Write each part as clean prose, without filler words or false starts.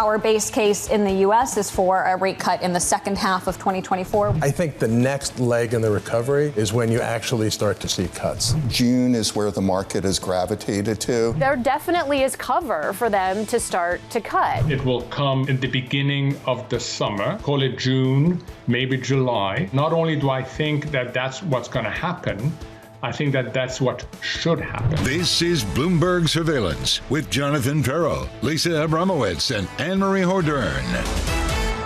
our base case in the U.S. is for a rate cut in the second half of 2024. I think the next leg in the recovery is when you actually start to see cuts. June is where the market has gravitated to. There definitely is cover for them to start to cut. It will come in the beginning of the summer, call it June, maybe July. Not only do I think that that's what's going to happen, I think that that's what should happen. This is Bloomberg Surveillance with Jonathan Ferro, Lisa Abramowicz, and Annmarie Hordern.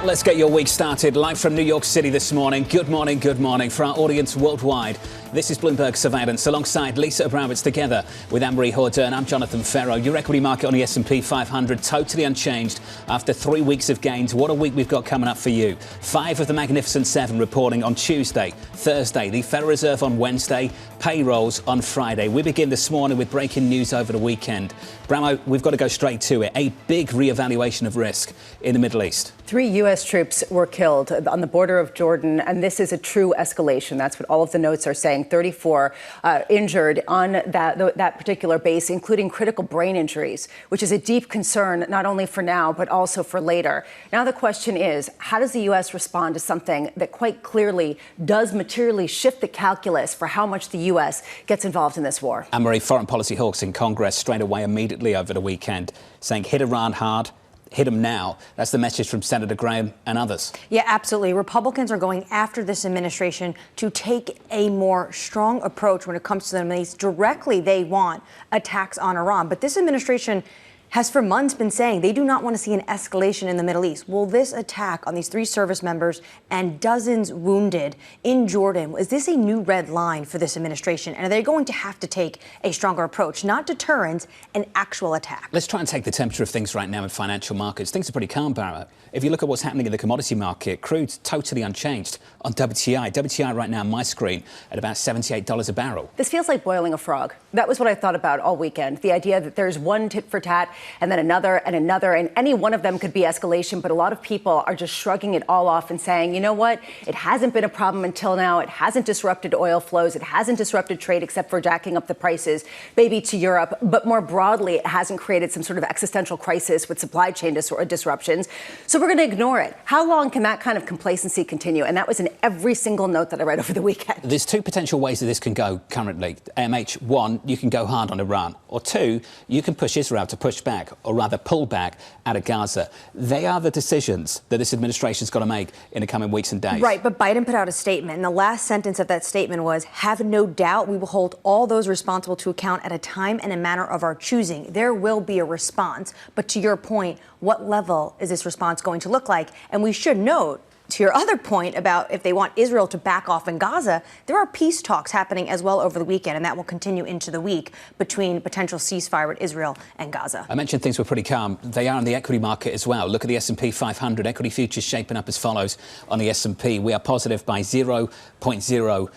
Let's get your week started live from New York City this morning. Good morning, good morning. For our audience worldwide, this is Bloomberg Surveillance alongside Lisa Abramowicz together with Annmarie Hordern. I'm Jonathan Ferro. Your equity market on the S&P 500 totally unchanged after 3 weeks of gains. What a week we've got coming up for you. 5 of the Magnificent 7 reporting on Tuesday, Thursday, the Federal Reserve on Wednesday, payrolls on Friday. We begin this morning with breaking news over the weekend. Bramo, we've got to go straight to it. A big reevaluation of risk in the Middle East. 3 U.S. troops were killed on the border of Jordan, and this is a true escalation. That's what all of the notes are saying. 34 injured on that particular base, including critical brain injuries, which is a deep concern not only for now, but also for later. Now the question is, how does the U.S. respond to something that quite clearly does materially shift the calculus for how much the U.S. gets involved in this war? Annmarie, foreign policy hawks in Congress straight away immediately over the weekend saying hit Iran hard. Hit them now. That's the message from Senator Graham and others. Yeah, absolutely. Republicans are going after this administration to take a more strong approach when it comes to the Middle East. Directly, they want attacks on Iran. But this administration has for months been saying they do not want to see an escalation in the Middle East. Will this attack on these 3 service members and dozens wounded in Jordan, is this a new red line for this administration? And are they going to have to take a stronger approach, not deterrence, an actual attack? Let's try and take the temperature of things right now in financial markets. Things are pretty calm, Barrow. If you look at what's happening in the commodity market, crude's totally unchanged on WTI. WTI right now on my screen at about $78 a barrel. This feels like boiling a frog. That was what I thought about all weekend. The idea that there's one tit for tat and then another, and any one of them could be escalation. But a lot of people are just shrugging it all off and saying, you know what? It hasn't been a problem until now. It hasn't disrupted oil flows. It hasn't disrupted trade except for jacking up the prices, maybe to Europe. But more broadly, it hasn't created some sort of existential crisis with supply chain disruptions. So we're going to ignore it. How long can that kind of complacency continue? And that was in every single note that I read over the weekend. There's 2 potential ways that this can go currently. AMH, 1, you can go hard on Iran. Or 2, you can push Israel to push back, or rather pull back out of Gaza. They are the decisions that this administration's got to make in the coming weeks and days. Right, but Biden put out a statement, and the last sentence of that statement was, have no doubt we will hold all those responsible to account at a time and a manner of our choosing. There will be a response. But to your point, what level is this response going to look like? And we should note, to your other point about if they want Israel to back off in Gaza, there are peace talks happening as well over the weekend, and that will continue into the week between potential ceasefire with Israel and Gaza. I mentioned things were pretty calm. They are in the equity market as well. Look at the S&P 500. Equity futures shaping up as follows on the S&P. We are positive by 0.03%.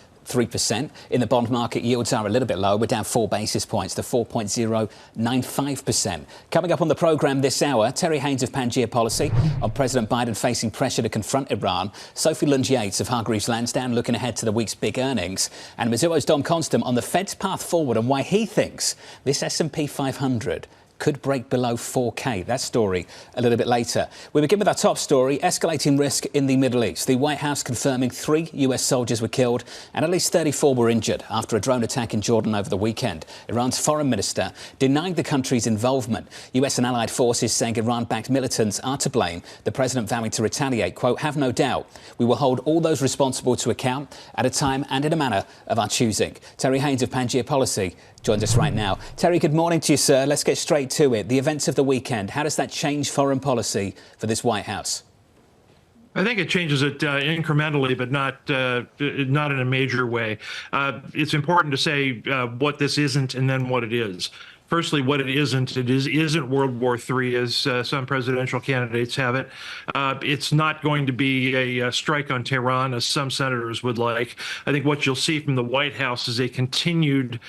In the bond market, yields are a little bit lower. We're down 4 basis points to 4.095%. Coming up on the programme this hour, Terry Haynes of Pangea Policy on President Biden facing pressure to confront Iran. Sophie Lunge-Yates of Hargreaves Lansdown looking ahead to the week's big earnings. And Mizuho's Dom Constant on the Fed's path forward and why he thinks this S&P 500 could break below 4K. That story a little bit later. We begin with our top story, escalating risk in the Middle East. The White House confirming 3 U.S. soldiers were killed and at least 34 were injured after a drone attack in Jordan over the weekend. Iran's foreign minister denying the country's involvement. U.S. and allied forces saying Iran-backed militants are to blame. The president vowing to retaliate. Quote, have no doubt. We will hold all those responsible to account at a time and in a manner of our choosing. Terry Haynes of Pangea Policy joins us right now. Terry, good morning to you, sir. Let's get straight to it. The events of the weekend, how does that change foreign policy for this White House? I think it changes it incrementally, but not in a major way. It's important to say what this isn't and then what it is. Firstly, what it isn't World War III, as some presidential candidates have it. It's not going to be a strike on Tehran, as some senators would like. I think what you'll see from the White House is a continued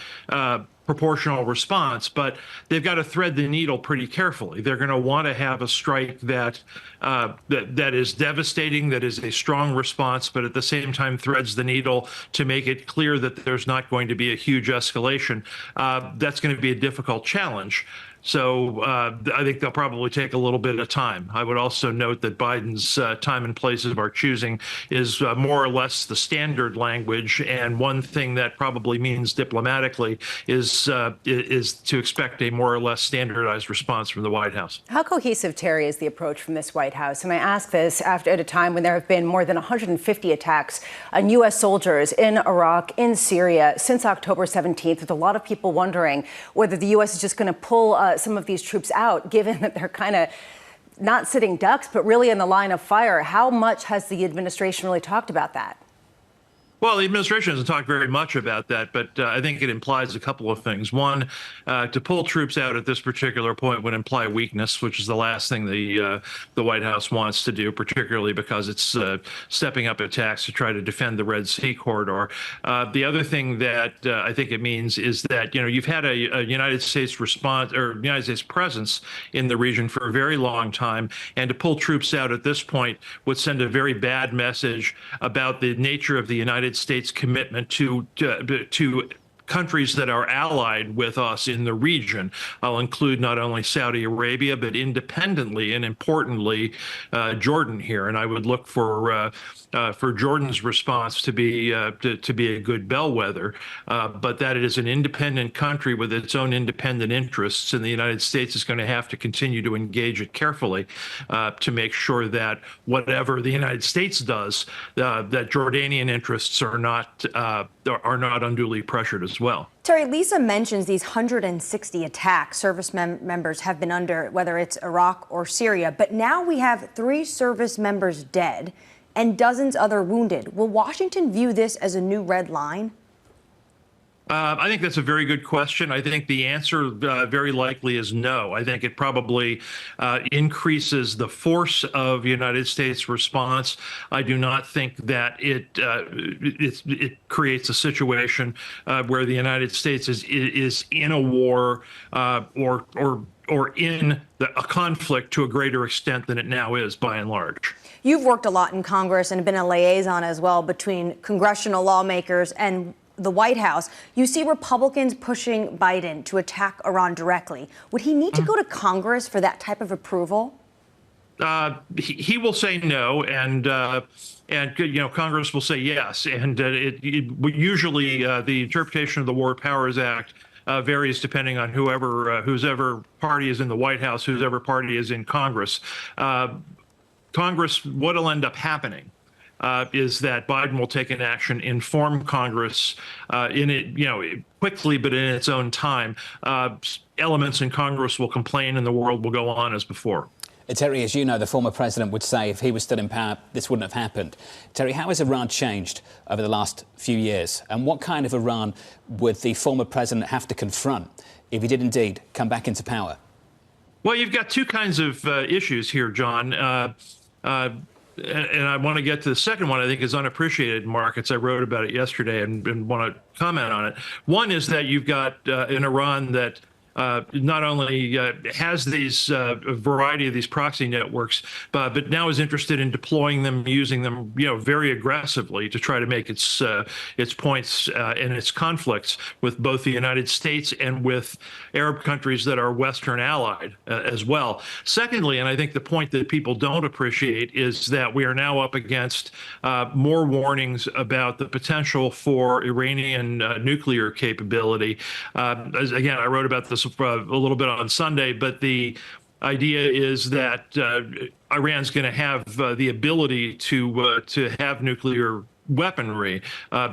proportional response, but they've got to thread the needle pretty carefully. They're going to want to have a strike that is devastating, that is a strong response, but at the same time threads the needle to make it clear that there's not going to be a huge escalation. That's going to be a difficult challenge. So I think they'll probably take a little bit of time. I would also note that Biden's time and place of our choosing is more or less the standard language. And one thing that probably means diplomatically is to expect a more or less standardized response from the White House. How cohesive, Terry, is the approach from this White House? And I ask this at a time when there have been more than 150 attacks on U.S. soldiers in Iraq, in Syria since October 17th, with a lot of people wondering whether the U.S. is just going to pull some of these troops out, given that they're kind of not sitting ducks, but really in the line of fire. How much has the administration really talked about that? Well, the administration hasn't talked very much about that, but I think it implies a couple of things. One, to pull troops out at this particular point would imply weakness, which is the last thing the White House wants to do, particularly because it's stepping up attacks to try to defend the Red Sea corridor. The other thing that I think it means is that, you've had a United States response or United States presence in the region for a very long time, and to pull troops out at this point would send a very bad message about the nature of the United States commitment to countries that are allied with us in the region. I'll include not only Saudi Arabia, but independently and importantly, Jordan here. And I would look for Jordan's response to be a good bellwether, but that it is an independent country with its own independent interests, and the United States is going to have to continue to engage it carefully to make sure that whatever the United States does, that Jordanian interests are not unduly pressured as well. Terry, Lisa mentions these 160 attacks service members have been under, whether it's Iraq or Syria. But now we have 3 service members dead and dozens other wounded. Will Washington view this as a new red line? I think that's a very good question. I think the answer very likely is no. I think it probably increases the force of United States response. I do not think that it creates a situation where the United States is in a war or in a conflict to a greater extent than it now is, by and large. You've worked a lot in Congress and been a liaison as well between congressional lawmakers and the White House. You see Republicans pushing Biden to attack Iran directly. Would he need to go to Congress for that type of approval? He will say no, and Congress will say yes. And usually the interpretation of the War Powers Act varies depending on whoever party is in the White House, whoever party is in Congress. Congress, what'll end up happening is that Biden will take an action, inform Congress quickly, but in its own time. Elements in Congress will complain, and the world will go on as before. Terry, as you know, the former president would say if he was still in power, this wouldn't have happened. Terry, how has Iran changed over the last few years? And what kind of Iran would the former president have to confront if he did indeed come back into power? Well, you've got two kinds of issues here, John. And I want to get to the second one. I think is unappreciated in markets. I wrote about it yesterday and want to comment on it. One is that you've got an Iran that not only has these variety of these proxy networks, but now is interested in deploying them, using them, very aggressively to try to make its points and its conflicts with both the United States and with Arab countries that are Western allied as well. Secondly, and I think the point that people don't appreciate is that we are now up against more warnings about the potential for Iranian nuclear capability. Again, I wrote about this a little bit on Sunday, but the idea is that Iran's going to have the ability to have nuclear weaponry,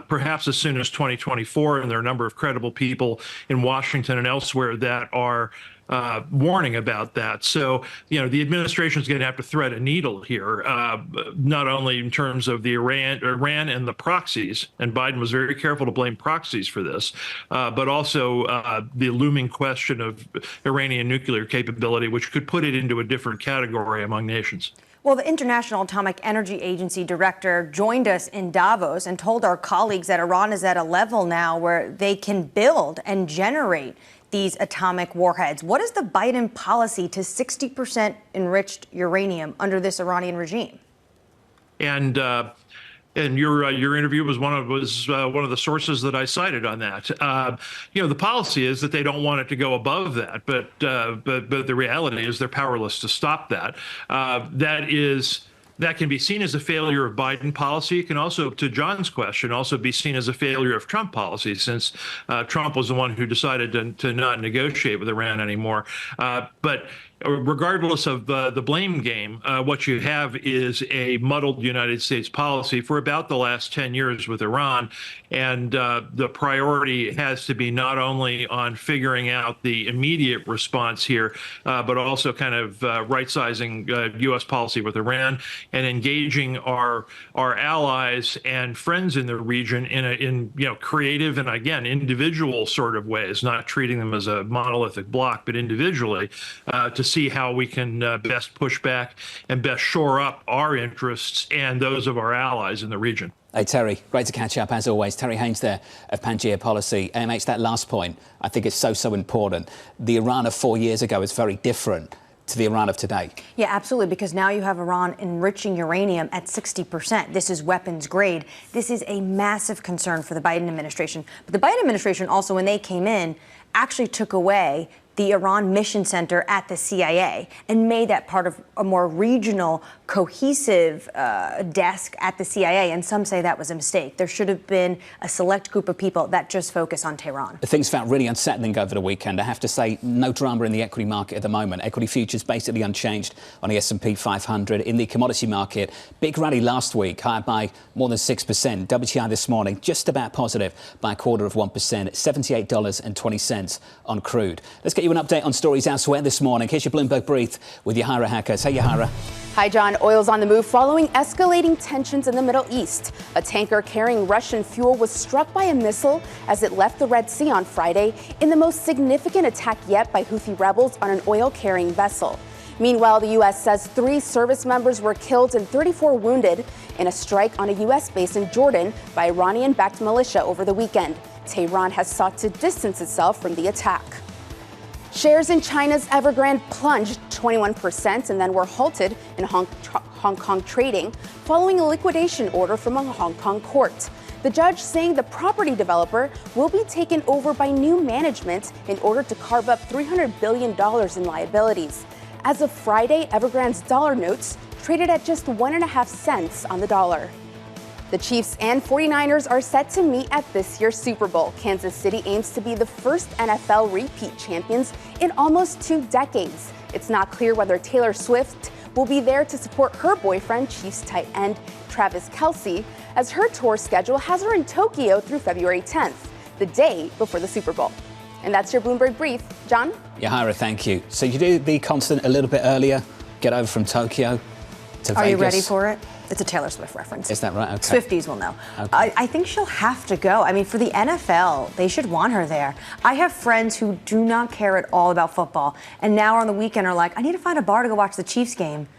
perhaps as soon as 2024, and there are a number of credible people in Washington and elsewhere that are warning about that. So, the administration is going to have to thread a needle here, not only in terms of the Iran and the proxies, and Biden was very careful to blame proxies for this, but also the looming question of Iranian nuclear capability, which could put it into a different category among nations. Well, the International Atomic Energy Agency director joined us in Davos and told our colleagues that Iran is at a level now where they can build and generate these atomic warheads. What is the Biden policy to 60% enriched uranium under this Iranian regime? And And your interview was one of the sources that I cited on that. The policy is that they don't want it to go above that, but the reality is they're powerless to stop that. That can be seen as a failure of Biden policy. It can also, to John's question, also be seen as a failure of Trump policy, since Trump was the one who decided to not negotiate with Iran anymore. But regardless of the blame game, what you have is a muddled United States policy for about the last 10 years with Iran. And the priority has to be not only on figuring out the immediate response here, but also kind of right-sizing U.S. policy with Iran and engaging our allies and friends in the region in creative and, again, individual sort of ways, not treating them as a monolithic bloc, but individually, to see how we can best push back and best shore up our interests and those of our allies in the region. Hey, Terry, great to catch up, as always. Terry Haynes there of Pangea Policy. AMH, that last point, I think it's so important. The Iran of 4 years ago is very different to the Iran of today. Yeah, absolutely, because now you have Iran enriching uranium at 60%. This is weapons grade. This is a massive concern for the Biden administration. But the Biden administration also, when they came in, actually took away the Iran Mission Center at the CIA and made that part of a more regional, cohesive desk at the CIA. And some say that was a mistake. There should have been a select group of people that just focus on Tehran. Things felt really unsettling over the weekend. I have to say, no drama in the equity market at the moment. Equity futures basically unchanged on the S&P 500. In the commodity market, big rally last week, higher by more than 6%. WTI this morning, just about positive by 0.25%, $78.20 on crude. Let's get you an update on stories elsewhere this morning. Here's your Bloomberg Brief with Yahira Hackers. Hey, Yahira. Hi, John. Oil's on the move following escalating tensions in the Middle East. A tanker carrying Russian fuel was struck by a missile as it left the Red Sea on Friday in the most significant attack yet by Houthi rebels on an oil-carrying vessel. Meanwhile, the U.S. says 3 service members were killed and 34 wounded in a strike on a U.S. base in Jordan by Iranian-backed militia over the weekend. Tehran has sought to distance itself from the attack. Shares in China's Evergrande plunged 21% and then were halted in Hong Kong trading following a liquidation order from a Hong Kong court. The judge saying the property developer will be taken over by new management in order to carve up $300 billion in liabilities. As of Friday, Evergrande's dollar notes traded at just 1.5 cents on the dollar. The Chiefs and 49ers are set to meet at this year's Super Bowl. Kansas City aims to be the first NFL repeat champions in almost 2 decades. It's not clear whether Taylor Swift will be there to support her boyfriend, Chiefs tight end Travis Kelce, as her tour schedule has her in Tokyo through February 10th, the day before the Super Bowl. And that's your Bloomberg Brief. John? Yahira, thank you. So you do the constant a little bit earlier, get over from Tokyo to Vegas. Are you ready for it? It's a Taylor Swift reference. Is that right? Okay. Swifties will know. Okay. I think she'll have to go. I mean, for the NFL, they should want her there. I have friends who do not care at all about football, and now on the weekend are like, I need to find a bar to go watch the Chiefs game.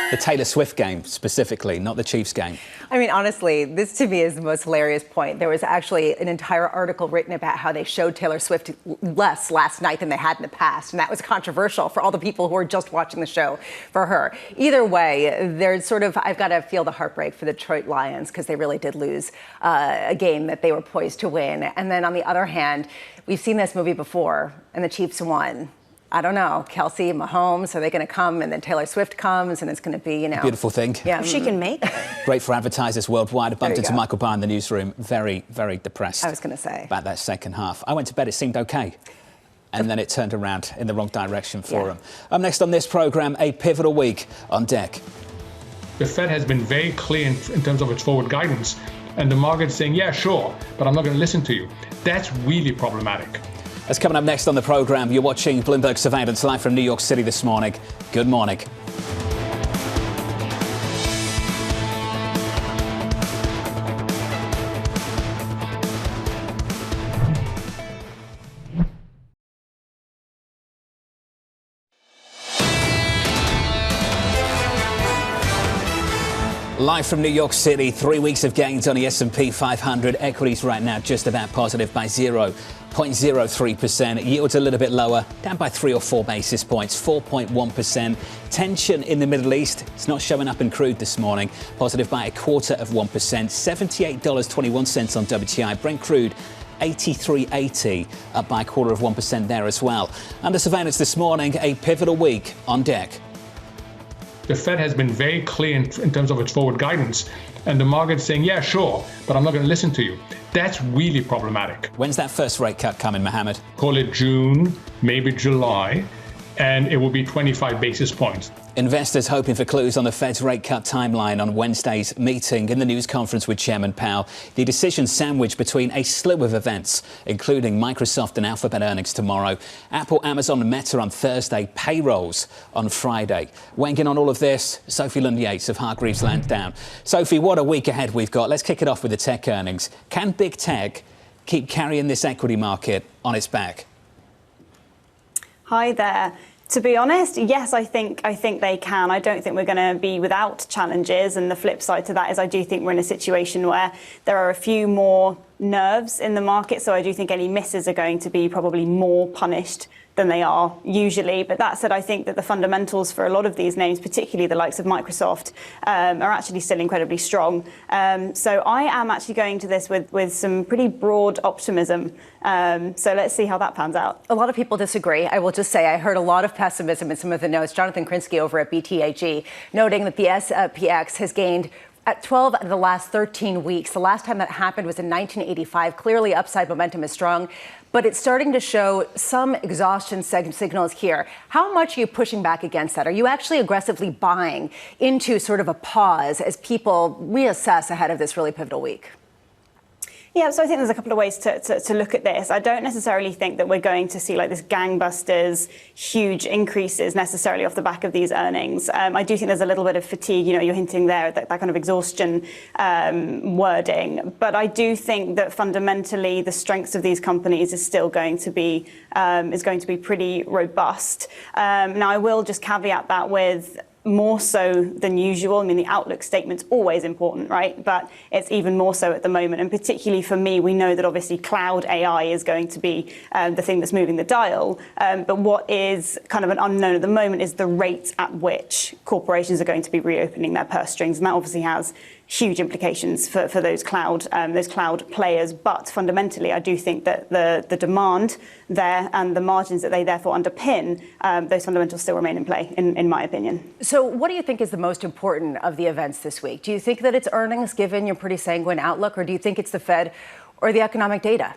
The Taylor Swift game specifically, not the Chiefs game. I mean, honestly, this to me is the most hilarious point. There was actually an entire article written about how they showed Taylor Swift less last night than they had in the past. And that was controversial for all the people who were just watching the show for her. Either way, there's sort of, I've got to feel the heartbreak for the Detroit Lions because they really did lose a game that they were poised to win. And then on the other hand, we've seen this movie before and the Chiefs won. I don't know, Kelce, Mahomes, are they going to come and then Taylor Swift comes and it's going to be, Beautiful thing. Yeah, she can make it. Great for advertisers worldwide. I bumped into Michael Barr in the newsroom. Very, very depressed. I was going to say. About that second half. I went to bed, it seemed okay. And then it turned around in the wrong direction for him. Up next on this programme, a pivotal week on deck. The Fed has been very clear in terms of its forward guidance. And the market's saying, yeah, sure, but I'm not going to listen to you. That's really problematic. That's coming up next on the programme. You're watching Bloomberg Surveillance live from New York City this morning. Good morning. Live from New York City, 3 weeks of gains on the S&P 500. Equities right now just about positive by 0.03%. Yields a little bit lower, down by 3 or 4 basis points, 4.1%. Tension in the Middle East. It's not showing up in crude this morning. Positive by 0.25%. $78.21 on WTI. Brent crude 83.80, up by 0.25% there as well. Under surveillance this morning, a pivotal week on deck. The Fed has been very clear in terms of its forward guidance, and the market's saying, yeah, sure, but I'm not going to listen to you. That's really problematic. When's that first rate cut coming, Mohammed? Call it June, maybe July, and it will be 25 basis points. Investors hoping for clues on the Fed's rate cut timeline on Wednesday's meeting. In the news conference with Chairman Powell, the decision sandwiched between a slew of events, including Microsoft and Alphabet earnings tomorrow, Apple, Amazon and Meta on Thursday, payrolls on Friday. Weighing in on all of this, Sophie Lund-Yates of Hargreaves Lansdown. Sophie, what a week ahead we've got. Let's kick it off with the tech earnings. Can big tech keep carrying this equity market on its back? Hi there. To be honest, yes, I think they can. I don't think we're going to be without challenges. And the flip side to that is I do think we're in a situation where there are a few more nerves in the market. So I do think any misses are going to be probably more punished than they are usually. But that said, I think that the fundamentals for a lot of these names, particularly the likes of Microsoft, are actually still incredibly strong. So I am actually going to this with some pretty broad optimism. So let's see how that pans out. A lot of people disagree. I will just say I heard a lot of pessimism in some of the notes. Jonathan Krinsky over at BTIG noting that the SPX has gained at 12 of the last 13 weeks. The last time that happened was in 1985. Clearly, upside momentum is strong, but it's starting to show some exhaustion signals here. How much are you pushing back against that? Are you actually aggressively buying into sort of a pause as people reassess ahead of this really pivotal week? Yeah, so I think there's a couple of ways to look at this. I don't necessarily think that we're going to see like this gangbusters, huge increases necessarily off the back of these earnings. I do think there's a little bit of fatigue. You know, you're hinting there at that kind of exhaustion wording. But I do think that fundamentally the strengths of these companies is still going to be pretty robust. Now, I will just caveat that with more so than usual. I mean, the outlook statement's always important, right? But it's even more so at the moment. And particularly for me, we know that obviously cloud AI is going to be the thing that's moving the dial. But what is kind of an unknown at the moment is the rate at which corporations are going to be reopening their purse strings. And that obviously has huge implications for those cloud players. But fundamentally, I do think that the demand there and the margins that they therefore underpin, those fundamentals still remain in play, in my opinion. So what do you think is the most important of the events this week? Do you think that it's earnings, given your pretty sanguine outlook, or do you think it's the Fed or the economic data?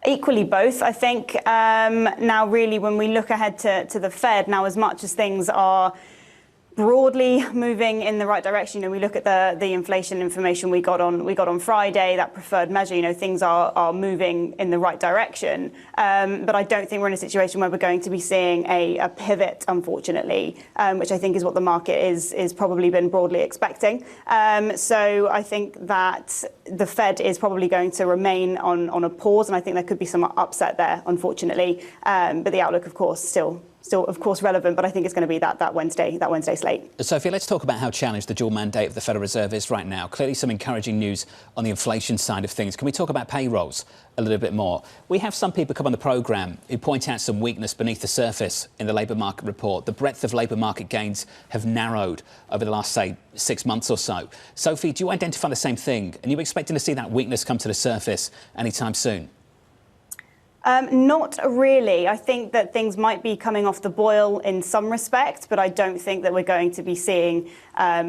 Equally both, I think. Now, really, when we look ahead to the Fed, now as much as things are broadly moving in the right direction, you know, we look at the inflation information we got on Friday, that preferred measure, you know, things are moving in the right direction. But I don't think we're in a situation where we're going to be seeing a pivot, unfortunately, which I think is what the market is probably been broadly expecting. So I think that the Fed is probably going to remain on a pause, and I think there could be some upset there, unfortunately. But the outlook, of course, still of course relevant, but I think it's going to be that Wednesday slate. Sophie, let's talk about how challenged the dual mandate of the Federal Reserve is right now. Clearly some encouraging news on the inflation side of things. Can we talk about payrolls a little bit more? We have some people come on the programme who point out some weakness beneath the surface in the labour market report. The breadth of labour market gains have narrowed over the last, say, 6 months or so. Sophie, do you identify the same thing? And are you expecting to see that weakness come to the surface anytime soon? Not really. I think that things might be coming off the boil in some respect, but I don't think that we're going to be seeing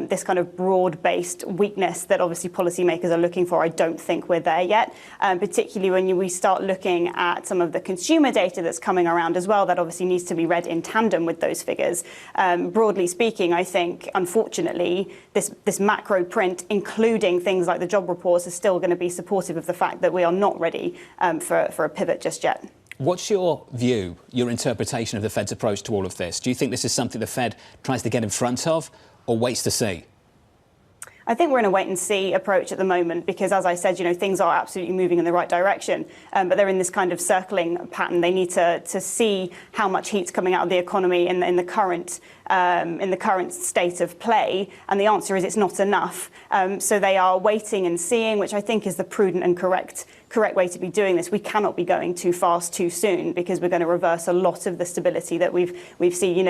this kind of broad-based weakness that obviously policymakers are looking for. I don't think we're there yet, particularly when we start looking at some of the consumer data that's coming around as well. That obviously needs to be read in tandem with those figures. Broadly speaking, I think, unfortunately, this macro print, including things like the job reports, is still going to be supportive of the fact that we are not ready for a pivot just yet. What's your view, your interpretation of the Fed's approach to all of this? Do you think this is something the Fed tries to get in front of or waits to see? I think we're in a wait-and-see approach at the moment because, as I said, things are absolutely moving in the right direction, but they're in this kind of circling pattern. They need to see how much heat's coming out of the economy in the current state of play, and the answer is it's not enough. So they are waiting and seeing, which I think is the prudent and correct way to be doing this. We cannot be going too fast too soon because we're going to reverse a lot of the stability that we've seen.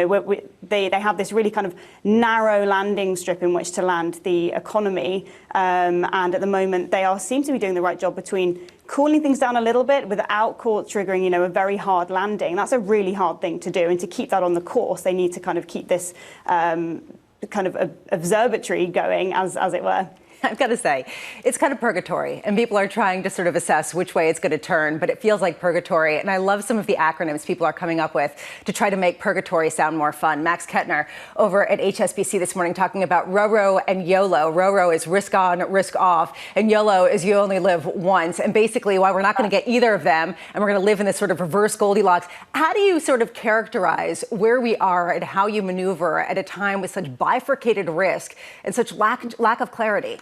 They have this really kind of narrow landing strip in which to land the economy, and at the moment they seem to be doing the right job between cooling things down a little bit without triggering, a very hard landing. That's a really hard thing to do, and to keep that on the course, they need to kind of keep this kind of observatory going, as it were. I've got to say, it's kind of purgatory, and people are trying to sort of assess which way it's going to turn, but it feels like purgatory. And I love some of the acronyms people are coming up with to try to make purgatory sound more fun. Max Kettner over at HSBC this morning talking about RORO and YOLO. RORO is risk on, risk off, and YOLO is you only live once. And basically, while we're not going to get either of them, and we're going to live in this sort of reverse Goldilocks, how do you sort of characterize where we are and how you maneuver at a time with such bifurcated risk and such lack of clarity?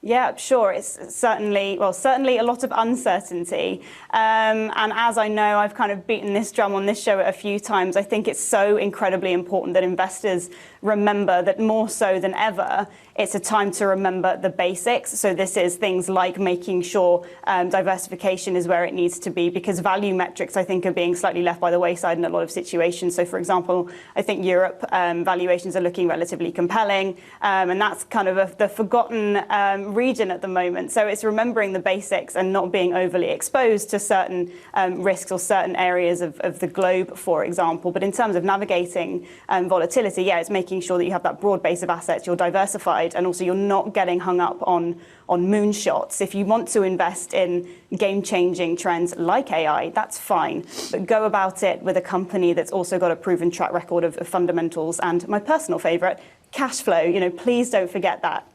Yeah, sure. It's certainly a lot of uncertainty. And as I know, I've kind of beaten this drum on this show a few times. I think it's so incredibly important that investors remember that more so than ever, it's a time to remember the basics. So this is things like making sure diversification is where it needs to be, because value metrics, I think, are being slightly left by the wayside in a lot of situations. So, for example, I think Europe valuations are looking relatively compelling, and that's kind of the forgotten region at the moment. So it's remembering the basics and not being overly exposed to certain risks or certain areas of the globe, for example. But in terms of navigating volatility, it's making sure that you have that broad base of assets, you're diversified, and also you're not getting hung up on moonshots. If you want to invest in game-changing trends like AI, that's fine, but go about it with a company that's also got a proven track record of fundamentals and, my personal favorite, cash flow. Please don't forget that.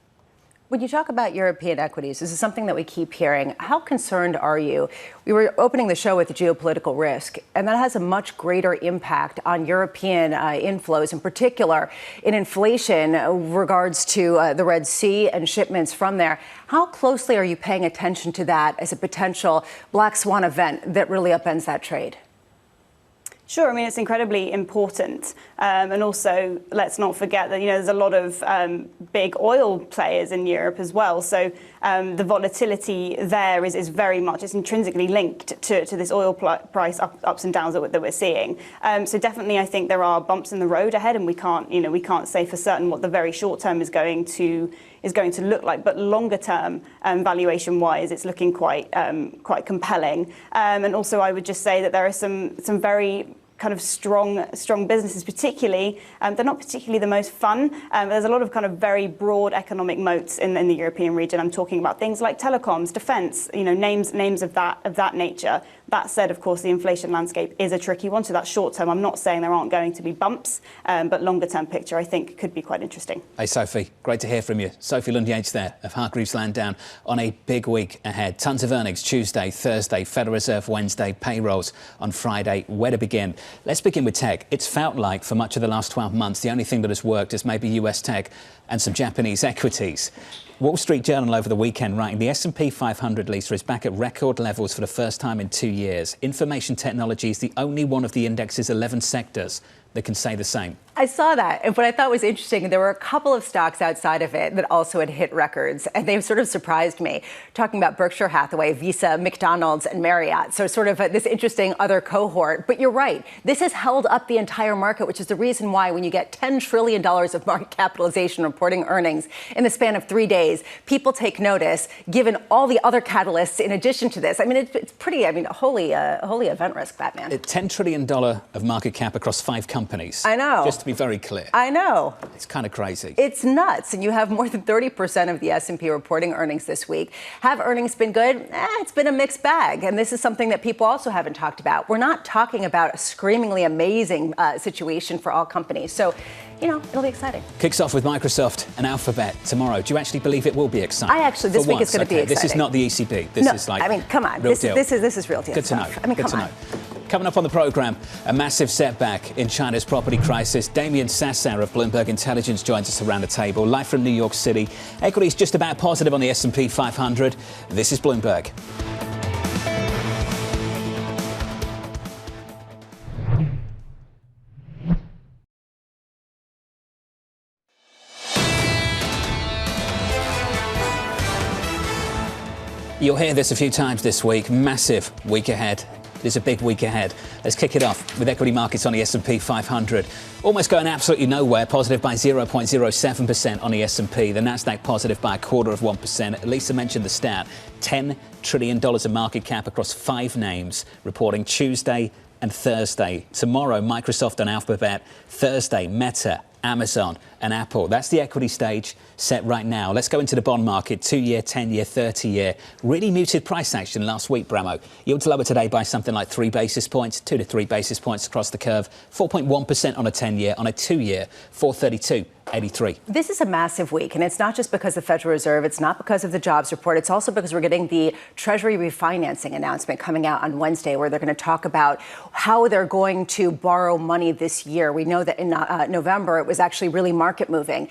When you talk about European equities, this is something that we keep hearing. How concerned are you? We were opening the show with the geopolitical risk, and that has a much greater impact on European inflows, in particular in inflation regards to the Red Sea and shipments from there. How closely are you paying attention to that as a potential black swan event that really upends that trade? Sure. I mean, it's incredibly important. And also, let's not forget that, there's a lot of big oil players in Europe as well. So the volatility there is very much, it's intrinsically linked to this oil price ups and downs that we're seeing. So definitely, I think there are bumps in the road ahead, and we can't say for certain what the very short term is going to look like. But longer term, valuation-wise, it's looking quite compelling. And also, I would just say that there are some very kind of strong businesses, particularly. They're not particularly the most fun. There's a lot of kind of very broad economic moats in the European region. I'm talking about things like telecoms, defence, names of that nature. That said, of course, the inflation landscape is a tricky one. So that's short term. I'm not saying there aren't going to be bumps, but longer term picture, I think, could be quite interesting. Hey, Sophie, great to hear from you. Sophie Lund-Yates there of Hargreaves Lansdown on a big week ahead. Tons of earnings Tuesday, Thursday, Federal Reserve Wednesday, payrolls on Friday. Where to begin? Let's begin with tech. It's felt like for much of the last 12 months, the only thing that has worked is maybe US tech and some Japanese equities. Wall Street Journal over the weekend writing the S&P 500, Lisa, is back at record levels for the first time in 2 years. Information technology is the only one of the index's 11 sectors that can say the same. I saw that. And what I thought was interesting, there were a couple of stocks outside of it that also had hit records. And they've sort of surprised me, talking about Berkshire Hathaway, Visa, McDonald's, and Marriott. So sort of this interesting other cohort. But you're right. This has held up the entire market, which is the reason why when you get $10 trillion of market capitalization reporting earnings in the span of 3 days, people take notice, given all the other catalysts in addition to this. I mean, it's pretty, a holy event risk, Batman. $10 trillion of market cap across 5 companies. I know. Just to be very clear. I know. It's kind of crazy. It's nuts. And you have more than 30% of the S&P reporting earnings this week. Have earnings been good? It's been a mixed bag. And this is something that people also haven't talked about. We're not talking about a screamingly amazing situation for all companies. So, it'll be exciting. Kicks off with Microsoft and Alphabet tomorrow. Do you actually believe it will be exciting? This week is going to be exciting. This is not the ECB. This is like come on. Real deal. This is real deal Good stuff. to know. Come on. Good to know. Coming up on the programme, a massive setback in China's property crisis. Damien Sasser of Bloomberg Intelligence joins us around the table, live from New York City. Equities just about positive on the S&P 500. This is Bloomberg. You'll hear this a few times this week. Massive week ahead. There's a big week ahead. Let's kick it off with equity markets on the S&P 500. Almost going absolutely nowhere, positive by 0.07% on the S&P. The Nasdaq positive by 0.25%. Lisa mentioned the stat, $10 trillion of market cap across 5 names, reporting Tuesday and Thursday. Tomorrow, Microsoft and Alphabet. Thursday, Meta, Amazon and Apple. That's the equity stage set right now. Let's go into the bond market. 2-year, 10-year, 30-year. Really muted price action last week, Bramo. Yields lower today by something like 3 basis points, 2 to 3 basis points across the curve. 4.1% on a 10-year. On a 2-year, 432.83. This is a massive week, and it's not just because of the Federal Reserve. It's not because of the jobs report. It's also because we're getting the Treasury refinancing announcement coming out on Wednesday, where they're going to talk about how they're going to borrow money this year. We know that in November, it was actually really market moving.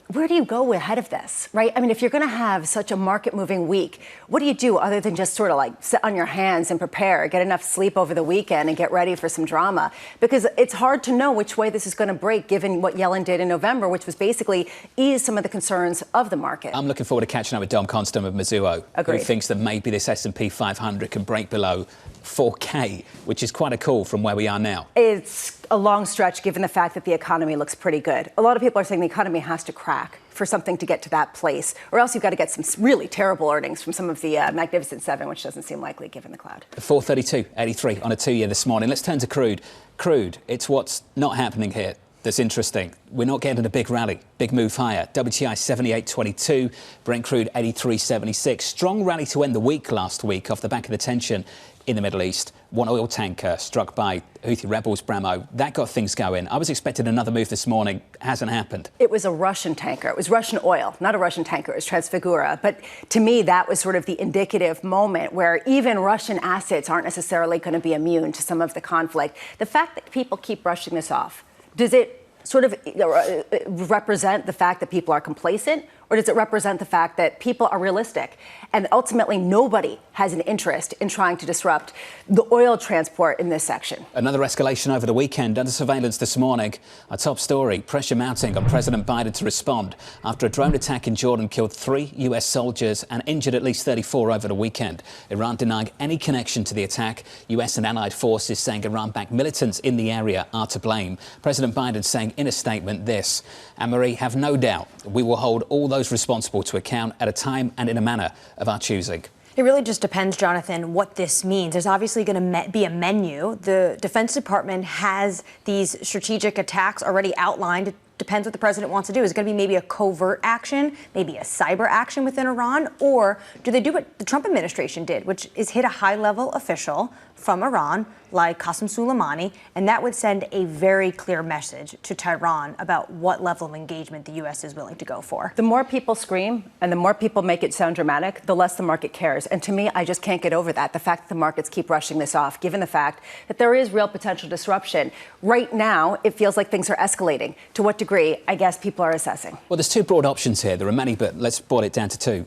Where do you go ahead of this, right? I mean, if you're going to have such a market-moving week, what do you do other than just sort of like sit on your hands and prepare, get enough sleep over the weekend and get ready for some drama? Because it's hard to know which way this is going to break, given what Yellen did in November, which was basically ease some of the concerns of the market. I'm looking forward to catching up with Dom Constant of Mizuho, who thinks that maybe this S&P 500 can break below 4K, which is quite a call from where we are now. It's a long stretch, given the fact that the economy looks pretty good. A lot of people are saying the economy has to crack for something to get to that place, or else you've got to get some really terrible earnings from some of the Magnificent Seven, which doesn't seem likely given the cloud. 432.83 on a 2-year this morning. Let's turn to crude. Crude, it's what's not happening here that's interesting. We're not getting a big rally, big move higher. WTI 78.22, Brent crude 83.76. Strong rally to end the week last week off the back of the tension in the Middle East. One oil tanker struck by Houthi rebels, Bramo. That got things going. I was expecting another move this morning. Hasn't happened. It was a Russian tanker. It was Russian oil, not a Russian tanker. It was Transfigura. But to me, that was sort of the indicative moment where even Russian assets aren't necessarily going to be immune to some of the conflict. The fact that people keep brushing this off, does it sort of represent the fact that people are complacent, or does it represent the fact that people are realistic and ultimately nobody has an interest in trying to disrupt the oil transport in this section? Another escalation over the weekend. Under surveillance this morning, a top story, pressure mounting on President Biden to respond after a drone attack in Jordan killed 3 U.S. soldiers and injured at least 34 over the weekend. Iran denying any connection to the attack. U.S. and allied forces saying Iran-backed militants in the area are to blame. President Biden saying in a statement this, Annmarie, have no doubt we will hold all those responsible to account at a time and in a manner of our choosing. It really just depends, Jonathan, what this means. There's obviously going to be a menu. The Defense Department has these strategic attacks already outlined. It depends what the president wants to do. Is it going to be maybe a covert action, maybe a cyber action within Iran, or do they do what the Trump administration did, which is hit a high-level official from Iran, like Qasem Soleimani, and that would send a very clear message to Tehran about what level of engagement the U.S. is willing to go for. The more people scream and the more people make it sound dramatic, the less the market cares. And to me, I just can't get over that, the fact that the markets keep brushing this off, given the fact that there is real potential disruption. Right now, it feels like things are escalating. To what degree, I guess people are assessing. Well, there's 2 broad options here. There are many, but let's boil it down to 2.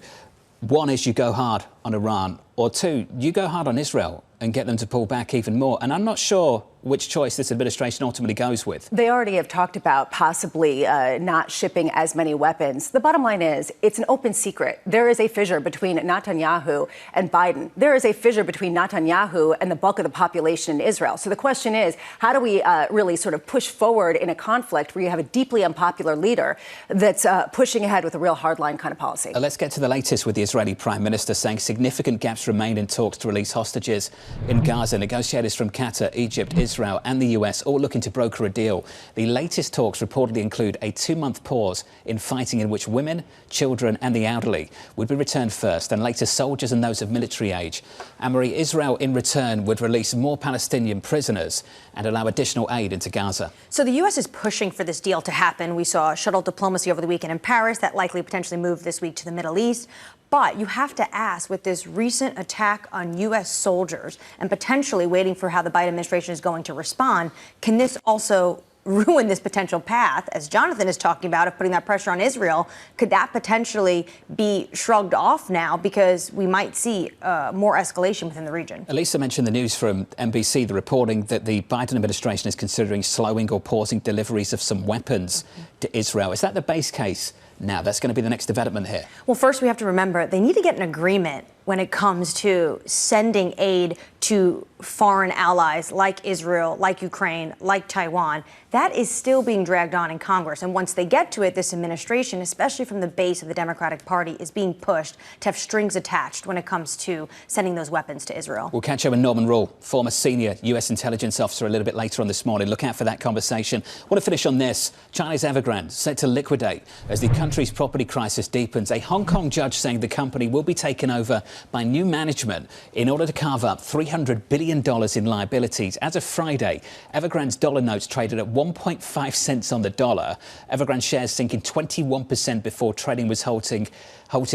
One is you go hard on Iran, or 2, you go hard on Israel and get them to pull back even more. And I'm not sure which choice this administration ultimately goes with. They already have talked about possibly not shipping as many weapons. The bottom line is it's an open secret. There is a fissure between Netanyahu and Biden. There is a fissure between Netanyahu and the bulk of the population in Israel. So the question is, how do we really sort of push forward in a conflict where you have a deeply unpopular leader that's pushing ahead with a real hardline kind of policy? Let's get to the latest with the Israeli Prime Minister saying significant gaps remain in talks to release hostages in Gaza. Negotiators from Qatar, Egypt, Israel and the US all looking to broker a deal. The latest talks reportedly include a 2-month pause in fighting in which women, children and the elderly would be returned first, and later soldiers and those of military age. Annmarie, Israel in return would release more Palestinian prisoners and allow additional aid into Gaza. So the U.S. is pushing for this deal to happen. We saw shuttle diplomacy over the weekend in Paris that likely potentially moved this week to the Middle East. But you have to ask, with this recent attack on U.S. soldiers and potentially waiting for how the Biden administration is going to respond, can this also ruin this potential path, as Jonathan is talking about, of putting that pressure on Israel? Could that potentially be shrugged off now because we might see more escalation within the region? Elisa mentioned the news from NBC, the reporting that the Biden administration is considering slowing or pausing deliveries of some weapons to Israel. Is that the base case now? That's going to be the next development here. Well, first we have to remember they need to get an agreement when it comes to sending aid to foreign allies like Israel, like Ukraine, like Taiwan. That is still being dragged on in Congress. And once they get to it, this administration, especially from the base of the Democratic Party, is being pushed to have strings attached when it comes to sending those weapons to Israel. We'll catch up with Norman Rule, former senior U.S. intelligence officer, a little bit later on this morning. Look out for that conversation. I want to finish on this. China's Evergrande set to liquidate as the country's property crisis deepens. A Hong Kong judge saying the company will be taken over by new management in order to carve up $300 billion in liabilities. As of Friday, Evergrande's dollar notes traded at 1.5 cents on the dollar. Evergrande shares sinking 21% before trading was halted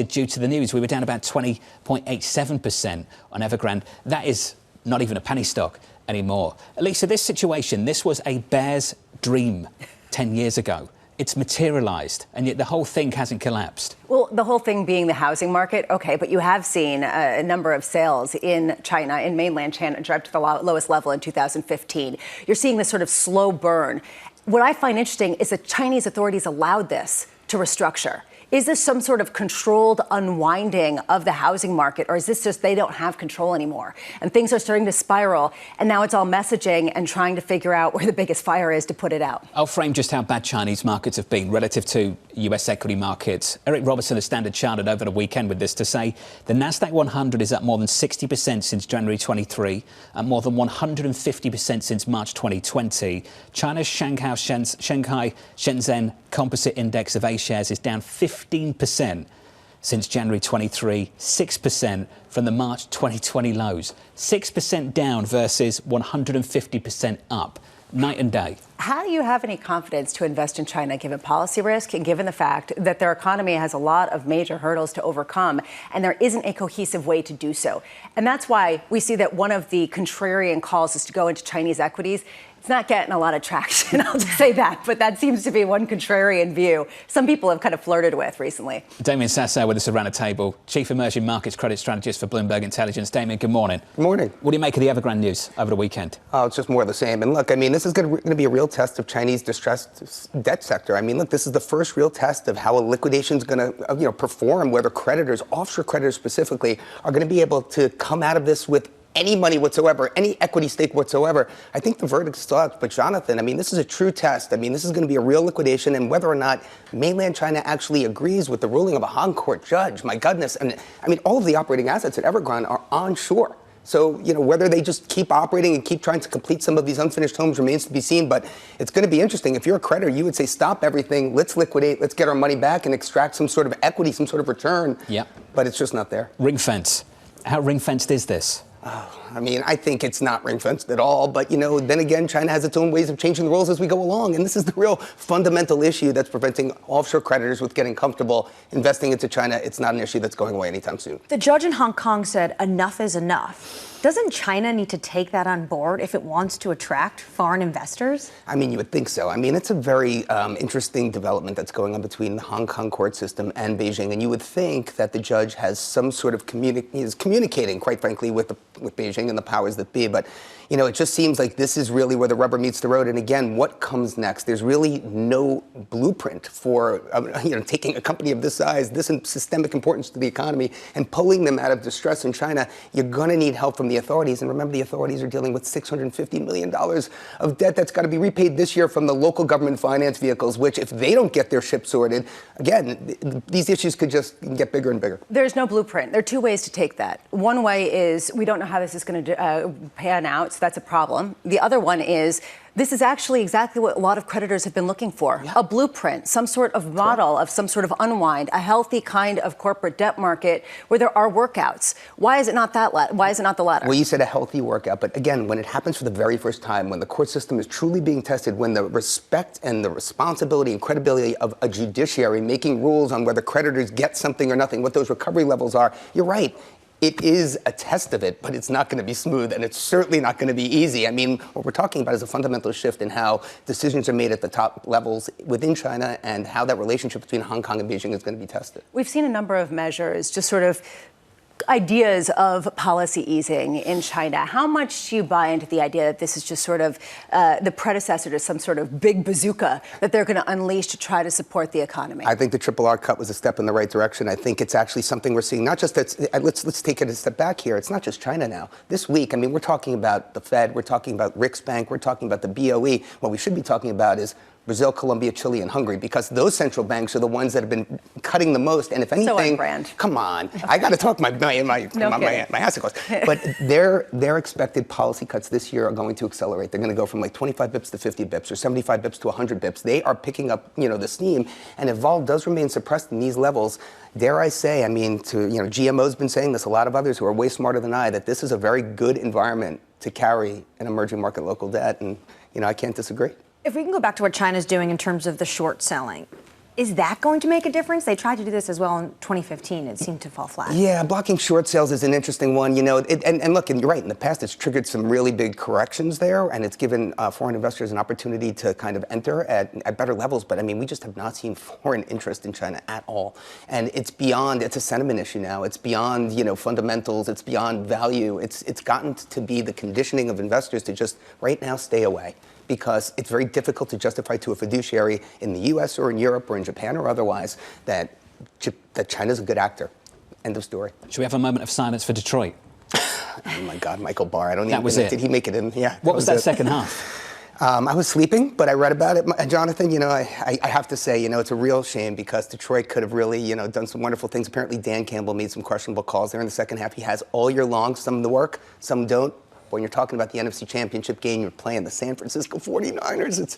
due to the news. We were down about 20.87% on Evergrande. That is not even a penny stock anymore. Elisa, this situation, this was a bear's dream 10 years ago. It's materialized, and yet the whole thing hasn't collapsed. Well, the whole thing being the housing market, okay, but you have seen a number of sales in China, in mainland China, drop to the lowest level in 2015. You're seeing this sort of slow burn. What I find interesting is that Chinese authorities allowed this to restructure. Is this some sort of controlled unwinding of the housing market, or is this just they don't have control anymore and things are starting to spiral and now it's all messaging and trying to figure out where the biggest fire is to put it out? I'll frame just how bad Chinese markets have been relative to US equity markets. Eric Robertson of Standard Chartered over the weekend with this to say the Nasdaq 100 is up more than 60% since January 23 and more than 150% since March 2020. China's Shanghai Shenzhen Composite Index of A shares is down 15% since January 23, 6% from the March 2020 lows. 6% down versus 150% up. Night and day. How do you have any confidence to invest in China given policy risk and given the fact that their economy has a lot of major hurdles to overcome and there isn't a cohesive way to do so? And that's why we see that one of the contrarian calls is to go into Chinese equities. It's not getting a lot of traction, I'll just say that, but that seems to be one contrarian view some people have kind of flirted with recently. Damien Sassow with us around the table, Chief Emerging Markets Credit Strategist for Bloomberg Intelligence. Damien, good morning. Good morning. What do you make of the Evergrande news over the weekend? Oh, it's just more of the same. And look, I mean, this is going to be a real test of Chinese distressed debt sector. I mean, look, this is the first real test of how a liquidation is going to perform, whether creditors, offshore creditors specifically, are going to be able to come out of this with any money whatsoever, any equity stake whatsoever. I think the verdict still out. But Jonathan, I mean, this is a true test. I mean, this is going to be a real liquidation, and whether or not mainland China actually agrees with the ruling of a Hong Court judge, my goodness. And I mean, all of the operating assets at Evergrande are onshore. So, whether they just keep operating and keep trying to complete some of these unfinished homes remains to be seen. But it's going to be interesting. If you're a creditor, you would say, stop everything. Let's liquidate. Let's get our money back and extract some sort of equity, some sort of return. Yeah. But it's just not there. Ring fence. How ring fenced is this? I mean, I think it's not ring-fenced at all. But, then again, China has its own ways of changing the rules as we go along. And this is the real fundamental issue that's preventing offshore creditors with getting comfortable investing into China. It's not an issue that's going away anytime soon. The judge in Hong Kong said enough is enough. Doesn't China need to take that on board if it wants to attract foreign investors? I mean, you would think so. I mean, it's a very interesting development that's going on between the Hong Kong court system and Beijing. And you would think that the judge has some sort of is communicating, quite frankly, with Beijing and the powers that be. But, it just seems like this is really where the rubber meets the road. And again, what comes next? There's really no blueprint for, taking a company of this size, this systemic importance to the economy, and pulling them out of distress in China. You're going to need help from the authorities. And remember, the authorities are dealing with $650 million of debt that's got to be repaid this year from the local government finance vehicles, which if they don't get their ship sorted, again, these issues could just get bigger and bigger. There's no blueprint. There are two ways to take that. One way is we don't know know how this is going to pan out, so that's a problem. The other one is this is actually exactly what a lot of creditors have been looking for. Yeah. A blueprint, some sort of model of some sort of unwind, a healthy kind of corporate debt market where there are workouts. Why is it not that? Why is it not the latter? Well, you said a healthy workout, but again, when it happens for the very first time, when the court system is truly being tested, when the respect and the responsibility and credibility of a judiciary making rules on whether creditors get something or nothing, what those recovery levels are, you're right. It is a test of it, but it's not going to be smooth, and it's certainly not going to be easy. I mean, what we're talking about is a fundamental shift in how decisions are made at the top levels within China and how that relationship between Hong Kong and Beijing is going to be tested. We've seen a number of measures, just sort of ideas of policy easing in China. How much do you buy into the idea that this is just sort of the predecessor to some sort of big bazooka that they're going to unleash to try to support the economy? I think the Triple R cut was a step in the right direction. I think it's actually something we're seeing, not just that, let's take it a step back here. It's not just China now. This week, I mean, we're talking about the Fed, we're talking about Riksbank, we're talking about the BOE. What we should be talking about is Brazil, Colombia, Chile, and Hungary, because those central banks are the ones that have been cutting the most. And if anything, come on, I got to talk my asset cost. But their expected policy cuts this year are going to accelerate. They're going to go from like 25 bips to 50 bips or 75 bips to 100 bips. They are picking up, the steam. And if vol does remain suppressed in these levels, dare I say, I mean, GMO's been saying this, a lot of others who are way smarter than I, that this is a very good environment to carry an emerging market local debt. And, I can't disagree. If we can go back to what China's doing in terms of the short selling, is that going to make a difference? They tried to do this as well in 2015. It seemed to fall flat. Yeah, blocking short sales is an interesting one. And look, and you're right, in the past, it's triggered some really big corrections there, and it's given foreign investors an opportunity to kind of enter at better levels. But, I mean, we just have not seen foreign interest in China at all. And it's a sentiment issue now. It's beyond, fundamentals. It's beyond value. It's gotten to be the conditioning of investors to just right now stay away, because it's very difficult to justify to a fiduciary in the U.S. or in Europe or in Japan or otherwise that China's a good actor. End of story. Should we have a moment of silence for Detroit? Oh, my God, Michael Barr. I don't that even was know. it. Did he make it in? Yeah. What was that second half? I was sleeping, but I read about it. Jonathan, I have to say, it's a real shame because Detroit could have really, done some wonderful things. Apparently, Dan Campbell made some questionable calls there in the second half. He has all year long. Some of the work, some don't. When you're talking about the NFC Championship game, you're playing the San Francisco 49ers. It's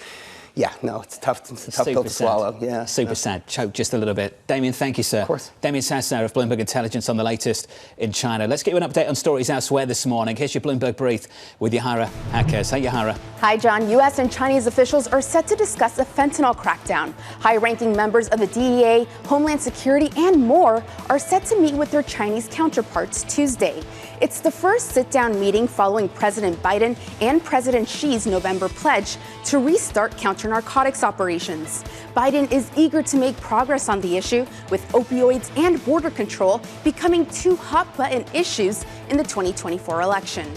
tough. It's a tough pill to swallow. Yeah. Super sad. Choke just a little bit. Damien, thank you, sir. Of course. Damien Sassower of Bloomberg Intelligence on the latest in China. Let's get you an update on stories elsewhere this morning. Here's your Bloomberg Brief with Yahara Hakez. Hey, Yahara. Hi, John. U.S. and Chinese officials are set to discuss a fentanyl crackdown. High-ranking members of the DEA, Homeland Security, and more are set to meet with their Chinese counterparts Tuesday. It's the first sit-down meeting following President Biden and President Xi's November pledge to restart counter-narcotics operations. Biden is eager to make progress on the issue, with opioids and border control becoming two hot-button issues in the 2024 election.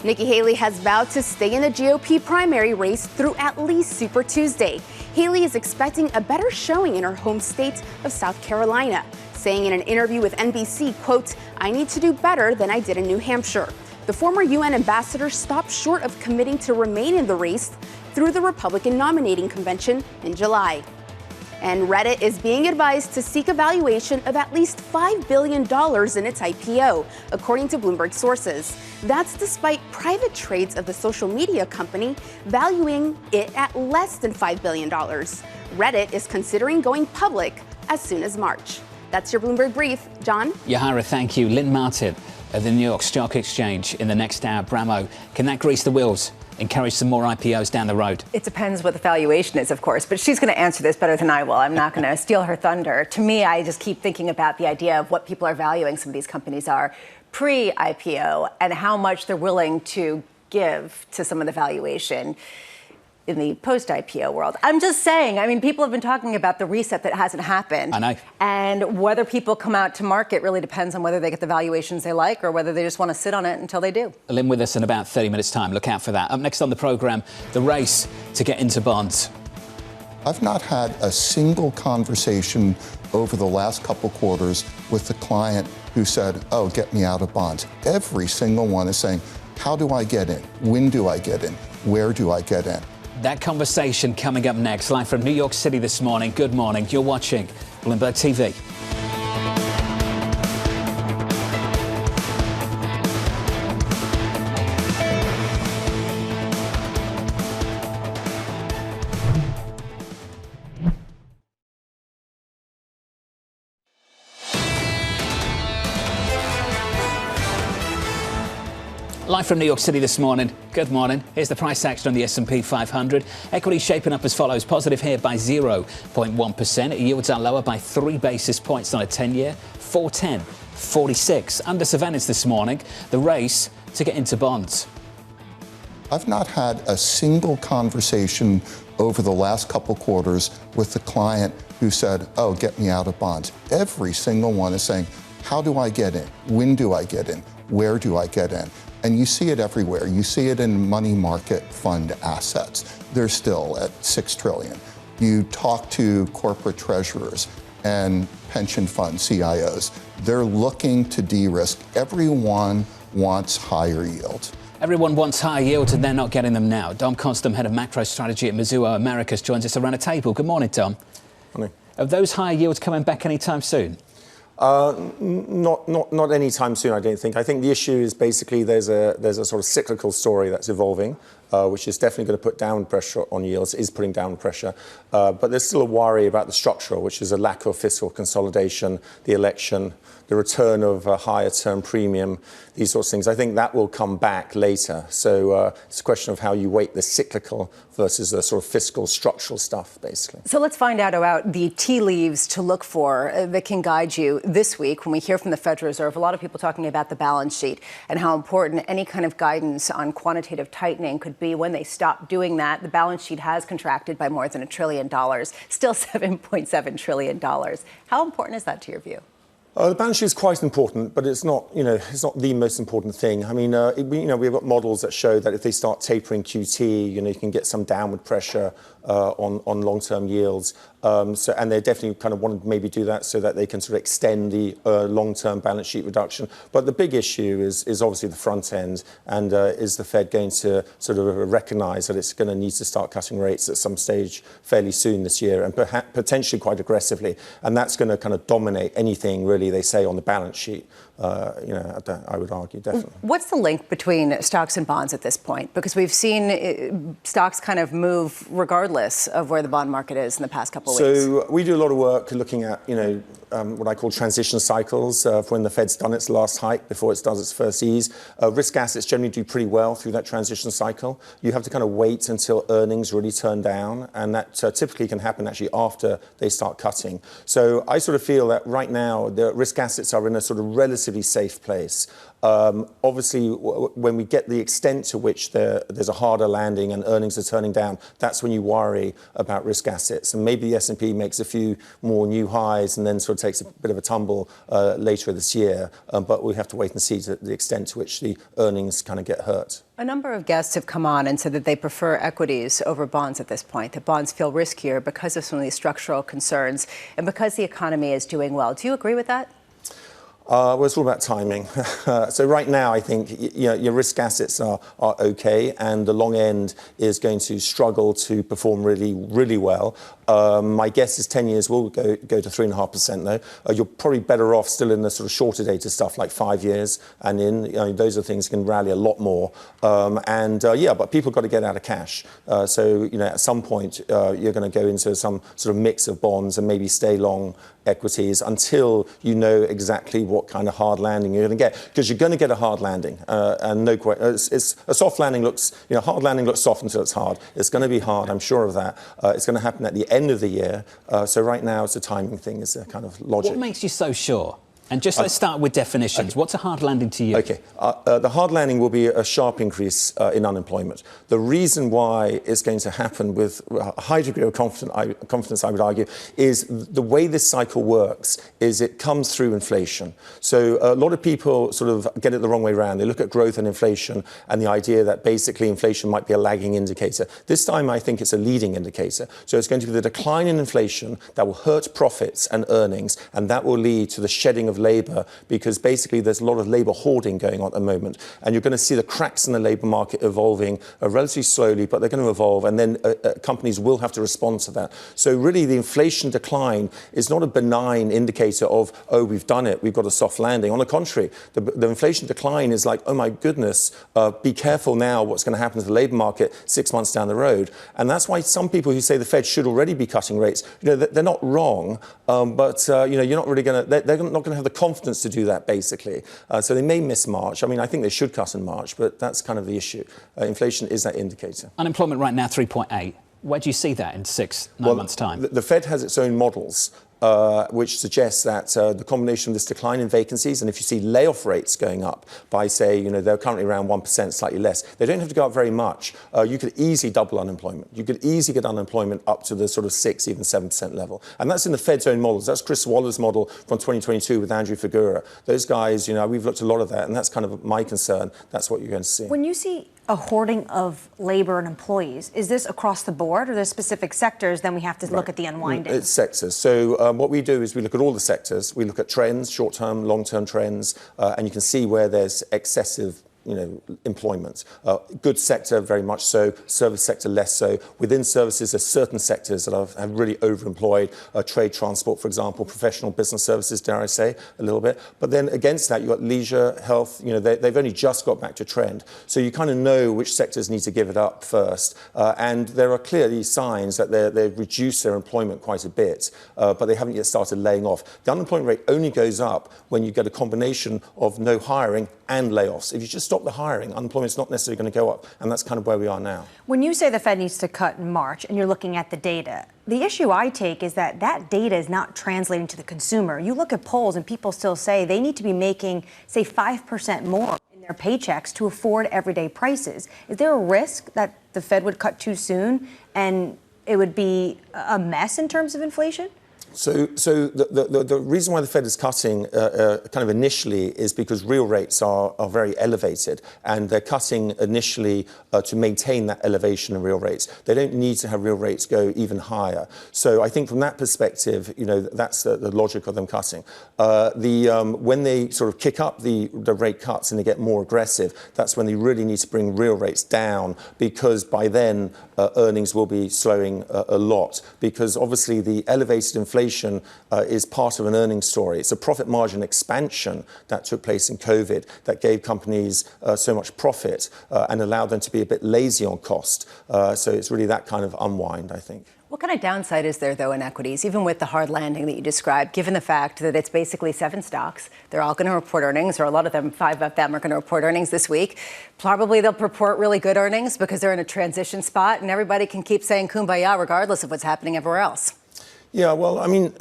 Nikki Haley has vowed to stay in the GOP primary race through at least Super Tuesday. Haley is expecting a better showing in her home state of South Carolina, saying in an interview with NBC, quote, "I need to do better than I did in New Hampshire." The former UN ambassador stopped short of committing to remain in the race through the Republican nominating convention in July. And Reddit is being advised to seek a valuation of at least $5 billion in its IPO, according to Bloomberg sources. That's despite private trades of the social media company valuing it at less than $5 billion. Reddit is considering going public as soon as March. That's your Bloomberg Brief. John? Yahara, thank you. Lynn Martin of the New York Stock Exchange in the next hour. Bramo, can that grease the wheels? Encourage some more IPOs down the road? It depends what the valuation is, of course, but she's going to answer this better than I will. I'm not going to steal her thunder. To me, I just keep thinking about the idea of what people are valuing some of these companies are pre-IPO and how much they're willing to give to some of the valuation in the post-IPO world. I'm just saying, I mean, people have been talking about the reset that hasn't happened. I know. And whether people come out to market really depends on whether they get the valuations they like or whether they just want to sit on it until they do. Lynn with us in about 30 minutes' time. Look out for that. Up next on the programme, the race to get into bonds. I've not had a single conversation over the last couple quarters with the client who said, oh, get me out of bonds. Every single one is saying, how do I get in? When do I get in? Where do I get in? That conversation coming up next, live from New York City this morning. Good morning. You're watching Bloomberg TV. Live from New York City this morning. Good morning. Here's the price action on the S&P 500. Equities shaping up as follows. Positive here by 0.1%. Yields are lower by 3 basis points on a 10-year. 410.46. Under surveillance this morning. The race to get into bonds. I've not had a single conversation over the last couple quarters with the client who said, oh, get me out of bonds. Every single one is saying, how do I get in? When do I get in? Where do I get in? And you see it everywhere. You see it in money market fund assets. They're still at 6 trillion. You talk to corporate treasurers and pension fund CIOs. They're looking to de-risk. Everyone wants higher yield. Everyone wants higher yields and they're not getting them now. Dom Constant, head of macro strategy at Mizuho Americas, joins us around a table. Good morning, Dom. Morning. Are those higher yields coming back anytime soon? Not anytime soon, I don't think. I think the issue is basically there's a sort of cyclical story that's evolving, which is definitely going to put downward pressure on yields, is putting downward pressure. But there's still a worry about the structural, which is a lack of fiscal consolidation, the election, the return of a higher term premium, these sorts of things. I think that will come back later. So it's a question of how you weight the cyclical versus the sort of fiscal structural stuff, basically. So let's find out about the tea leaves to look for that can guide you this week when we hear from the Federal Reserve. A lot of people talking about the balance sheet and how important any kind of guidance on quantitative tightening could be when they stop doing that. The balance sheet has contracted by more than $1 trillion, still $7.7 trillion. How important is that to your view? The balance sheet is quite important, but it's not, it's not the most important thing. I mean, we've got models that show that if they start tapering QT, you can get some downward pressure on long-term yields. And they definitely kind of want to maybe do that so that they can sort of extend the long-term balance sheet reduction. But the big issue is obviously the front end, and is the Fed going to sort of recognize that it's going to need to start cutting rates at some stage fairly soon this year, and potentially quite aggressively. And that's going to kind of dominate anything really they say on the balance sheet. I would argue, definitely. What's the link between stocks and bonds at this point? Because we've seen stocks kind of move regardless of where the bond market is in the past couple of weeks. So we do a lot of work looking at, what I call transition cycles of when the Fed's done its last hike before it does its first ease. Risk assets generally do pretty well through that transition cycle. You have to kind of wait until earnings really turn down, and that typically can happen actually after they start cutting. So I sort of feel that right now the risk assets are in a sort of relatively safe place. Obviously, when we get the extent to which there's a harder landing and earnings are turning down, that's when you worry about risk assets. And maybe the S&P makes a few more new highs and then sort of takes a bit of a tumble later this year. But we have to wait and see to the extent to which the earnings kind of get hurt. A number of guests have come on and said that they prefer equities over bonds at this point, that bonds feel riskier because of some of these structural concerns and because the economy is doing well. Do you agree with that? Well, it's all about timing. So right now, I think your risk assets are okay, and the long end is going to struggle to perform really, really well. My guess is 10 years will go to 3.5% though. You're probably better off still in the sort of shorter dated stuff like 5 years, and those are things that can rally a lot more. But people got to get out of cash. So at some point you're going to go into some sort of mix of bonds and maybe stay long equities until you know exactly what kind of hard landing you're going to get, because you're going to get a hard landing, and no question. It's a soft landing looks, hard landing looks soft until it's hard. It's going to be hard, I'm sure of that. It's going to happen at the end of the year. So right now it's a timing thing, is a kind of logic. What makes you so sure? And just let's start with definitions. Okay. What's a hard landing to you? Okay. The hard landing will be a sharp increase in unemployment. The reason why it's going to happen with a high degree of confidence, I would argue, is the way this cycle works is it comes through inflation. So a lot of people sort of get it the wrong way around. They look at growth and inflation and the idea that basically inflation might be a lagging indicator. This time, I think it's a leading indicator. So it's going to be the decline in inflation that will hurt profits and earnings, and that will lead to the shedding of labour, because basically there's a lot of labour hoarding going on at the moment, and you're going to see the cracks in the labour market evolving relatively slowly, but they're going to evolve, and then companies will have to respond to that. So really the inflation decline is not a benign indicator of, oh, we've done it, we've got a soft landing. On the contrary, the inflation decline is like, oh my goodness, be careful now what's going to happen to the labour market 6 months down the road. And that's why some people who say the Fed should already be cutting rates, they're not wrong, but you're not really going to, they're not going to have the confidence to do that, basically. So they may miss March. I mean, I think they should cut in March, but that's kind of the issue. Inflation is that indicator. Unemployment right now, 3.8. Where do you see that in 9 months' time? The Fed has its own models, which suggests that the combination of this decline in vacancies, and if you see layoff rates going up by, say, they're currently around 1%, slightly less, they don't have to go up very much. You could easily double unemployment. You could easily get unemployment up to the sort of 6, even 7% level. And that's in the Fed's own models. That's Chris Waller's model from 2022 with Andrew Figura. Those guys, we've looked at a lot of that, and that's kind of my concern. That's what you're going to see. When you see a hoarding of labor and employees, is this across the board, or there's specific sectors, then we have to look at the unwinding? It's sectors. So what we do is we look at all the sectors. We look at trends, short-term, long-term trends, and you can see where there's excessive employment. Goods sector, very much so. Service sector, less so. Within services, there's certain sectors that have really overemployed. Trade, transport, for example, professional business services, dare I say, a little bit. But then against that, you've got leisure, health. They've only just got back to trend. So you kind of know which sectors need to give it up first. And there are clearly signs that they've reduced their employment quite a bit, but they haven't yet started laying off. The unemployment rate only goes up when you get a combination of no hiring and layoffs. If you just stop the hiring, unemployment's not necessarily going to go up, and that's kind of where we are now. When you say the Fed needs to cut in March and you're looking at the data, the issue I take is that data is not translating to the consumer. You look at polls and people still say they need to be making, say, 5% more in their paychecks to afford everyday prices. Is there a risk that the Fed would cut too soon and it would be a mess in terms of inflation? So the reason why the Fed is cutting kind of initially is because real rates are very elevated, and they're cutting initially to maintain that elevation in real rates. They don't need to have real rates go even higher. So I think from that perspective, that's the logic of them cutting. When they sort of kick up the rate cuts and they get more aggressive, that's when they really need to bring real rates down, because by then earnings will be slowing a lot, because obviously the elevated inflation is part of an earnings story. It's a profit margin expansion that took place in COVID that gave companies so much profit and allowed them to be a bit lazy on cost. So it's really that kind of unwind, I think. What kind of downside is there, though, in equities, even with the hard landing that you described, given the fact that it's basically 7 stocks? They're all going to report earnings, or a lot of them, 5 of them, are going to report earnings this week. Probably they'll report really good earnings because they're in a transition spot, and everybody can keep saying kumbaya regardless of what's happening everywhere else. Yeah, well, I mean,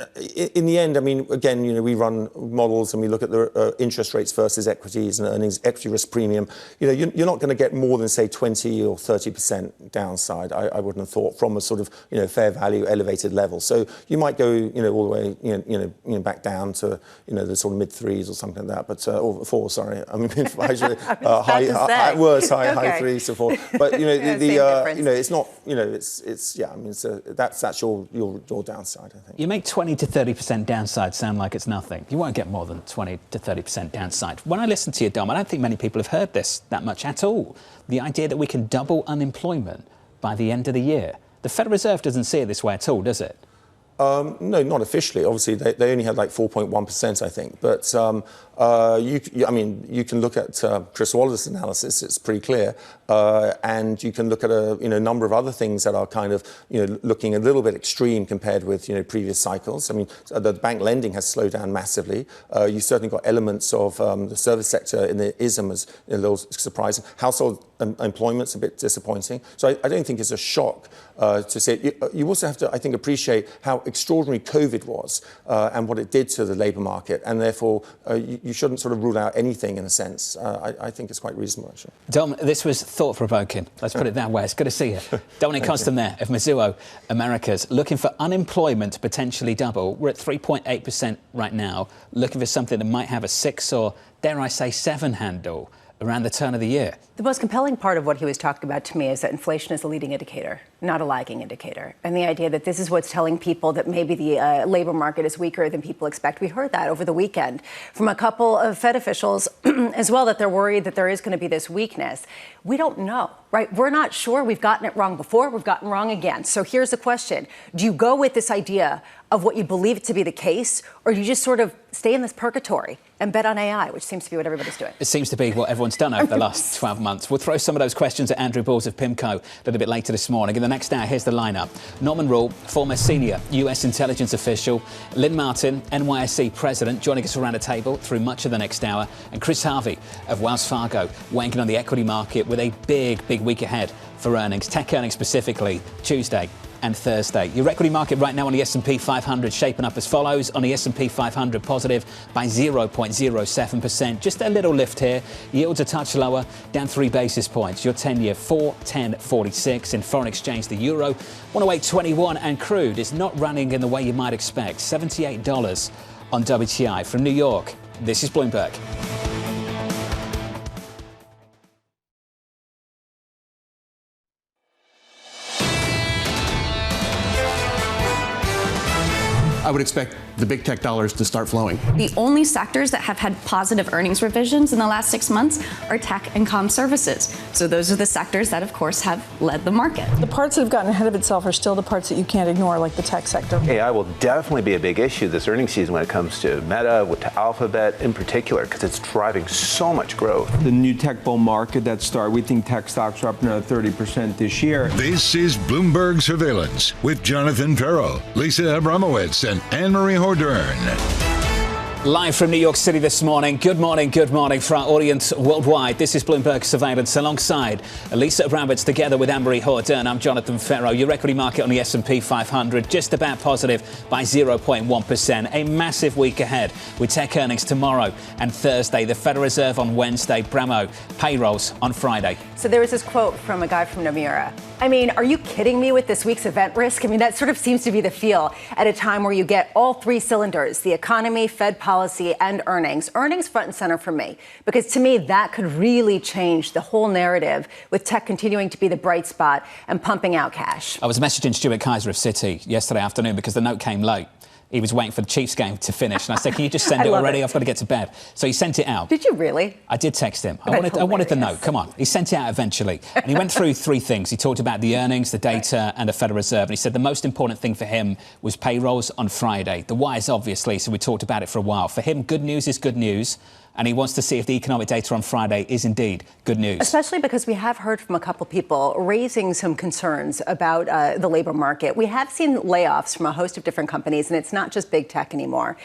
in the end, I mean, again, we run models and we look at the interest rates versus equities and earnings, equity risk premium. You're not going to get more than, say, 20 or 30% downside, I wouldn't have thought, from a sort of, fair value elevated level. So you might go, all the way, back down to, the sort of mid 3s or something like that, but, or 4, sorry. I mean, worse, high 3s to 4. But, it's not, that's your downside. I think. You make 20 to 30% downside sound like it's nothing. You won't get more than 20 to 30% downside. When I listen to you, Dom, I don't think many people have heard this that much at all. The idea that we can double unemployment by the end of the year. The Federal Reserve doesn't see it this way at all, does it? No, not officially. Obviously, they only had like 4.1%, I think. But you can look at Chris Waller's analysis; it's pretty clear, and you can look at a number of other things that are kind of looking a little bit extreme compared with previous cycles. I mean, the bank lending has slowed down massively. You certainly got elements of the service sector in the ISM as a little surprising. Household employment's a bit disappointing. So I don't think it's a shock to say. You also have to, I think, appreciate how extraordinary COVID was and what it did to the labour market, and therefore you shouldn't sort of rule out anything in a sense. I think it's quite reasonable, actually. Dom, this was thought-provoking. Let's put it that way. It's good to see you. Dominic Constant there of Mizuho Americas, looking for unemployment to potentially double. We're at 3.8% right now, looking for something that might have a 6 or, dare I say, 7 handle around the turn of the year. The most compelling part of what he was talking about to me is that inflation is a leading indicator, not a lagging indicator. And the idea that this is what's telling people that maybe the labor market is weaker than people expect. We heard that over the weekend from a couple of Fed officials as well, that they're worried that there is going to be this weakness. We don't know, right? We're not sure. We've gotten it wrong before. We've gotten wrong again. So here's the question. Do you go with this idea of what you believe to be the case, or do you just sort of stay in this purgatory and bet on AI, which seems to be what everybody's doing? It seems to be what everyone's done over the last 12 months. We'll throw some of those questions at Andrew Balls of PIMCO a little bit later this morning. In the next hour, here's the lineup. Norman Rule, former senior US intelligence official, Lynn Martin, NYSE president, joining us around a table through much of the next hour, and Chris Harvey of Wells Fargo, weighing in on the equity market with a big week ahead for earnings, tech earnings specifically, Tuesday and Thursday. Your equity market right now on the S&P 500 shaping up as follows. On the S&P 500, positive by 0.07%. Just a little lift here. Yields a touch lower, down 3 basis points. Your 10-year 4.1046. In foreign exchange, the euro 108.21, and crude is not running in the way you might expect. $78 on WTI. From New York, this is Bloomberg. I would expect the big tech dollars to start flowing. The only sectors that have had positive earnings revisions in the last 6 months are tech and comm services. So those are the sectors that, of course, have led the market. The parts that have gotten ahead of itself are still the parts that you can't ignore, like the tech sector. AI will definitely be a big issue this earnings season when it comes to Meta, to Alphabet in particular, because it's driving so much growth. The new tech bull market that started, we think tech stocks are up another 30% this year. This is Bloomberg Surveillance with Jonathan Ferro, Lisa Abramowicz, and Annmarie Hordern. Live from New York City this morning. Good morning for our audience worldwide. This is Bloomberg Surveillance alongside Lisa Abramowicz together with Annmarie Hordern. I'm Jonathan Ferro. Your equity market on the S&P 500 just about positive by 0.1%. A massive week ahead with tech earnings tomorrow and Thursday. The Federal Reserve on Wednesday. Bramo payrolls on Friday. So there was this quote from a guy from Nomura. I mean, are you kidding me with this week's event risk? I mean, that sort of seems to be the feel at a time where you get all three cylinders, the economy, Fed policy, and earnings. Earnings front and center for me, because to me, that could really change the whole narrative with tech continuing to be the bright spot and pumping out cash. I was messaging Stuart Kaiser of Citi yesterday afternoon because the note came late. He was waiting for the Chiefs game to finish. And I said, can you just send it already? I've got to get to bed. So he sent it out. Did you really? I did text him. I wanted the note. Come on. He sent it out eventually. And he went through three things. He talked about the earnings, the data, and the Federal Reserve. And he said the most important thing for him was payrolls on Friday. The why is obviously, so we talked about it for a while. For him, good news is good news. And he wants to see if the economic data on Friday is indeed good news. Especially because we have heard from a couple people raising some concerns about the labor market. We have seen layoffs from a host of different companies, and it's not just big tech anymore.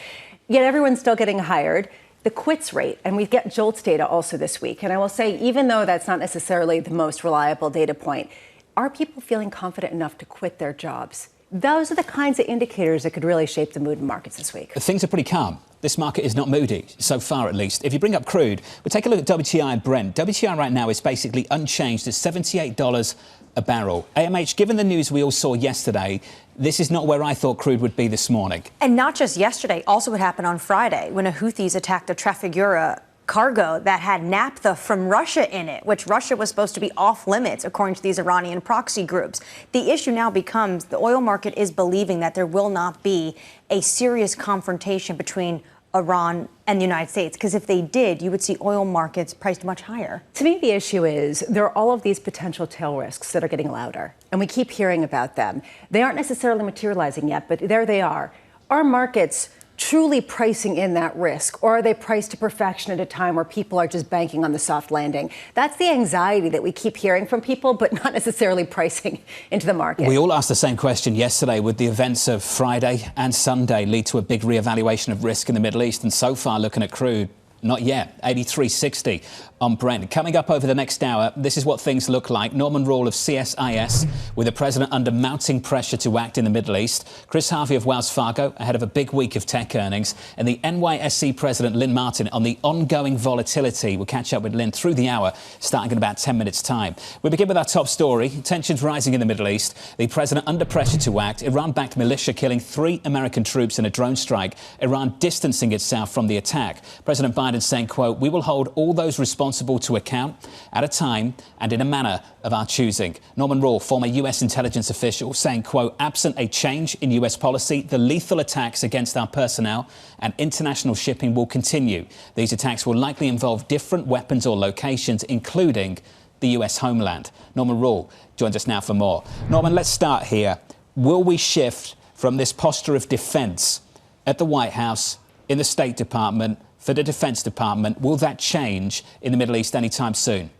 Yet everyone's still getting hired. The quits rate, and we get JOLTS data also this week. And I will say, even though that's not necessarily the most reliable data point, are people feeling confident enough to quit their jobs? Those are the kinds of indicators that could really shape the mood in markets this week. Things are pretty calm. This market is not moody, so far at least. If you bring up crude, we'll take a look at WTI and Brent. WTI right now is basically unchanged at $78 a barrel. AMH, given the news we all saw yesterday, this is not where I thought crude would be this morning. And not just yesterday, also what happened on Friday when a Houthis attacked a Trafigura cargo that had naphtha from Russia in it, which Russia was supposed to be off limits, according to these Iranian proxy groups. The issue now becomes the oil market is believing that there will not be a serious confrontation between Iran and the United States, because if they did, you would see oil markets priced much higher. To me, the issue is there are all of these potential tail risks that are getting louder, and we keep hearing about them. They aren't necessarily materializing yet, but there they are. Our markets truly pricing in that risk, or are they priced to perfection at a time where people are just banking on the soft landing? That's the anxiety that we keep hearing from people, but not necessarily pricing into the market. We all asked the same question yesterday. Would the events of Friday and Sunday lead to a big reevaluation of risk in the Middle East? And so far, looking at crude, not yet. 83.60 on Brent. Coming up over the next hour, this is what things look like. Norman Rule of CSIS, with the president under mounting pressure to act in the Middle East. Chris Harvey of Wells Fargo, ahead of a big week of tech earnings. And the NYSE president, Lynn Martin, on the ongoing volatility. We'll catch up with Lynn through the hour, starting in about 10 minutes' time. We begin with our top story. Tensions rising in the Middle East. The president under pressure to act. Iran-backed militia killing 3 American troops in a drone strike. Iran distancing itself from the attack. President Biden saying, quote, "We will hold all those responsible to account at a time and in a manner of our choosing." Norman Rule, former US intelligence official, saying, quote, "Absent a change in US policy, the lethal attacks against our personnel and international shipping will continue. These attacks will likely involve different weapons or locations, including the US homeland." Norman Rule joins us now for more. Norman, let's start here. Will we shift from this posture of defense at the White House, in the State Department, for the Defense Department? Will that change in the Middle East anytime soon?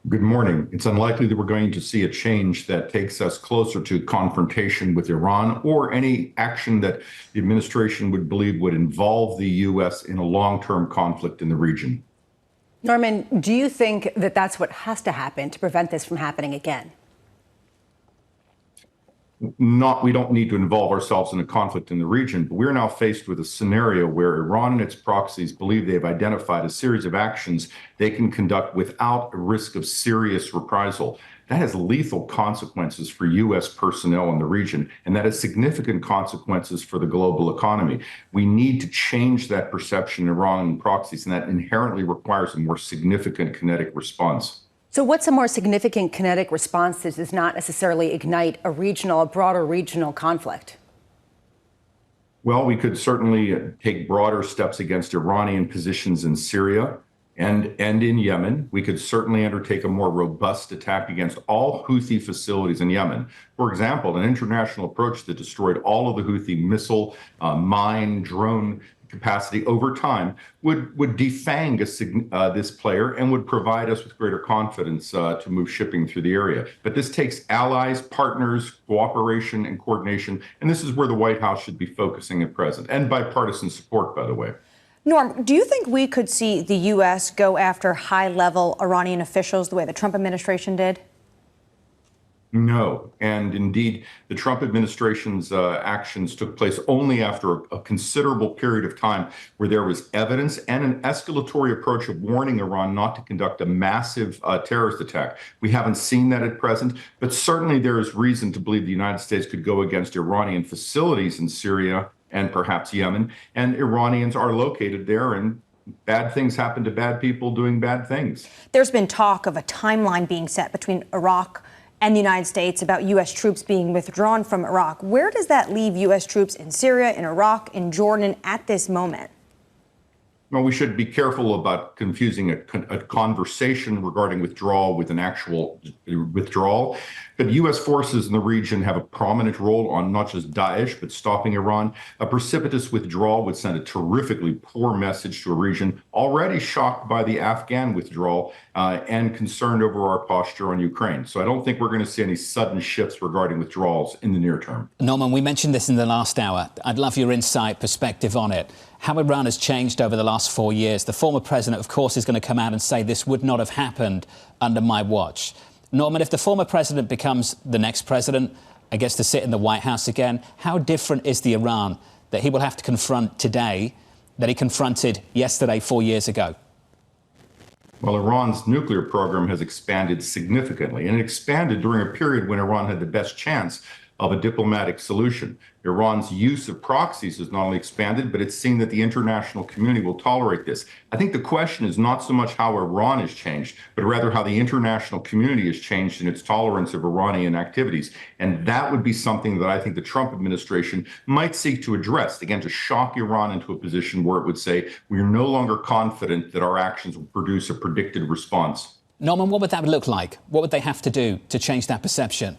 Good morning. It's unlikely that we're going to see a change that takes us closer to confrontation with Iran or any action that the administration would believe would involve the U.S. in a long-term conflict in the region. Norman, do you think that that's what has to happen to prevent this from happening again? We don't need to involve ourselves in a conflict in the region, but we're now faced with a scenario where Iran and its proxies believe they've identified a series of actions they can conduct without a risk of serious reprisal. That has lethal consequences for U.S. personnel in the region, and that has significant consequences for the global economy. We need to change that perception in Iran and proxies, and that inherently requires a more significant kinetic response. So what's a more significant kinetic response that does not necessarily ignite a broader regional conflict? Well, we could certainly take broader steps against Iranian positions in Syria and in Yemen. We could certainly undertake a more robust attack against all Houthi facilities in Yemen. For example, an international approach that destroyed all of the Houthi missile, mine, drone capacity over time would defang this player and would provide us with greater confidence to move shipping through the area. But this takes allies, partners, cooperation, and coordination, and this is where the White House should be focusing at present, and bipartisan support, by the way. Norm, do you think we could see the U.S. go after high-level Iranian officials the way the Trump administration did? No. And indeed, the Trump administration's actions took place only after a considerable period of time where there was evidence and an escalatory approach of warning Iran not to conduct a massive terrorist attack. We haven't seen that at present, but certainly there is reason to believe the United States could go against Iranian facilities in Syria and perhaps Yemen. And Iranians are located there, and bad things happen to bad people doing bad things. There's been talk of a timeline being set between Iraq and the United States about U.S. troops being withdrawn from Iraq. Where does that leave U.S. troops in Syria, in Iraq, in Jordan at this moment? Well, we should be careful about confusing a conversation regarding withdrawal with an actual withdrawal. But U.S. forces in the region have a prominent role on not just Daesh, but stopping Iran. A precipitous withdrawal would send a terrifically poor message to a region already shocked by the Afghan withdrawal and concerned over our posture on Ukraine. So I don't think we're going to see any sudden shifts regarding withdrawals in the near term. Norman, we mentioned this in the last hour. I'd love your insight, perspective on it. How Iran has changed over the last 4 years. The former president, of course, is going to come out and say this would not have happened under my watch. Norman, if the former president becomes the next president, I guess to sit in the White House again, how different is the Iran that he will have to confront today that he confronted yesterday, 4 years ago? Well, Iran's nuclear program has expanded significantly, and it expanded during a period when Iran had the best chance of a diplomatic solution. Iran's use of proxies has not only expanded, but it's seen that the international community will tolerate this. I think the question is not so much how Iran has changed, but rather how the international community has changed in its tolerance of Iranian activities. And that would be something that I think the Trump administration might seek to address, again, to shock Iran into a position where it would say, we are no longer confident that our actions will produce a predicted response. Norman, what would that look like? What would they have to do to change that perception?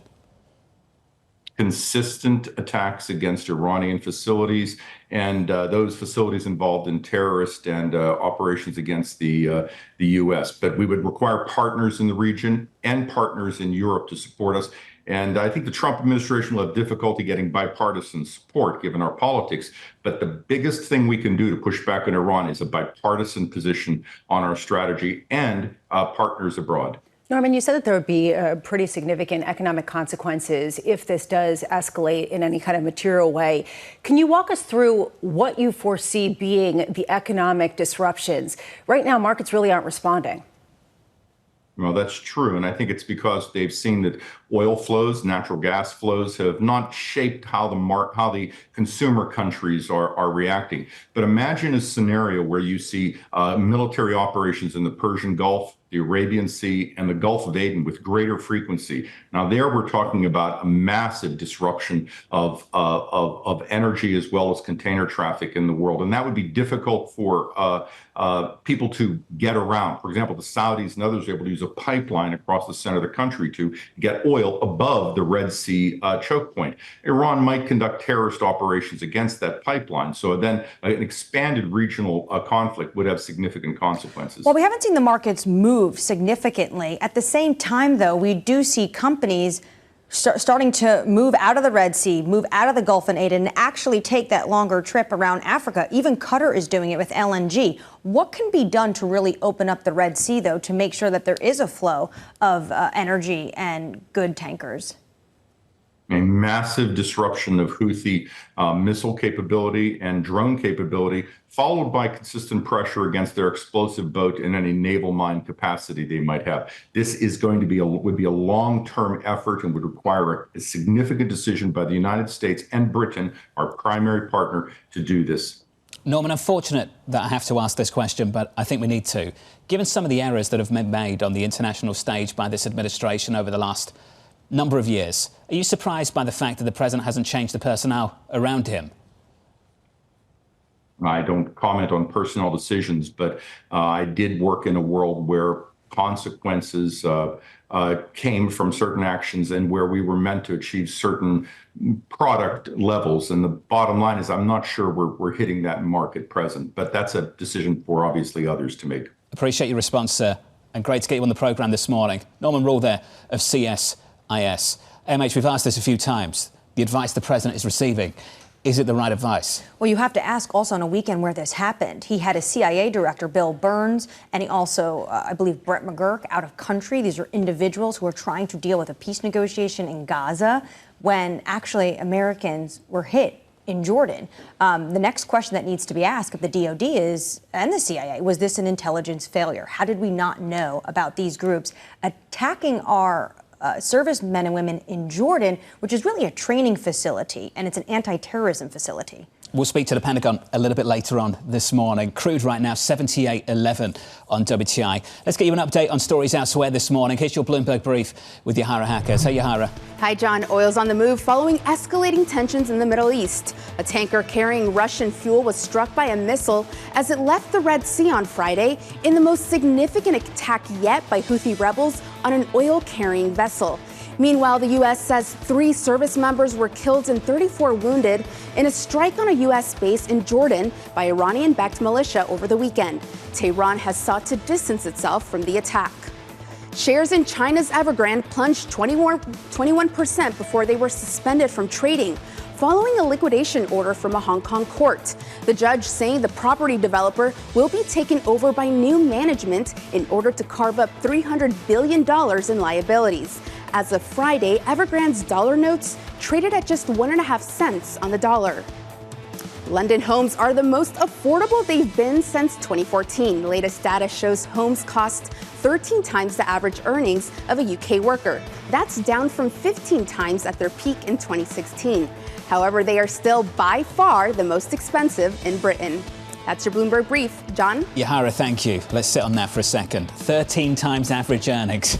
Consistent attacks against Iranian facilities and those facilities involved in terrorist and operations against the U.S. But we would require partners in the region and partners in Europe to support us. And I think the Trump administration will have difficulty getting bipartisan support given our politics. But the biggest thing we can do to push back on Iran is a bipartisan position on our strategy and partners abroad. Norman, you said that there would be pretty significant economic consequences if this does escalate in any kind of material way. Can you walk us through what you foresee being the economic disruptions? Right now, markets really aren't responding. Well, that's true. And I think it's because they've seen that oil flows, natural gas flows have not shaped how the consumer countries are reacting. But imagine a scenario where you see military operations in the Persian Gulf the Arabian Sea, and the Gulf of Aden with greater frequency. Now, there we're talking about a massive disruption of energy as well as container traffic in the world. And that would be difficult for people to get around. For example, the Saudis and others are able to use a pipeline across the center of the country to get oil above the Red Sea choke point. Iran might conduct terrorist operations against that pipeline. So then an expanded regional conflict would have significant consequences. Well, we haven't seen the markets move significantly. At the same time, though, we do see companies starting to move out of the Red Sea, move out of the Gulf and Aden, and actually take that longer trip around Africa. Even Qatar is doing it with LNG. What can be done to really open up the Red Sea, though, to make sure that there is a flow of energy and good tankers? A massive disruption of Houthi missile capability and drone capability, followed by consistent pressure against their explosive boat and any naval mine capacity they might have. This is going to be would be a long-term effort and would require a significant decision by the United States and Britain, our primary partner, to do this. Norman, I'm fortunate that I have to ask this question, but I think we need to. Given some of the errors that have been made on the international stage by this administration over the last number of years, are you surprised by the fact that the president hasn't changed the personnel around him? I don't comment on personnel decisions, but I did work in a world where consequences came from certain actions and where we were meant to achieve certain product levels. And the bottom line is I'm not sure we're hitting that mark at present, but that's a decision for obviously others to make. Appreciate your response, sir, and great to get you on the programme this morning. Norman Rule there of CSIS. MH, we've asked this a few times. The advice the president is receiving, is it the right advice? Well, you have to ask also on a weekend where this happened. He had a CIA director, Bill Burns, and he also, I believe, Brett McGurk out of country. These are individuals who are trying to deal with a peace negotiation in Gaza when actually Americans were hit in Jordan. The next question that needs to be asked of the DOD is, and the CIA, was this an intelligence failure? How did we not know about these groups attacking our servicemen and women in Jordan, which is really a training facility, and it's an anti-terrorism facility? We'll speak to the Pentagon a little bit later on this morning. Crude right now, 78.11 on WTI. Let's get you an update on stories elsewhere this morning. Here's your Bloomberg Brief with Yahara Hackers. Hey, Yahara. Hi, John. Oil's on the move following escalating tensions in the Middle East. A tanker carrying Russian fuel was struck by a missile as it left the Red Sea on Friday in the most significant attack yet by Houthi rebels on an oil-carrying vessel. Meanwhile, the U.S. says 3 service members were killed and 34 wounded in a strike on a U.S. base in Jordan by Iranian-backed militia over the weekend. Tehran has sought to distance itself from the attack. Shares in China's Evergrande plunged 21% before they were suspended from trading, following a liquidation order from a Hong Kong court. The judge saying the property developer will be taken over by new management in order to carve up $300 billion in liabilities. As of Friday, Evergrande's dollar notes traded at just 1.5 cents on the dollar. London homes are the most affordable they've been since 2014. The latest data shows homes cost 13 times the average earnings of a UK worker. That's down from 15 times at their peak in 2016. However, they are still by far the most expensive in Britain. That's your Bloomberg Brief. John? Yahara, thank you. Let's sit on that for a second. 13 times average earnings.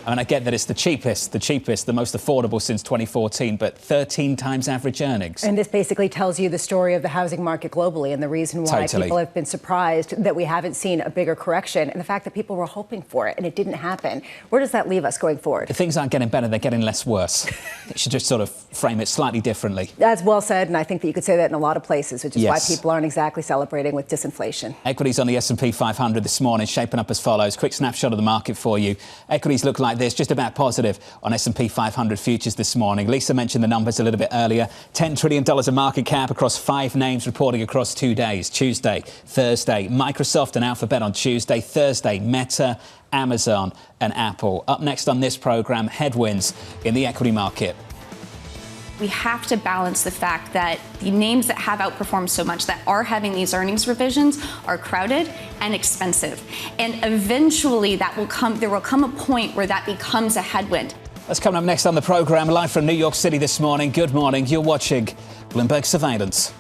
I mean, I get that it's the cheapest, the most affordable since 2014, but 13 times average earnings. And this basically tells you the story of the housing market globally and the reason why people have been surprised that we haven't seen a bigger correction and the fact that people were hoping for it and it didn't happen. Where does that leave us going forward? If things aren't getting better, they're getting less worse. They should just sort of frame it slightly differently. That's well said, and I think that you could say that in a lot of places, which is why people aren't exactly celebrating with disinflation. Equities on the S&P 500 this morning shaping up as follows. Quick snapshot of the market for you. Equities look like this, just about positive on S&P 500 futures this morning. Lisa mentioned the numbers a little bit earlier. $10 trillion of market cap across 5 names reporting across 2 days. Tuesday, Thursday, Microsoft and Alphabet on Tuesday. Thursday, Meta, Amazon and Apple. Up next on this program, headwinds in the equity market. We have to balance the fact that the names that have outperformed so much, that are having these earnings revisions, are crowded and expensive. And eventually there will come a point where that becomes a headwind. That's coming up next on the program, live from New York City this morning. Good morning. You're watching Bloomberg Surveillance.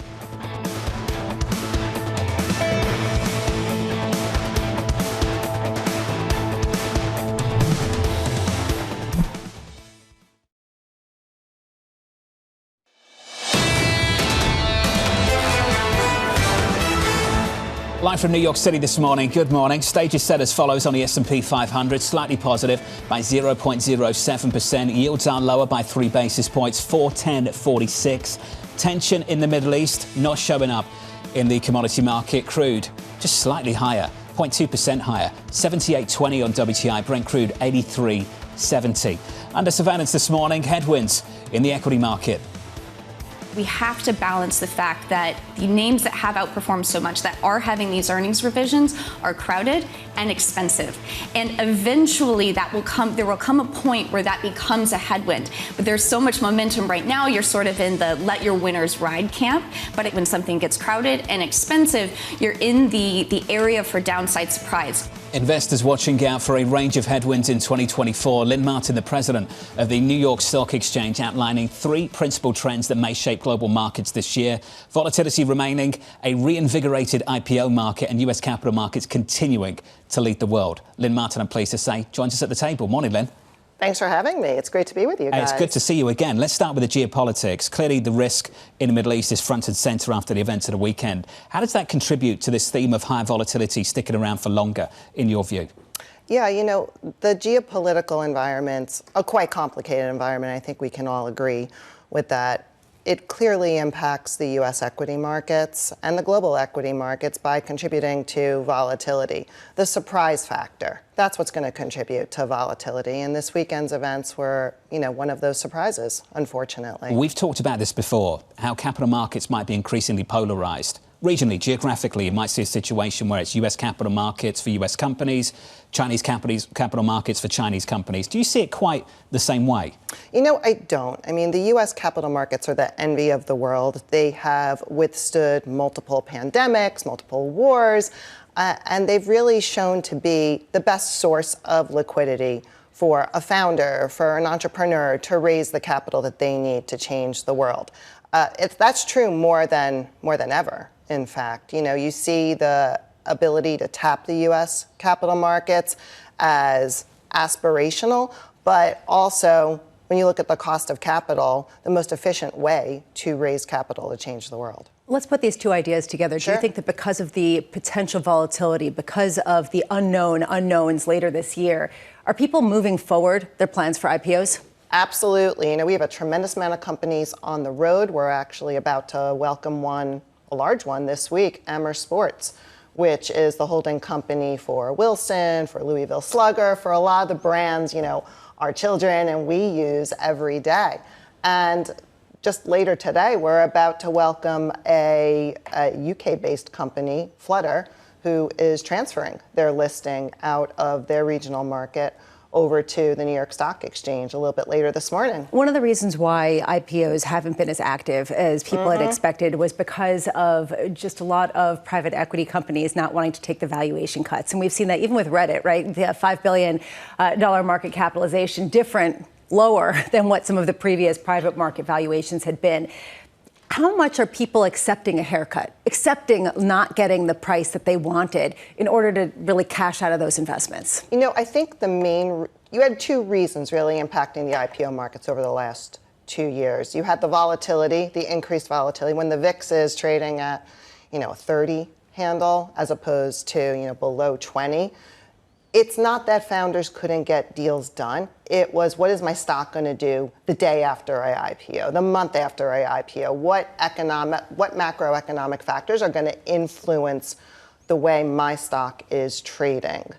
Live from New York City this morning. Good morning. Stage is set as follows on the S&P 500, slightly positive by 0.07%. Yields are lower by 3 basis points, 410.46. Tension in the Middle East not showing up in the commodity market. Crude just slightly higher, 0.2% higher, 78.20 on WTI. Brent crude 83.70. Under surveillance this morning, headwinds in the equity market. We have to balance the fact that the names that have outperformed so much, that are having these earnings revisions, are crowded and expensive. And eventually there will come a point where that becomes a headwind. But there's so much momentum right now, you're sort of in the let your winners ride camp. But when something gets crowded and expensive, you're in the area for downside surprise. Investors watching out for a range of headwinds in 2024. Lynn Martin, the president of the New York Stock Exchange, outlining 3 principal trends that may shape global markets this year. Volatility remaining, a reinvigorated IPO market, and U.S. capital markets continuing to lead the world. Lynn Martin, I'm pleased to say, joins us at the table. Morning, Lynn. Thanks for having me. It's great to be with you guys. It's good to see you again. Let's start with the geopolitics. Clearly, the risk in the Middle East is front and centre after the events of the weekend. How does that contribute to this theme of high volatility sticking around for longer, in your view? Yeah, you know, the geopolitical environment's a quite complicated environment. I think we can all agree with that. It clearly impacts the U.S. equity markets and the global equity markets by contributing to volatility. The surprise factor, that's what's going to contribute to volatility. And this weekend's events were, one of those surprises, unfortunately. We've talked about this before, how capital markets might be increasingly polarized. Regionally, geographically, you might see a situation where it's U.S. capital markets for U.S. companies, Chinese capital markets for Chinese companies. Do you see it quite the same way? I don't. I mean, the U.S. capital markets are the envy of the world. They have withstood multiple pandemics, multiple wars, and they've really shown to be the best source of liquidity for a founder, for an entrepreneur to raise the capital that they need to change the world. That's true more than ever. In fact, you see the ability to tap the U.S. capital markets as aspirational, but also when you look at the cost of capital, the most efficient way to raise capital to change the world. Let's put these two ideas together. Sure. Do you think that because of the potential volatility, because of the unknowns later this year, are people moving forward their plans for IPOs? Absolutely. We have a tremendous amount of companies on the road. We're actually about to welcome a large one this week, Amer Sports, which is the holding company for Wilson, for Louisville Slugger, for a lot of the brands, our children and we use every day. And just later today, we're about to welcome a UK-based company, Flutter, who is transferring their listing out of their regional market over to the New York Stock Exchange a little bit later this morning. One of the reasons why IPOs haven't been as active as people had expected was because of just a lot of private equity companies not wanting to take the valuation cuts. And we've seen that even with Reddit, right? The $5 billion market capitalization, lower than what some of the previous private market valuations had been. How much are people accepting a haircut, accepting not getting the price that they wanted in order to really cash out of those investments? I think you had 2 reasons really impacting the IPO markets over the last 2 years. You had the volatility, the increased volatility, when the VIX is trading at, a 30 handle as opposed to, below 20. It's not that founders couldn't get deals done. It was, what is my stock going to do the day after I IPO, the month after I IPO? What macroeconomic factors are going to influence the way my stock is trading?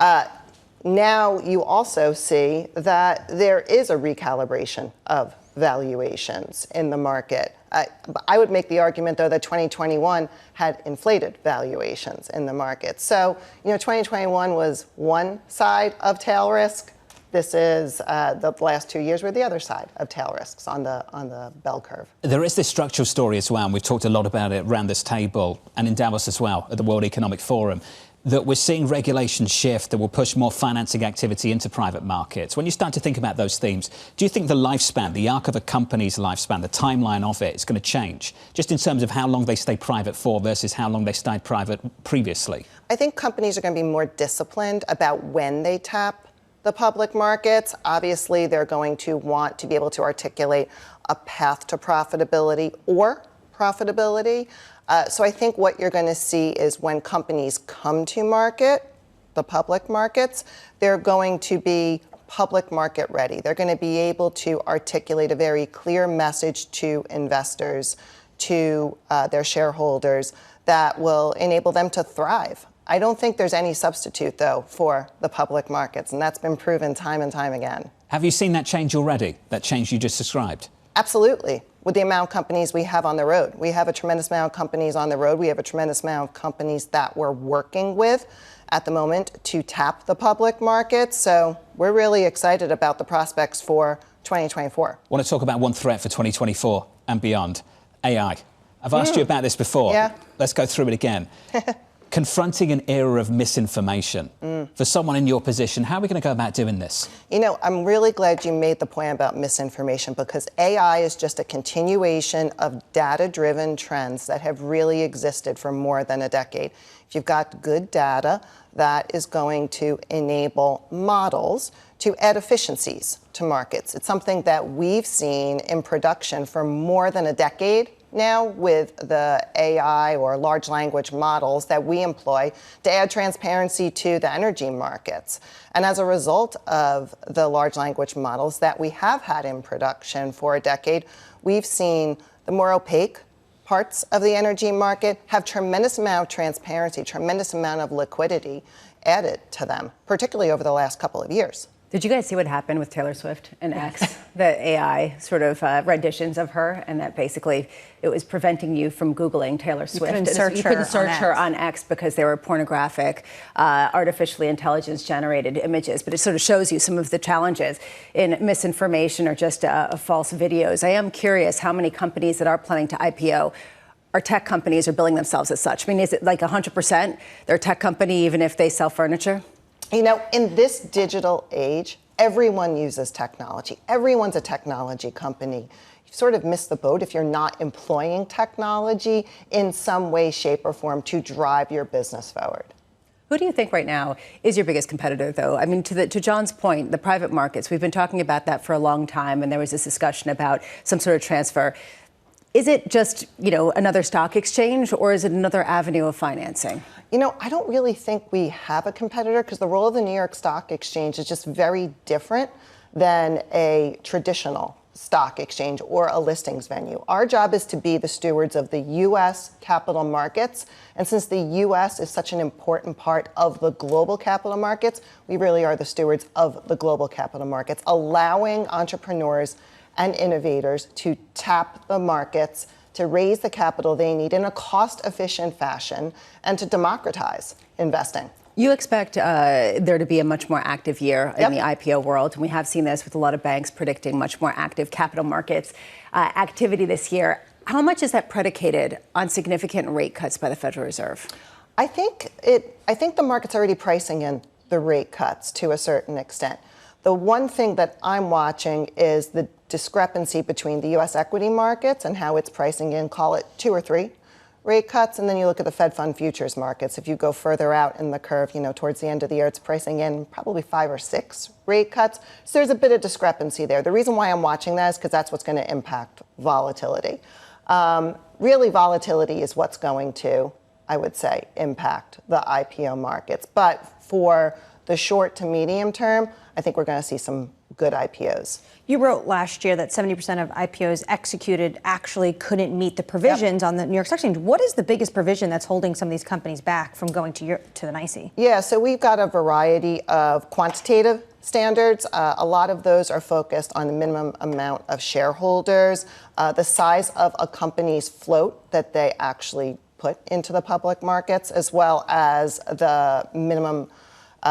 Now you also see that there is a recalibration of valuations in the market. I would make the argument, though, that 2021 had inflated valuations in the market. So, 2021 was one side of tail risk. This is the last 2 years were the other side of tail risks on the bell curve. There is this structural story as well, and we've talked a lot about it around this table and in Davos as well at the World Economic Forum, that we're seeing regulation shift that will push more financing activity into private markets. When you start to think about those themes, do you think the lifespan, the arc of a company's lifespan, the timeline of it is going to change, just in terms of how long they stay private for versus how long they stayed private previously? I think companies are going to be more disciplined about when they tap the public markets. Obviously, they're going to want to be able to articulate a path to profitability or profitability. So I think what you're going to see is when companies come to market, the public markets, they're going to be public market ready. They're going to be able to articulate a very clear message to investors, to their shareholders, that will enable them to thrive. I don't think there's any substitute, though, for the public markets, and that's been proven time and time again. Have you seen that change already, that change you just described? Absolutely. With the amount of companies we have on the road. We have a tremendous amount of companies on the road. We have a tremendous amount of companies that we're working with at the moment to tap the public market. So we're really excited about the prospects for 2024. I want to talk about one threat for 2024 and beyond, AI. I've asked you about this before. Yeah. Let's go through it again. Confronting an era of misinformation. For someone in your position, how are we going to go about doing this? You know, I'm really glad you made the point about misinformation, because AI is just a continuation of data-driven trends that have really existed for more than a decade. If you've got good data, that is going to enable models to add efficiencies to markets. It's something that we've seen in production for more than a decade now with the AI or large language models that we employ to add transparency to the energy markets. And as a result of the large language models that we have had in production for a decade, we've seen the more opaque parts of the energy market have tremendous amount of transparency, tremendous amount of liquidity added to them, particularly over the last couple of years. Did you guys see what happened with Taylor Swift and X? The AI sort of renditions of her, and that basically it was preventing you from Googling Taylor Swift. You couldn't search her on X because they were pornographic, artificially intelligence-generated images. But it sort of shows you some of the challenges in misinformation or just false videos. I am curious how many companies that are planning to IPO are tech companies are billing themselves as such. I mean, is it like 100% they're a tech company even if they sell furniture? You know, in this digital age, everyone uses technology. Everyone's a technology company. You sort of miss the boat if you're not employing technology in some way, shape, or form to drive your business forward. Who do you think right now is your biggest competitor, though? I mean, to John's point, the private markets, we've been talking about that for a long time, and there was this discussion about some sort of transfer. Is it just, you know, another stock exchange, or is it another avenue of financing? You know, I don't really think we have a competitor, because the role of the New York Stock Exchange is just very different than a traditional stock exchange or a listings venue. Our job is to be the stewards of the U.S. capital markets. And since the U.S. is such an important part of the global capital markets, we really are the stewards of the global capital markets, allowing entrepreneurs and innovators to tap the markets, to raise the capital they need in a cost-efficient fashion, and to democratize investing. You expect there to be a much more active year in the IPO world, and we have seen this with a lot of banks predicting much more active capital markets activity this year. How much is that predicated on significant rate cuts by the Federal Reserve? I think the market's already pricing in the rate cuts to a certain extent. The one thing that I'm watching is the discrepancy between the U.S. equity markets and how it's pricing in, call it 2 or 3 rate cuts, and then you look at the Fed fund futures markets. If you go further out in the curve, you know, towards the end of the year, it's pricing in probably 5 or 6 rate cuts. So there's a bit of discrepancy there. The reason why I'm watching that is because that's what's going to impact volatility. Really, volatility is what's going to, I would say, impact the IPO markets. But for the short to medium term, I think we're going to see some good IPOs. You wrote last year that 70% of IPOs executed actually couldn't meet the provisions on the New York Stock Exchange. What is the biggest provision that's holding some of these companies back from going to the NYSE? Yeah, so we've got a variety of quantitative standards. A lot of those are focused on the minimum amount of shareholders, the size of a company's float that they actually put into the public markets, as well as the minimum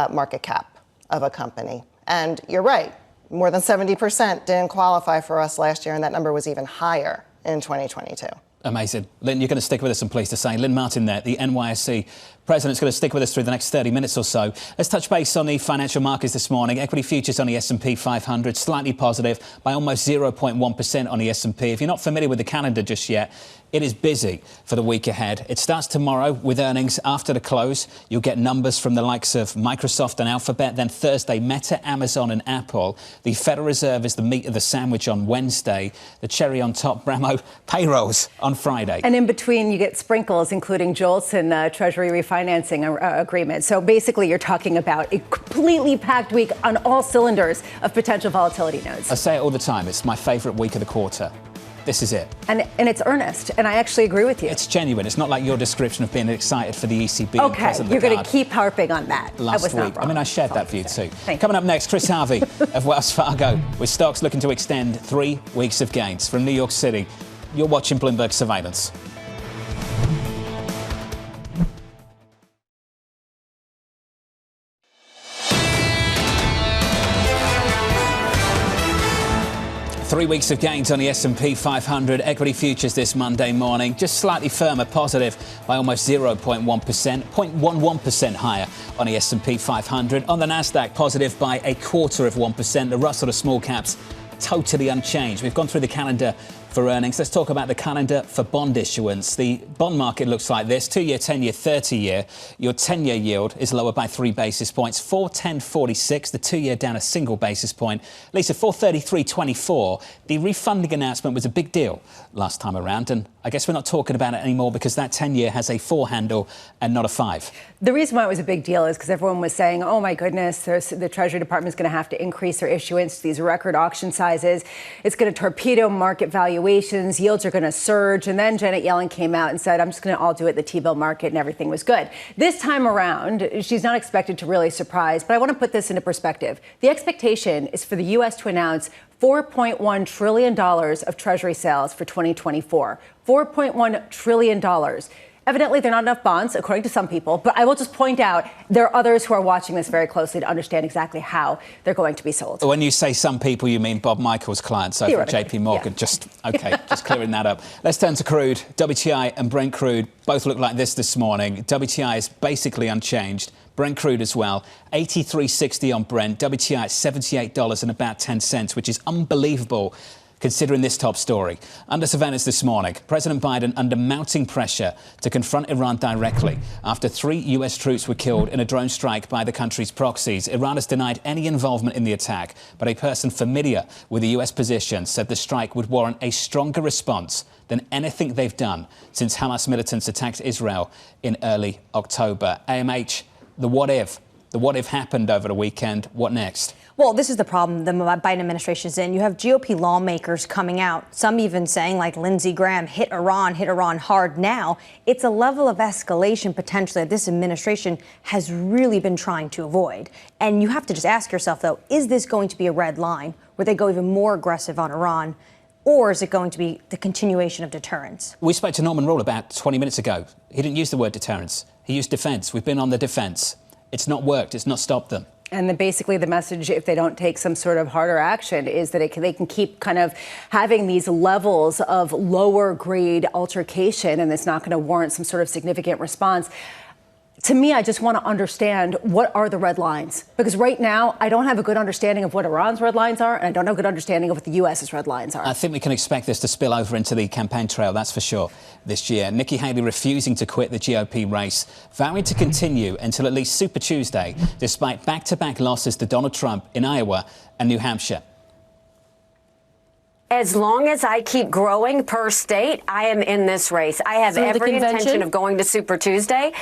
market cap of a company. And you're right, more than 70% didn't qualify for us last year, and that number was even higher in 2022. Amazing. Lynn, you're going to stick with us, I'm pleased to say. Lynn Martin there, the NYSE president's going to stick with us through the next 30 minutes or so. Let's touch base on the financial markets this morning. Equity futures on the S&P 500, slightly positive by almost 0.1% on the S&P. If you're not familiar with the calendar just yet, it is busy for the week ahead. It starts tomorrow with earnings after the close. You'll get numbers from the likes of Microsoft and Alphabet. Then Thursday, Meta, Amazon and Apple. The Federal Reserve is the meat of the sandwich on Wednesday. The cherry on top, Bramo, payrolls on on Friday. And in between, you get sprinkles, including jolts and Treasury refinancing agreement. So basically, you're talking about a completely packed week on all cylinders of potential volatility nodes. I say it all the time. It's my favorite week of the quarter. This is it. And it's earnest, and I actually agree with you. It's genuine. It's not like your description of being excited for the ECB. Okay, you're going to keep harping on that. Last I was week. not wrong. I mean, I shared that view too. Thank Coming up next, Chris Harvey of Wells Fargo, with stocks looking to extend 3 weeks of gains. From New York City, you're watching Bloomberg Surveillance. Three weeks of gains on the S&P 500 equity futures this Monday morning, just slightly firmer, positive by almost 0.1%, 0.11% higher on the S&P 500. On the Nasdaq, positive by 0.25%. The Russell, the small caps, totally unchanged. We've gone through the calendar for earnings. Let's talk about the calendar for bond issuance. The bond market looks like this: 2-year, 10-year, 30-year. Your 10-year yield is lower by 3 basis points, 4.1046. The 2-year down a single basis point. Lisa, 4.3324. The refunding announcement was a big deal last time around, and I guess we're not talking about it anymore because that 10-year has a 4 handle and not a 5. The reason why it was a big deal is because everyone was saying, oh, my goodness, the Treasury Department is going to have to increase their issuance to these record auction sizes. It's going to torpedo market valuations. Yields are going to surge. And then Janet Yellen came out and said, I'm just going to all do it the T-bill market, and everything was good. This time around, she's not expected to really surprise. But I want to put this into perspective. The expectation is for the U.S. to announce $4.1 trillion of Treasury sales for 2024. $4.1 trillion. Evidently, there are not enough bonds, according to some people. But I will just point out there are others who are watching this very closely to understand exactly how they're going to be sold. When you say some people, you mean Bob Michael's clients over at JP Morgan. Yeah. Just clearing that up. Let's turn to crude. WTI and Brent crude both look like this morning. WTI is basically unchanged. Brent crude as well, $83.60 on Brent. WTI at $78 and about 10 cents, which is unbelievable considering this top story. Under surveillance this morning, President Biden under mounting pressure to confront Iran directly after 3 U.S. troops were killed in a drone strike by the country's proxies. Iran has denied any involvement in the attack, but a person familiar with the U.S. position said the strike would warrant a stronger response than anything they've done since Hamas militants attacked Israel in early October. AMH, the what if happened over the weekend. What next? Well, this is the problem the Biden administration is in. You have GOP lawmakers coming out, some even saying, like Lindsey Graham, hit Iran hard now. It's a level of escalation potentially that this administration has really been trying to avoid. And you have to just ask yourself, though, is this going to be a red line where they go even more aggressive on Iran? Or is it going to be the continuation of deterrence? We spoke to Norman Rule about 20 minutes ago. He didn't use the word deterrence. He used defense. We've been on the defense. It's not worked. It's not stopped them. And then basically the message, if they don't take some sort of harder action, is that they can keep kind of having these levels of lower grade altercation, and it's not going to warrant some sort of significant response. To me, I just want to understand what are the red lines, because right now I don't have a good understanding of what Iran's red lines are, and I don't have a good understanding of what the U.S.'s red lines are. I think we can expect this to spill over into the campaign trail, that's for sure, this year. Nikki Haley refusing to quit the GOP race, vowing to continue until at least Super Tuesday, despite back-to-back losses to Donald Trump in Iowa and New Hampshire. As long as I keep growing per state, I am in this race. I have every intention of going to Super Tuesday.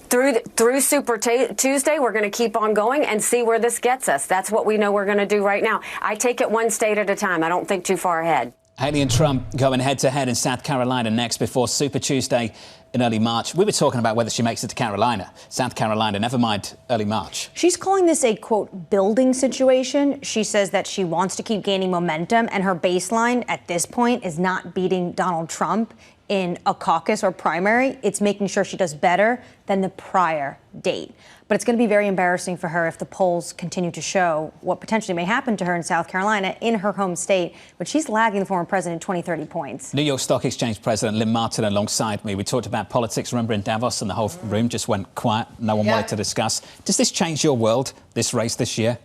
Through Super Tuesday, we're going to keep on going and see where this gets us. That's what we know we're going to do right now. I take it one state at a time. I don't think too far ahead. Haley and Trump going head-to-head in South Carolina next before Super Tuesday in early March. We were talking about whether she makes it to Carolina, South Carolina, never mind early March. She's calling this a, quote, building situation. She says that she wants to keep gaining momentum, and her baseline at this point is not beating Donald Trump in a caucus or primary. It's making sure she does better than the prior date. But it's going to be very embarrassing for her if the polls continue to show what potentially may happen to her in South Carolina, in her home state. But she's lagging the former president 20, 30 points. New York Stock Exchange President Lynn Martin alongside me. We talked about politics, remember, in Davos, and the whole room just went quiet. No one wanted to discuss. Does this change your world, this race this year?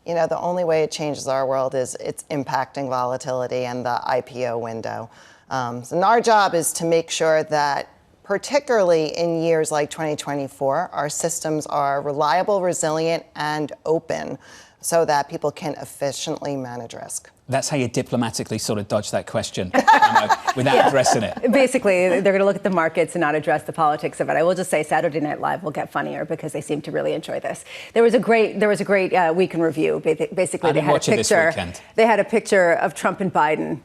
You know, the only way it changes our world is it's impacting volatility and the IPO window. And our job is to make sure that, particularly in years like 2024, our systems are reliable, resilient, and open. so that people can efficiently manage risk. That's how you diplomatically sort of dodge that question without addressing it. Basically, they're going to look at the markets and not address the politics of it. I will just say Saturday Night Live will get funnier because they seem to really enjoy this. There was a great week in review. Basically, they had a picture. They had a picture of Trump and Biden,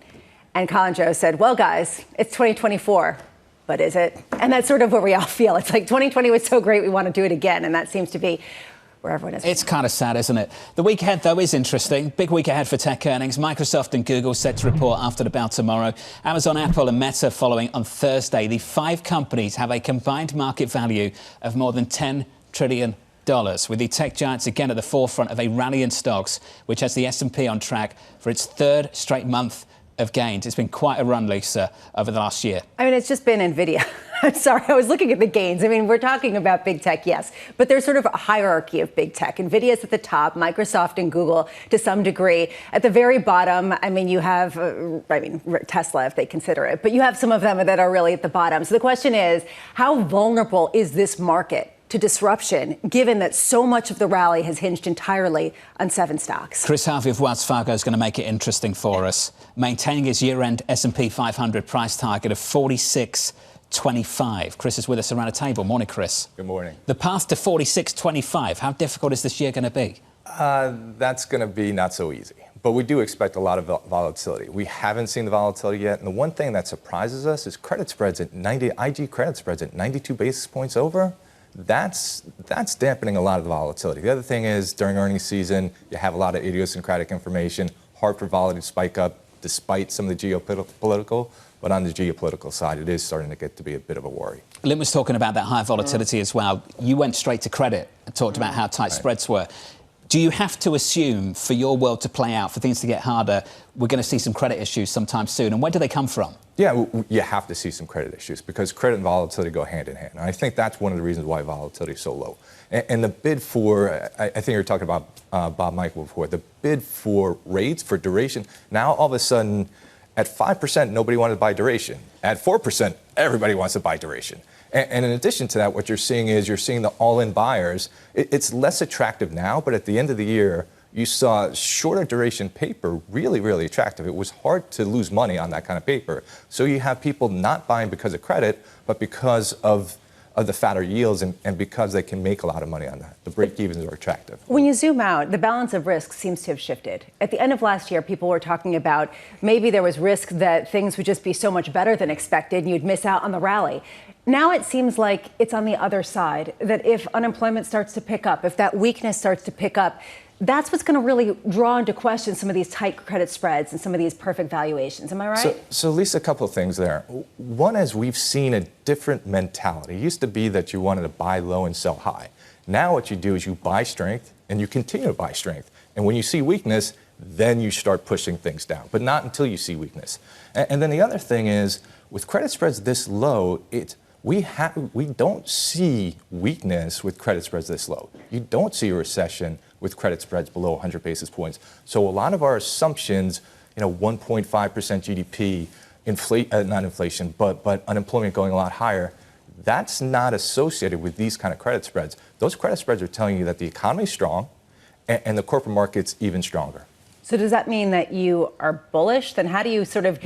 and Colin Jost said, "Well, guys, it's 2024." But is it? And that's sort of where we all feel. It's like 2020 was so great, we want to do it again. And that seems to be where everyone is. It's kind of sad, isn't it? The week ahead, though, is interesting. Big week ahead for tech earnings. Microsoft and Google set to report after the bell tomorrow. Amazon, Apple and Meta following on Thursday. The 5 companies have a combined market value of more than $10 trillion. With the tech giants again at the forefront of a rally in stocks, which has the S&P on track for its 3rd straight month of gains. It's been quite a run, Lisa, over the last year. I mean, it's just been NVIDIA. I'm sorry, I was looking at the gains. I mean, we're talking about big tech, yes, but there's sort of a hierarchy of big tech. NVIDIA's at the top, Microsoft and Google to some degree. At the very bottom, I mean, you have, Tesla, if they consider it, but you have some of them that are really at the bottom. So the question is, how vulnerable is this market to disruption, given that so much of the rally has hinged entirely on 7 stocks? Chris Harvey of Wells Fargo is going to make it interesting for us, maintaining his year-end S&P 500 price target of 46.25. Chris is with us around a table. Morning, Chris. Good morning. The path to 46.25, how difficult is this year going to be? That's going to be not so easy. But we do expect a lot of volatility. We haven't seen the volatility yet. And the one thing that surprises us is credit spreads at 90, IG credit spreads at 92 basis points over. That's dampening a lot of the volatility. The other thing is during earnings season, you have a lot of idiosyncratic information, hard for volatility to spike up despite some of the geopolitical. But on the geopolitical side, it is starting to get to be a bit of a worry. Lynn was talking about that high volatility as well. You went straight to credit and talked about how tight spreads were. Do you have to assume for your world to play out, for things to get harder, we're going to see some credit issues sometime soon? And where do they come from? Yeah, you have to see some credit issues because credit and volatility go hand in hand. And I think that's one of the reasons why volatility is so low. And the bid for, I think you were talking about Bob Michael before, the bid for rates, for duration, now all of a sudden at 5%, nobody wanted to buy duration. At 4%, everybody wants to buy duration. And in addition to that, what you're seeing is you're seeing the all-in buyers. It's less attractive now, but at the end of the year, you saw shorter duration paper really, really attractive. It was hard to lose money on that kind of paper. So you have people not buying because of credit, but because of the fatter yields and because they can make a lot of money on that. The break-evens are attractive. When you zoom out, the balance of risk seems to have shifted. At the end of last year, people were talking about maybe there was risk that things would just be so much better than expected and you'd miss out on the rally. Now it seems like it's on the other side, that if unemployment starts to pick up, if that weakness starts to pick up, that's what's going to really draw into question some of these tight credit spreads and some of these perfect valuations. Am I right? So Lisa, a couple of things there. One is we've seen a different mentality. It used to be that you wanted to buy low and sell high. Now what you do is you buy strength and you continue to buy strength. And when you see weakness, then you start pushing things down, but not until you see weakness. And then the other thing is with credit spreads this low, we don't see weakness with credit spreads this low. You don't see a recession with credit spreads below 100 basis points. So a lot of our assumptions, 1.5% GDP, not inflation, but unemployment going a lot higher, that's not associated with these kind of credit spreads. Those credit spreads are telling you that the economy is strong and the corporate market's even stronger. So does that mean that you are bullish? Then how do you sort of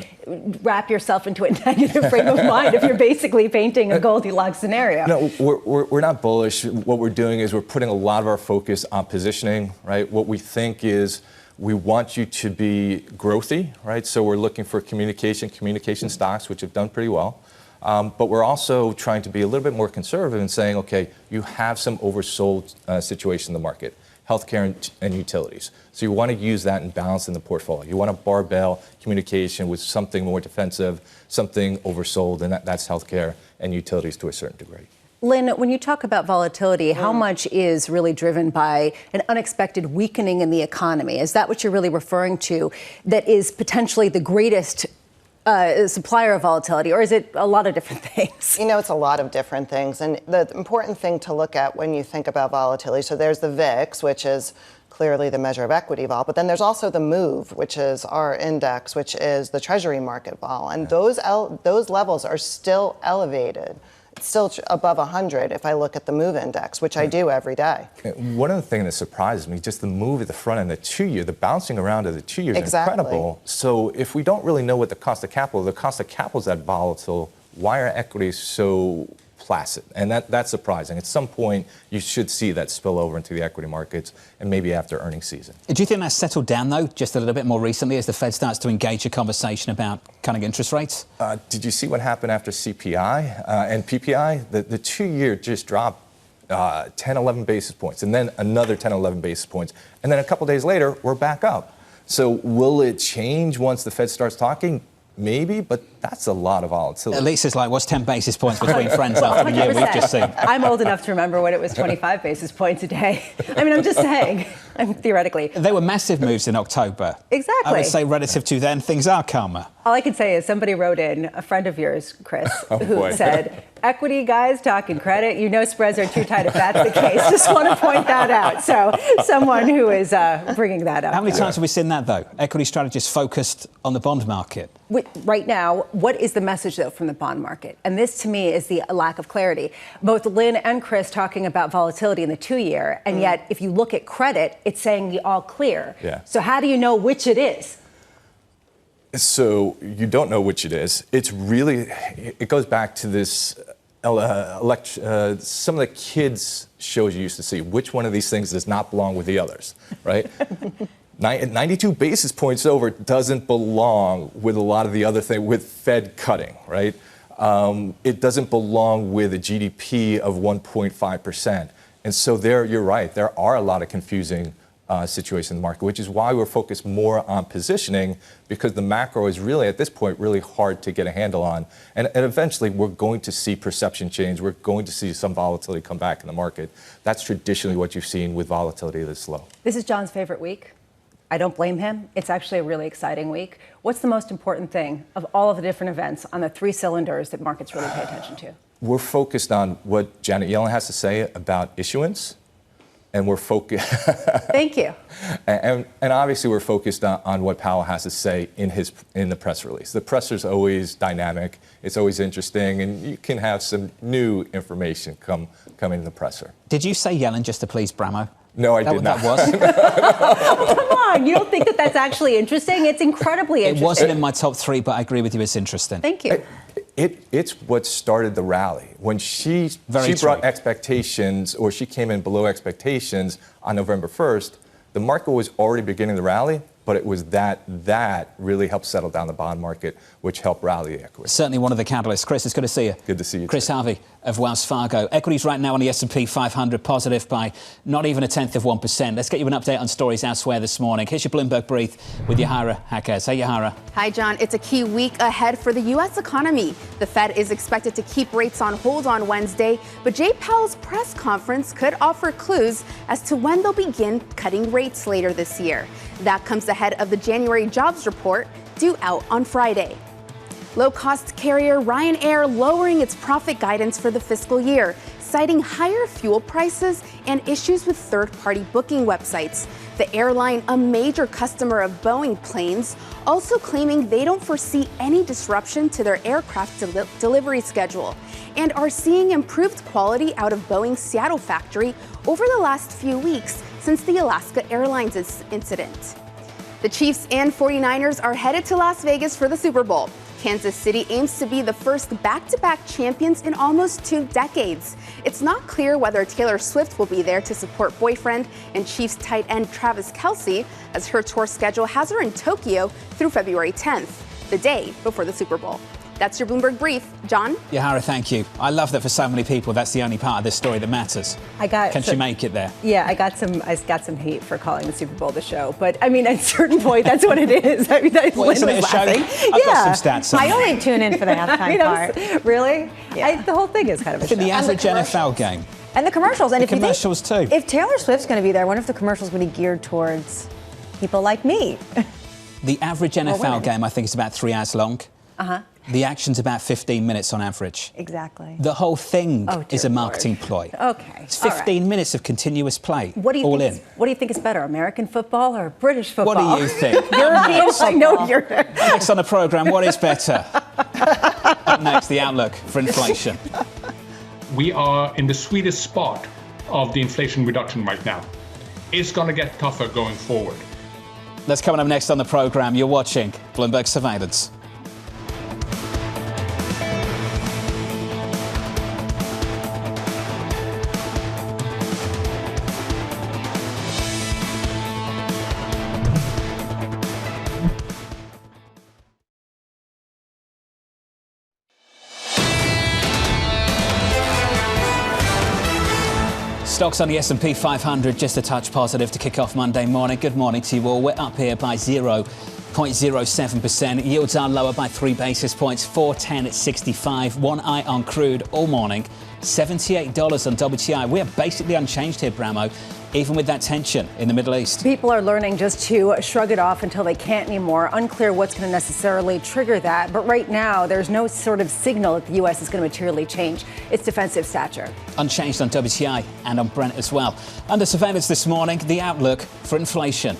wrap yourself into a negative frame of mind if you're basically painting a Goldilocks scenario? No, we're not bullish. What we're doing is we're putting a lot of our focus on positioning, right? What we think is we want you to be growthy, right? So we're looking for communication stocks, which have done pretty well. But we're also trying to be a little bit more conservative and saying, okay, you have some oversold situation in the market. Healthcare and utilities. So you want to use that and balance in the portfolio. You want a barbell communication with something more defensive, something oversold, and that's healthcare and utilities to a certain degree. Lynn, when you talk about volatility, how much is really driven by an unexpected weakening in the economy? Is that what you're really referring to that is potentially the greatest supplier of volatility, or is it a lot of different things? It's a lot of different things. And the important thing to look at when you think about volatility, so there's the VIX, which is clearly the measure of equity vol, but then there's also the MOVE, which is our index, which is the treasury market vol. And those levels are still elevated. It's still above 100 if I look at the MOVE index, which I do every day. One of the things that surprises me, just the move at the front end, the 2-year, the bouncing around of the 2 years is incredible. So if we don't really know what the cost of capital is that volatile, why are equities so placid? And that's surprising. At some point, you should see that spill over into the equity markets, and maybe after earnings season. Do you think that's settled down, though, just a little bit more recently as the Fed starts to engage a conversation about cutting interest rates? Did you see what happened after CPI and PPI? The 2-year just dropped 10, 11 basis points, and then another 10, 11 basis points. And then a couple days later, we're back up. So will it change once the Fed starts talking? Maybe, but that's a lot of volatility. Lisa's like, what's 10 basis points between friends after the year we've just seen? I'm old enough to remember when it was 25 basis points a day. I mean, I'm just saying, theoretically. They were massive moves in October. Exactly. I would say relative to then, things are calmer. All I can say is somebody wrote in, a friend of yours, Chris, who said, equity guys talking credit, you know spreads are too tight if that's the case. Just want to point that out. So someone who is bringing that up. How many times have we seen that, though? Equity strategists focused on the bond market. Right now, what is the message, though, from the bond market? And this, to me, is the lack of clarity. Both Lynn and Chris talking about volatility in the 2-year, and yet, if you look at credit, it's saying the all clear. Yeah. So how do you know which it is? So you don't know which it is. It's really, it goes back to this, some of the kids' shows you used to see. Which one of these things does not belong with the others, right? 92 basis points over doesn't belong with a lot of the other things, with Fed cutting, right? It doesn't belong with a GDP of 1.5%. And so there, you're right, there are a lot of confusing situations in the market, which is why we're focused more on positioning, because the macro is really, at this point, really hard to get a handle on. And eventually, we're going to see perception change. We're going to see some volatility come back in the market. That's traditionally what you've seen with volatility this low. This is John's favorite week. I don't blame him. It's actually a really exciting week. What's the most important thing of all of the different events on the 3 cylinders that markets really pay attention to? We're focused on what Janet Yellen has to say about issuance, and we're focused. Thank you. And obviously, we're focused on what Powell has to say in the press release. The presser's always dynamic. It's always interesting, and you can have some new information come in the presser. Did you say Yellen just to please Bramo? No, I did not. That was? Oh, come on. You don't think that that's actually interesting? It's incredibly interesting. It wasn't in my top 3, but I agree with you. It's interesting. Thank you. It's what started the rally. When she brought expectations, or she came in below expectations on November 1st, the market was already beginning the rally, but it was that really helped settle down the bond market, which helped rally the equity. Certainly one of the catalysts. Chris, it's good to see you. Good to see you. Chris Harvey of Wells Fargo. Equities right now on the S&P 500 positive by not even 0.1%. Let's get you an update on stories elsewhere this morning. Here's your Bloomberg Brief with Yahara Hakez. Hey, Yahara. Hi, John. It's a key week ahead for the U.S. economy. The Fed is expected to keep rates on hold on Wednesday, but Jay Powell's press conference could offer clues as to when they'll begin cutting rates later this year. That comes ahead of the January jobs report due out on Friday. Low-cost carrier Ryanair lowering its profit guidance for the fiscal year, citing higher fuel prices and issues with third-party booking websites. The airline, a major customer of Boeing planes, also claiming they don't foresee any disruption to their aircraft delivery schedule and are seeing improved quality out of Boeing's Seattle factory over the last few weeks since the Alaska Airlines incident. The Chiefs and 49ers are headed to Las Vegas for the Super Bowl. Kansas City aims to be the first back-to-back champions in almost 2 decades. It's not clear whether Taylor Swift will be there to support boyfriend and Chiefs tight end Travis Kelce, as her tour schedule has her in Tokyo through February 10th, the day before the Super Bowl. That's your Bloomberg Brief. John? Yahara, thank you. I love that for so many people, that's the only part of this story that matters. Can she make it there? Yeah, I got some heat for calling the Super Bowl the show. But, I mean, at a certain point, that's what it is. I mean, well, isn't it a show? I've got some stats. I only tune in for the halftime part. Really? Yeah. The whole thing is kind of a show. The average NFL game. And the commercials. And the commercials, too. If Taylor Swift's going to be there, I wonder if the commercials will be geared towards people like me. The average NFL game, I think, is about 3 hours long. Uh-huh. The action's about 15 minutes on average. Exactly. The whole thing is a marketing ploy. Okay. It's 15 minutes of continuous play. What do you think? What do you think is better, American football or British football? What do you think? European football. I know you're. Next on the programme, what is better? Up next, the outlook for inflation. We are in the sweetest spot of the inflation reduction right now. It's going to get tougher going forward. That's coming up next on the program. You're watching Bloomberg Surveillance. Stocks on the S&P 500 just a touch positive to kick off Monday morning. Good morning to you all. We're up here by 0.07%. Yields are lower by 3 basis points, 410 at 65. One eye on crude all morning, $78 on WTI. We are basically unchanged here, Bramo, even with that tension in the Middle East. People are learning just to shrug it off until they can't anymore. Unclear what's going to necessarily trigger that. But right now, there's no sort of signal that the U.S. is going to materially change its defensive stature. Unchanged on WTI and on Brent as well. Under surveillance this morning, the outlook for inflation.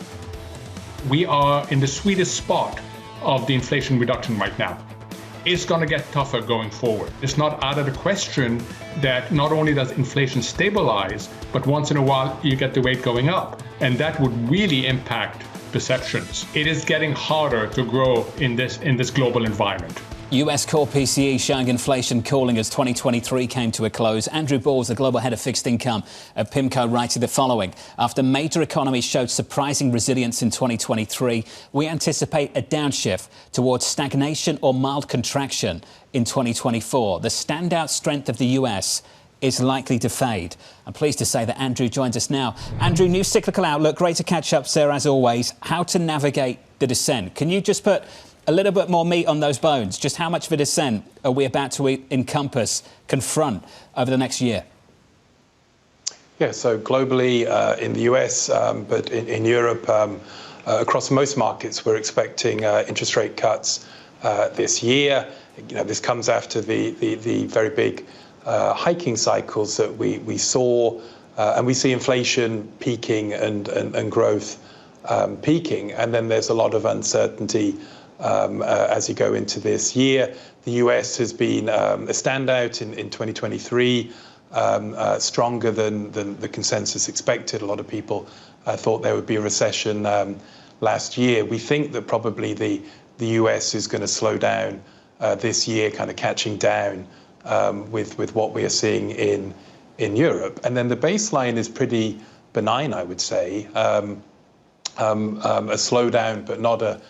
We are in the sweetest spot of the inflation reduction right now. It's going to get tougher going forward. It's not out of the question that not only does inflation stabilize, but once in a while you get the rate going up. And that would really impact perceptions. It is getting harder to grow in this global environment. US core PCE showing inflation cooling as 2023 came to a close. Andrew Balls, the global head of fixed income at PIMCO, writing the following. After major economies showed surprising resilience in 2023, we anticipate a downshift towards stagnation or mild contraction in 2024. The standout strength of the US is likely to fade. I'm pleased to say that Andrew joins us now. Andrew, new cyclical outlook. Great to catch up, sir, as always. How to navigate the descent? Can you just put a little bit more meat on those bones? Just how much of a descent are we about to confront over the next year? Yeah, so globally in the US, but in Europe, across most markets, we're expecting interest rate cuts this year. You know, this comes after the very big hiking cycles that we saw, and we see inflation peaking and growth peaking, and then there's a lot of uncertainty as you go into this year. The US has been a standout in 2023, stronger than the consensus expected. A lot of people thought there would be a recession last year. We think that probably the US is going to slow down this year, kind of catching down with what we are seeing in Europe. And then the baseline is pretty benign, I would say. A slowdown, but not a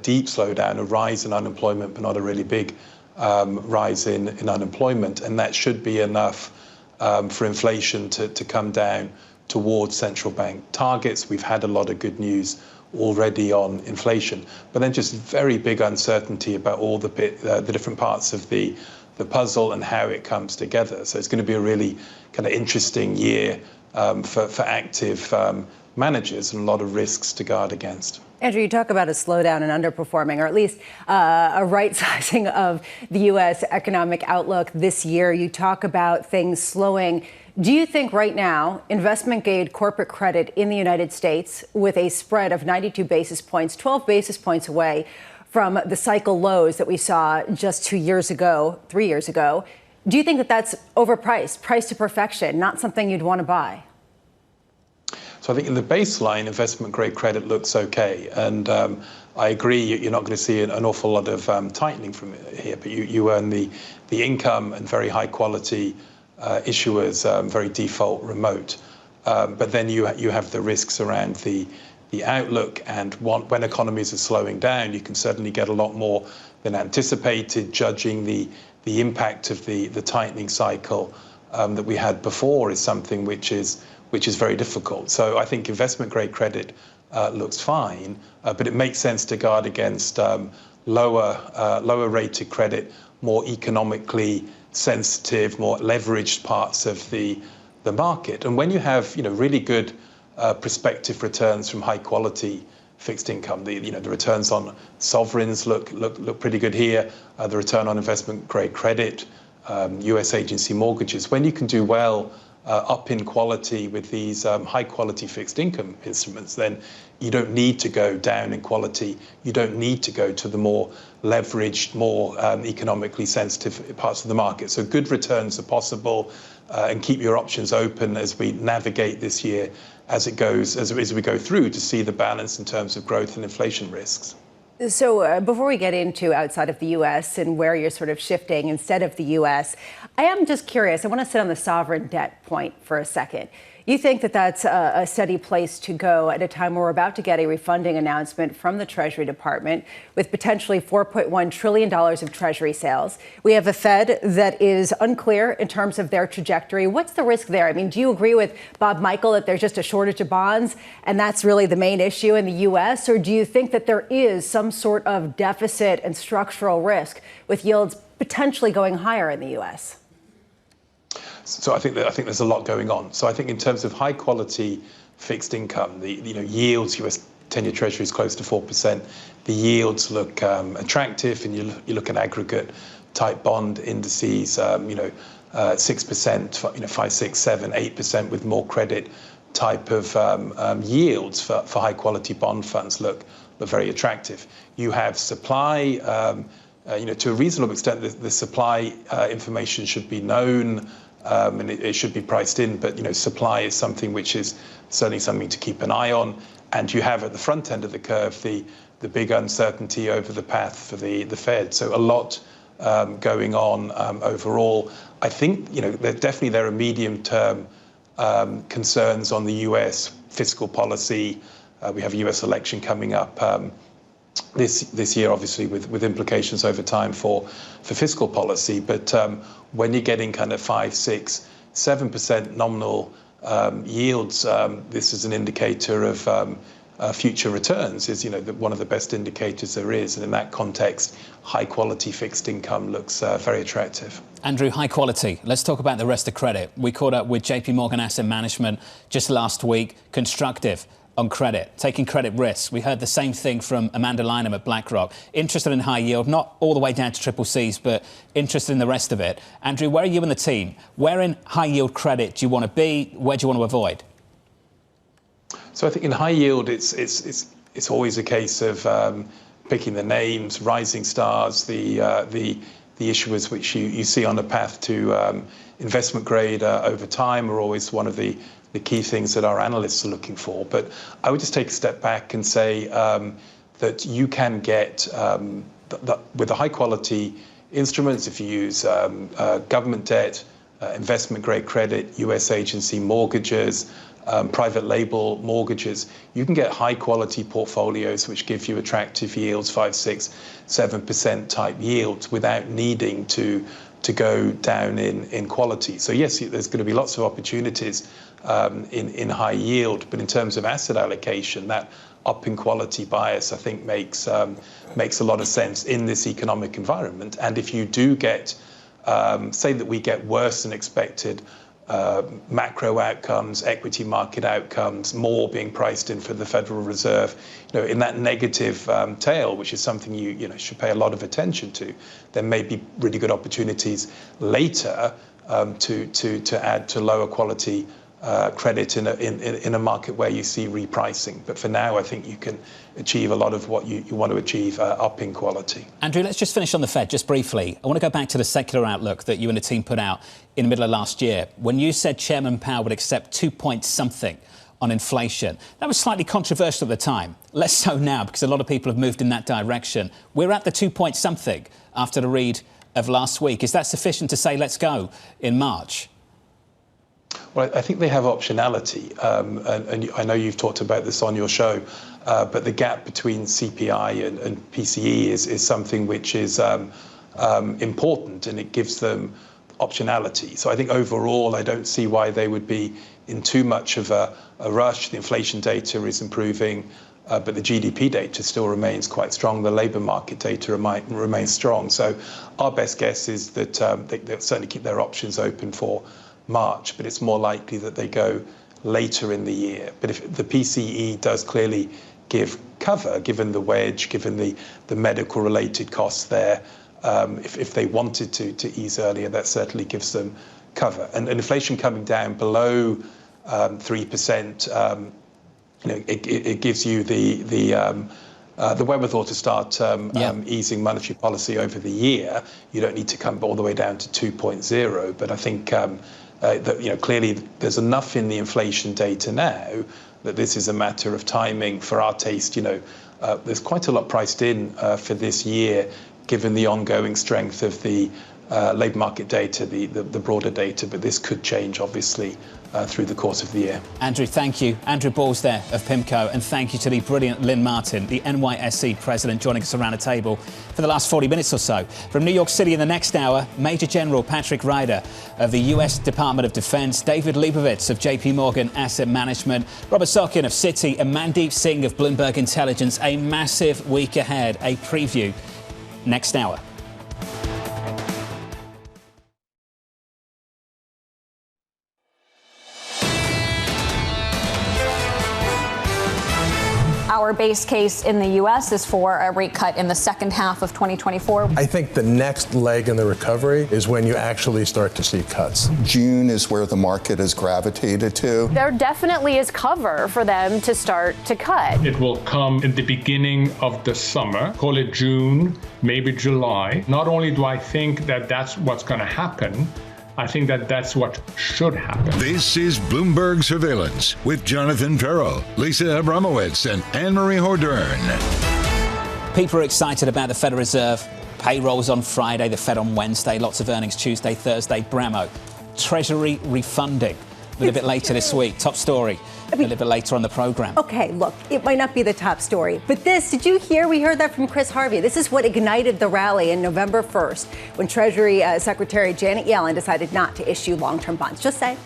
deep slowdown, a rise in unemployment, but not a really big rise in unemployment. And that should be enough for inflation to come down towards central bank targets. We've had a lot of good news already on inflation, but then just very big uncertainty about all the different parts of the puzzle and how it comes together. So it's going to be a really kind of interesting year for active managers and a lot of risks to guard against. Andrew, you talk about a slowdown and underperforming, or at least a right-sizing of the U.S. economic outlook this year. You talk about things slowing. Do you think right now investment-grade corporate credit in the United States, with a spread of 92 basis points, 12 basis points away from the cycle lows that we saw just 3 years ago, do you think that that's overpriced, priced to perfection, not something you'd want to buy? So I think in the baseline, investment-grade credit looks okay. And I agree, you're not going to see an awful lot of tightening from here, but you earn the income and very high-quality issuers, very default remote. But then you have the risks around the outlook. And when economies are slowing down, you can certainly get a lot more than anticipated. Judging the impact of the tightening cycle that we had before is something which is very difficult. So I think investment-grade credit looks fine, but it makes sense to guard against lower-rated credit, more economically sensitive, more leveraged parts of the market. And when you have really good prospective returns from high-quality fixed income, the returns on sovereigns look pretty good here. The return on investment-grade credit, U.S. agency mortgages. When you can do well up in quality with these high quality fixed income instruments, then you don't need to go down in quality. You don't need to go to the more leveraged, more economically sensitive parts of the market. So good returns are possible, and keep your options open as we navigate this year as we go through to see the balance in terms of growth and inflation risks. So before we get into outside of the U.S. and where you're sort of shifting instead of the U.S., I am just curious. I want to sit on the sovereign debt point for a second. You think that that's a steady place to go at a time where we're about to get a refunding announcement from the Treasury Department with potentially $4.1 trillion of Treasury sales. We have a Fed that is unclear in terms of their trajectory. What's the risk there? I mean, do you agree with Bob Michael that there's just a shortage of bonds and that's really the main issue in the U.S.? Or do you think that there is some sort of deficit and structural risk with yields potentially going higher in the U.S.? So I think there's a lot going on. So I think in terms of high quality fixed income, the yields, US 10-year Treasury is close to 4%. The yields look attractive, and you look at aggregate type bond indices, 6%, 5, 6, 7, 8% with more credit type of yields for high quality bond funds look very attractive. You have supply, to a reasonable extent, the supply information should be known. And it should be priced in, but supply is something which is certainly something to keep an eye on. And you have at the front end of the curve the big uncertainty over the path for the Fed. So a lot going on overall. I think there are medium-term concerns on the U.S. fiscal policy. We have a U.S. election coming up this year, obviously, with implications over time for fiscal policy. But when you're getting kind of 5, 6, 7% nominal yields, this is an indicator of future returns. Is one of the best indicators there is, and in that context, high quality fixed income looks very attractive. Andrew, high quality. Let's talk about the rest of credit. We caught up with JP Morgan Asset Management just last week. Constructive on credit, taking credit risks. We heard the same thing from Amanda Lynham at BlackRock. Interested in high yield, not all the way down to triple C's, but interested in the rest of it. Andrew, where are you and the team? Where in high yield credit do you want to be? Where do you want to avoid? So I think in high yield, it's always a case of picking the names, rising stars, the issuers which you see on a path to investment grade over time are always one of the key things that our analysts are looking for. But I would just take a step back and say that you can get, with the high quality instruments, if you use government debt, investment grade credit, US agency mortgages, private label mortgages, you can get high quality portfolios which give you attractive yields, 5, 6, 7% type yields without needing to go down in quality. So yes, there's going to be lots of opportunities in high yield, but in terms of asset allocation, that up in quality bias, I think, makes a lot of sense in this economic environment. And if you do get, say that we get worse than expected macro outcomes, equity market outcomes, more being priced in for the Federal Reserve, in that negative tail, which is something you should pay a lot of attention to, there may be really good opportunities later to add to lower quality credit in a market where you see repricing. But for now, I think you can achieve a lot of what you want to achieve up in quality. Andrew, let's just finish on the Fed just briefly. I want to go back to the secular outlook that you and the team put out in the middle of last year. When you said Chairman Powell would accept 2 point something on inflation, that was slightly controversial at the time. Less so now, because a lot of people have moved in that direction. We're at the 2 point something after the read of last week. Is that sufficient to say let's go in March? Well, I think they have optionality, and I know you've talked about this on your show, but the gap between CPI and PCE is something which is important, and it gives them optionality. So I think overall, I don't see why they would be in too much of a rush. The inflation data is improving, but the GDP data still remains quite strong. The labour market data remains strong. So our best guess is that they'll certainly keep their options open for March, but it's more likely that they go later in the year. But if the PCE does clearly give cover, given the wedge, given the medical related costs there, if they wanted to ease earlier, that certainly gives them cover. And inflation coming down below 3%, it gives you the wherewithal to start easing monetary policy over the year. You don't need to come all the way down to 2.0. But I think that clearly there's enough in the inflation data now that this is a matter of timing for our taste. There's quite a lot priced in for this year, given the ongoing strength of the labour market data, the broader data. But this could change, obviously, through the course of the year. Andrew, thank you. Andrew Balls there of PIMCO, and thank you to the brilliant Lynn Martin, the NYSE president, joining us around the table for the last 40 minutes or so. From New York City in the next hour, Major General Patrick Ryder of the US Department of Defense, David Leibovitz of JP Morgan Asset Management, Robert Sokin of Citi, and Mandeep Singh of Bloomberg Intelligence. A massive week ahead, a preview next hour. Our base case in the U.S. is for a rate cut in the second half of 2024. I think the next leg in the recovery is when you actually start to see cuts. June is where the market has gravitated to. There definitely is cover for them to start to cut. It will come in the beginning of the summer, call it June, maybe July. Not only do I think that that's what's going to happen, I think that that's what should happen. This is Bloomberg Surveillance with Jonathan Ferro, Lisa Abramowicz, and Annmarie Hordern. People are excited about the Federal Reserve. Payrolls on Friday, the Fed on Wednesday, lots of earnings Tuesday, Thursday. Bramo, Treasury refunding. A little bit later this week. Top story. A little bit later on the program. Okay, look, it might not be the top story, but did you hear? We heard that from Chris Harvey. This is what ignited the rally in November 1st when Treasury Secretary Janet Yellen decided not to issue long-term bonds. Just say.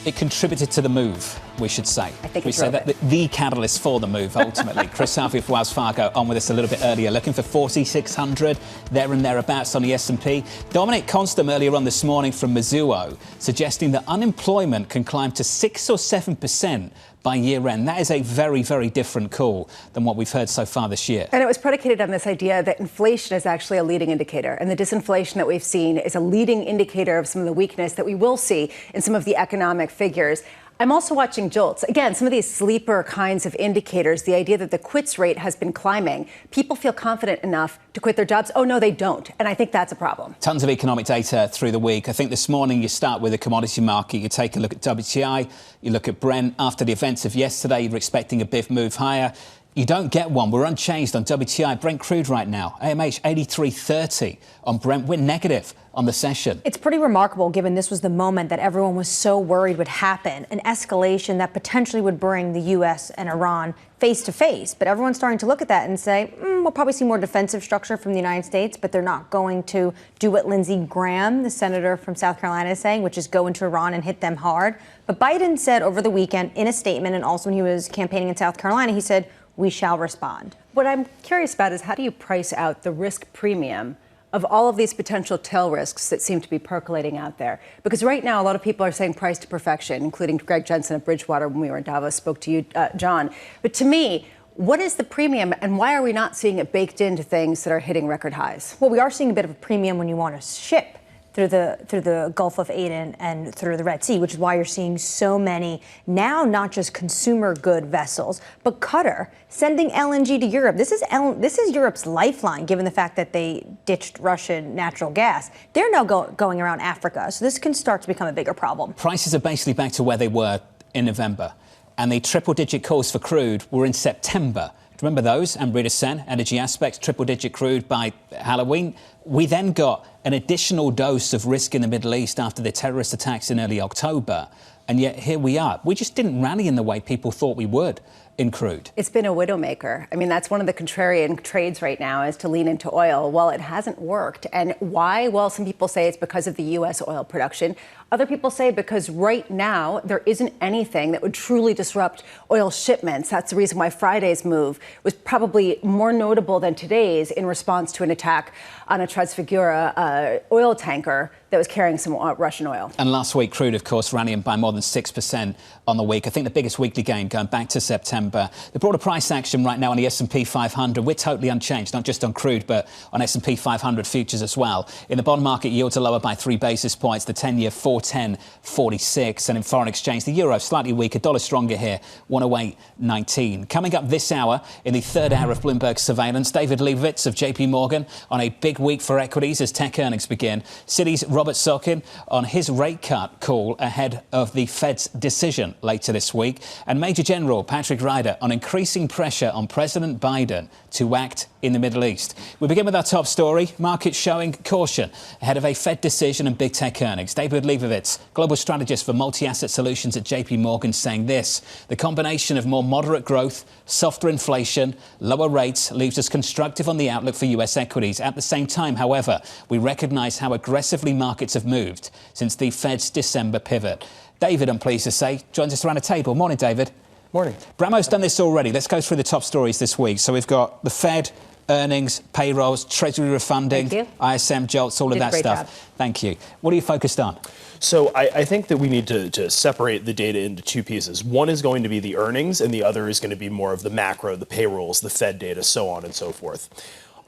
It contributed to the move, we should say. I think we say that the catalyst for the move, ultimately. Chris Harvey of Wells Fargo on with us a little bit earlier, looking for 4,600 there and thereabouts on the S&P. Dominic Constam earlier on this morning from Mizuho, suggesting that unemployment can climb to 6 or 7% by year end. That is a very, very different call than what we've heard so far this year. And it was predicated on this idea that inflation is actually a leading indicator. And the disinflation that we've seen is a leading indicator of some of the weakness that we will see in some of the economic figures. I'm also watching JOLTS. Again, some of these sleeper kinds of indicators, the idea that the quits rate has been climbing. People feel confident enough to quit their jobs. Oh, no, they don't. And I think that's a problem. Tons of economic data through the week. I think this morning you start with the commodity market. You take a look at WTI, you look at Brent. After the events of yesterday, you're expecting a big move higher. You don't get one. We're unchanged on WTI. Brent crude right now. AMH 83.30 on Brent. We're negative on the session. It's pretty remarkable, given this was the moment that everyone was so worried would happen, an escalation that potentially would bring the U.S. and Iran face to face. But everyone's starting to look at that and say, we'll probably see more defensive structure from the United States, but they're not going to do what Lindsey Graham, the senator from South Carolina, is saying, which is go into Iran and hit them hard. But Biden said over the weekend in a statement, and also when he was campaigning in South Carolina, he said, we shall respond. What I'm curious about is how do you price out the risk premium of all of these potential tail risks that seem to be percolating out there? Because right now, a lot of people are saying price to perfection, including Greg Jensen of Bridgewater when we were in Davos, spoke to you, John. But to me, what is the premium and why are we not seeing it baked into things that are hitting record highs? Well, we are seeing a bit of a premium when you want to ship through the Gulf of Aden and through the Red Sea, which is why you're seeing so many now, not just consumer good vessels, but Qatar sending LNG to Europe. This is Europe's lifeline, given the fact that they ditched Russian natural gas. They're now going around Africa, so this can start to become a bigger problem. Prices are basically back to where they were in November, and the triple-digit calls for crude were in September. Remember those? Amrita Sen, Energy Aspects, triple-digit crude by Halloween. We then got an additional dose of risk in the Middle East after the terrorist attacks in early October. And yet here we are. We just didn't rally in the way people thought we would in crude. It's been a widowmaker. I mean, that's one of the contrarian trades right now, is to lean into oil. Well, it hasn't worked. And why? Well, some people say it's because of the U.S. oil production. Other people say because right now there isn't anything that would truly disrupt oil shipments. That's the reason why Friday's move was probably more notable than today's in response to an attack on a Transfigura oil tanker that was carrying some Russian oil. And last week, crude, of course, rallying by more than 6% on the week. I think the biggest weekly gain going back to September. The broader price action right now on the S&P 500, we're totally unchanged, not just on crude, but on S&P 500 futures as well. In the bond market, yields are lower by 3 basis points. The 10-year 4 410.46. And in foreign exchange, the euro slightly weaker, dollar stronger here, 108.19. Coming up this hour, in the third hour of Bloomberg Surveillance, David Leibovitz of JP Morgan on a big week for equities as tech earnings begin. Citi's Robert Sokin on his rate cut call ahead of the Fed's decision later this week. And Major General Patrick Ryder on increasing pressure on President Biden to act in the Middle East. We begin with our top story. Markets showing caution ahead of a Fed decision and big tech earnings. David Leibovitz, global strategist for multi-asset solutions at JP Morgan, saying this: the combination of more moderate growth, softer inflation, lower rates leaves us constructive on the outlook for US equities. At the same time, however, we recognize how aggressively markets have moved since the Fed's December pivot. David, I'm pleased to say, joins us around the table. Morning, David. Morning. Bramo's done this already. Let's go through the top stories this week. So we've got the Fed, earnings, payrolls, Treasury refunding, ISM jolts, all of that stuff. Thank you. What are you focused on? So I think that we need to separate the data into two pieces. One is going to be the earnings, and the other is going to be more of the macro, the payrolls, the Fed data, so on and so forth.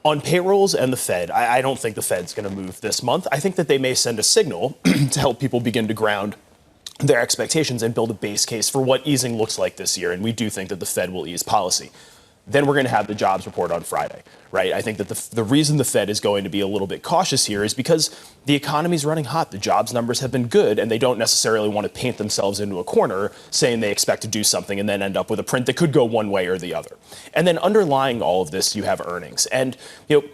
On payrolls and the Fed, I don't think the Fed's going to move this month. I think that they may send a signal to help people begin to ground their expectations and build a base case for what easing looks like this year. And we do think that the Fed will ease policy. Then we're going to have the jobs report on Friday, right? I think that the reason the Fed is going to be a little bit cautious here is because the economy's running hot. The jobs numbers have been good, and they don't necessarily want to paint themselves into a corner saying they expect to do something and then end up with a print that could go one way or the other. And then underlying all of this, you have earnings. And,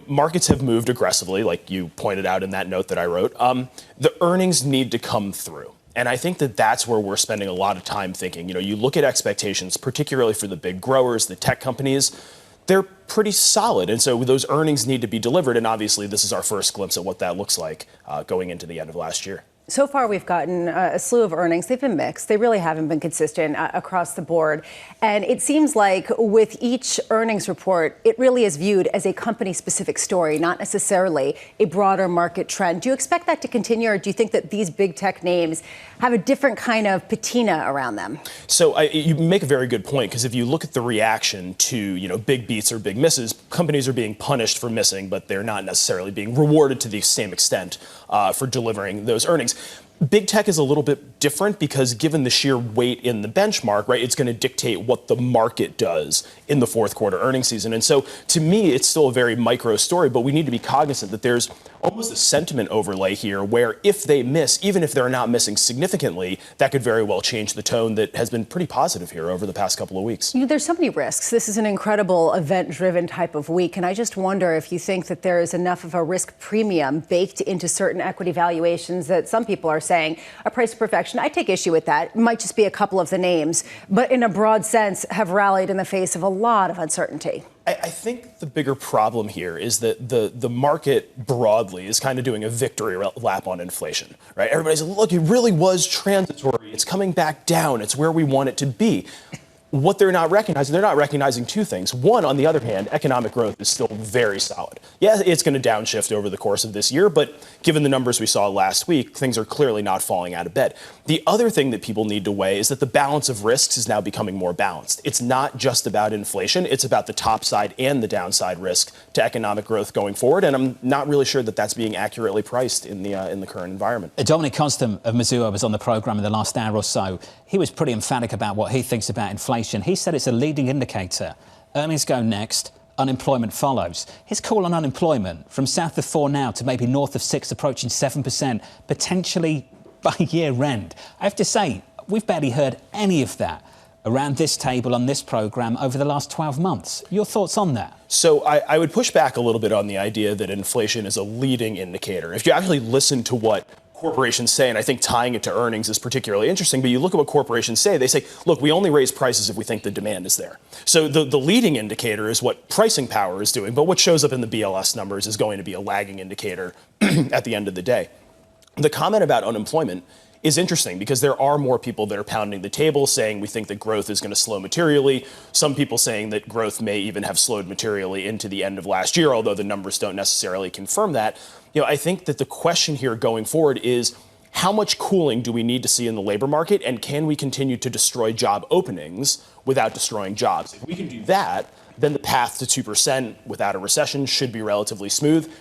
markets have moved aggressively, like you pointed out in that note that I wrote. The earnings need to come through. And I think that that's where we're spending a lot of time thinking. You look at expectations, particularly for the big growers, the tech companies, they're pretty solid. And so those earnings need to be delivered. And obviously, this is our first glimpse at what that looks like going into the end of last year. So far, we've gotten a slew of earnings. They've been mixed. They really haven't been consistent across the board. And it seems like with each earnings report, it really is viewed as a company-specific story, not necessarily a broader market trend. Do you expect that to continue, or do you think that these big tech names have a different kind of patina around them? So you make a very good point, because if you look at the reaction to, big beats or big misses, companies are being punished for missing, but they're not necessarily being rewarded to the same extent for delivering those earnings. Big tech is a little bit different because given the sheer weight in the benchmark, right, it's going to dictate what the market does in the fourth quarter earnings season. And so to me, it's still a very micro story, but we need to be cognizant that there's almost a sentiment overlay here where if they miss, even if they're not missing significantly, that could very well change the tone that has been pretty positive here over the past couple of weeks. There's so many risks. This is an incredible event-driven type of week. And I just wonder if you think that there is enough of a risk premium baked into certain equity valuations that some people are saying a price of perfection. I take issue with that. It might just be a couple of the names, but in a broad sense have rallied in the face of a lot of uncertainty. I think the bigger problem here is that the market broadly is kind of doing a victory lap on inflation, right? Everybody's like, look, it really was transitory. It's coming back down. It's where we want it to be. What they're not recognizing two things. One, on the other hand, economic growth is still very solid. Yeah, it's going to downshift over the course of this year, but given the numbers we saw last week, things are clearly not falling out of bed. The other thing that people need to weigh is that the balance of risks is now becoming more balanced. It's not just about inflation. It's about the top side and the downside risk to economic growth going forward, and I'm not really sure that that's being accurately priced in the current environment. Dominic Constant of Mizuho was on the program in the last hour or so. He was pretty emphatic about what he thinks about inflation. He said it's a leading indicator. Earnings go next, unemployment follows. His call on unemployment from south of 4 now to maybe north of 6, approaching 7%, potentially by year end. I have to say, we've barely heard any of that around this table on this program over the last 12 months. Your thoughts on that? So I would push back a little bit on the idea that inflation is a leading indicator. If you actually listen to what corporations say, and I think tying it to earnings is particularly interesting, but you look at what corporations say, they say, look, we only raise prices if we think the demand is there. So the leading indicator is what pricing power is doing, but what shows up in the BLS numbers is going to be a lagging indicator at the end of the day. The comment about unemployment is interesting because there are more people that are pounding the table saying we think that growth is going to slow materially. Some people saying that growth may even have slowed materially into the end of last year, although the numbers don't necessarily confirm that. I think that the question here going forward is how much cooling do we need to see in the labor market, and can we continue to destroy job openings without destroying jobs? If we can do that, then the path to 2% without a recession should be relatively smooth.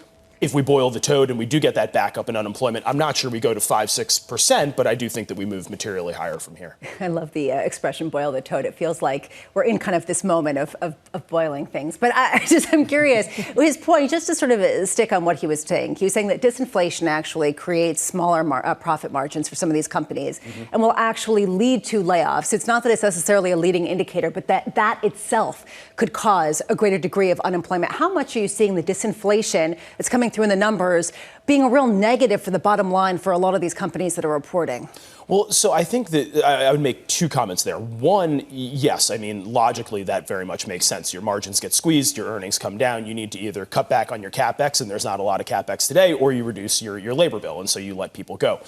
if we boil the toad and we do get that back up in unemployment, I'm not sure we go to 5-6%, but I do think that we move materially higher from here. I love the expression boil the toad. It feels like we're in kind of this moment of boiling things. But I'm curious, his point, just to sort of stick on what he was saying that disinflation actually creates smaller profit margins for some of these companies and will actually lead to layoffs. It's not that it's necessarily a leading indicator, but that itself could cause a greater degree of unemployment. How much are you seeing the disinflation that's coming through in the numbers being a real negative for the bottom line for a lot of these companies that are reporting? Well, so I think that I would make two comments there. One, yes, I mean, logically, that very much makes sense. Your margins get squeezed, your earnings come down. You need to either cut back on your CapEx, and there's not a lot of CapEx today, or you reduce your labor bill, and so you let people go.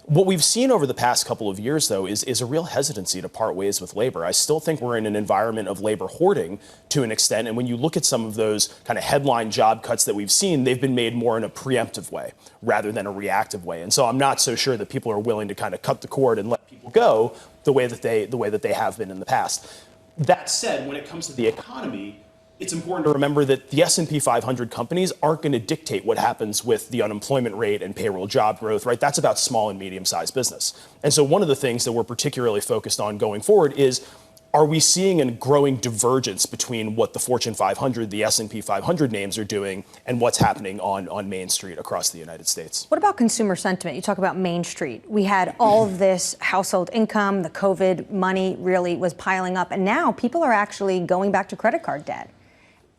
What we've seen over the past couple of years, though, is a real hesitancy to part ways with labor. I still think we're in an environment of labor hoarding to an extent. And when you look at some of those kind of headline job cuts that we've seen, they've been made more in a preemptive way rather than a reactive way. And so I'm not so sure that people are willing to kind of cut the cord and let people go the way that they have been in the past. That said, when it comes to the economy, it's important to remember that the S&P 500 companies aren't going to dictate what happens with the unemployment rate and payroll job growth, right? That's about small and medium-sized business. And so one of the things that we're particularly focused on going forward is, are we seeing a growing divergence between what the Fortune 500, the S&P 500 names are doing and what's happening on Main Street across the United States? What about consumer sentiment? You talk about Main Street. We had all of this household income, the COVID money really was piling up, and now people are actually going back to credit card debt.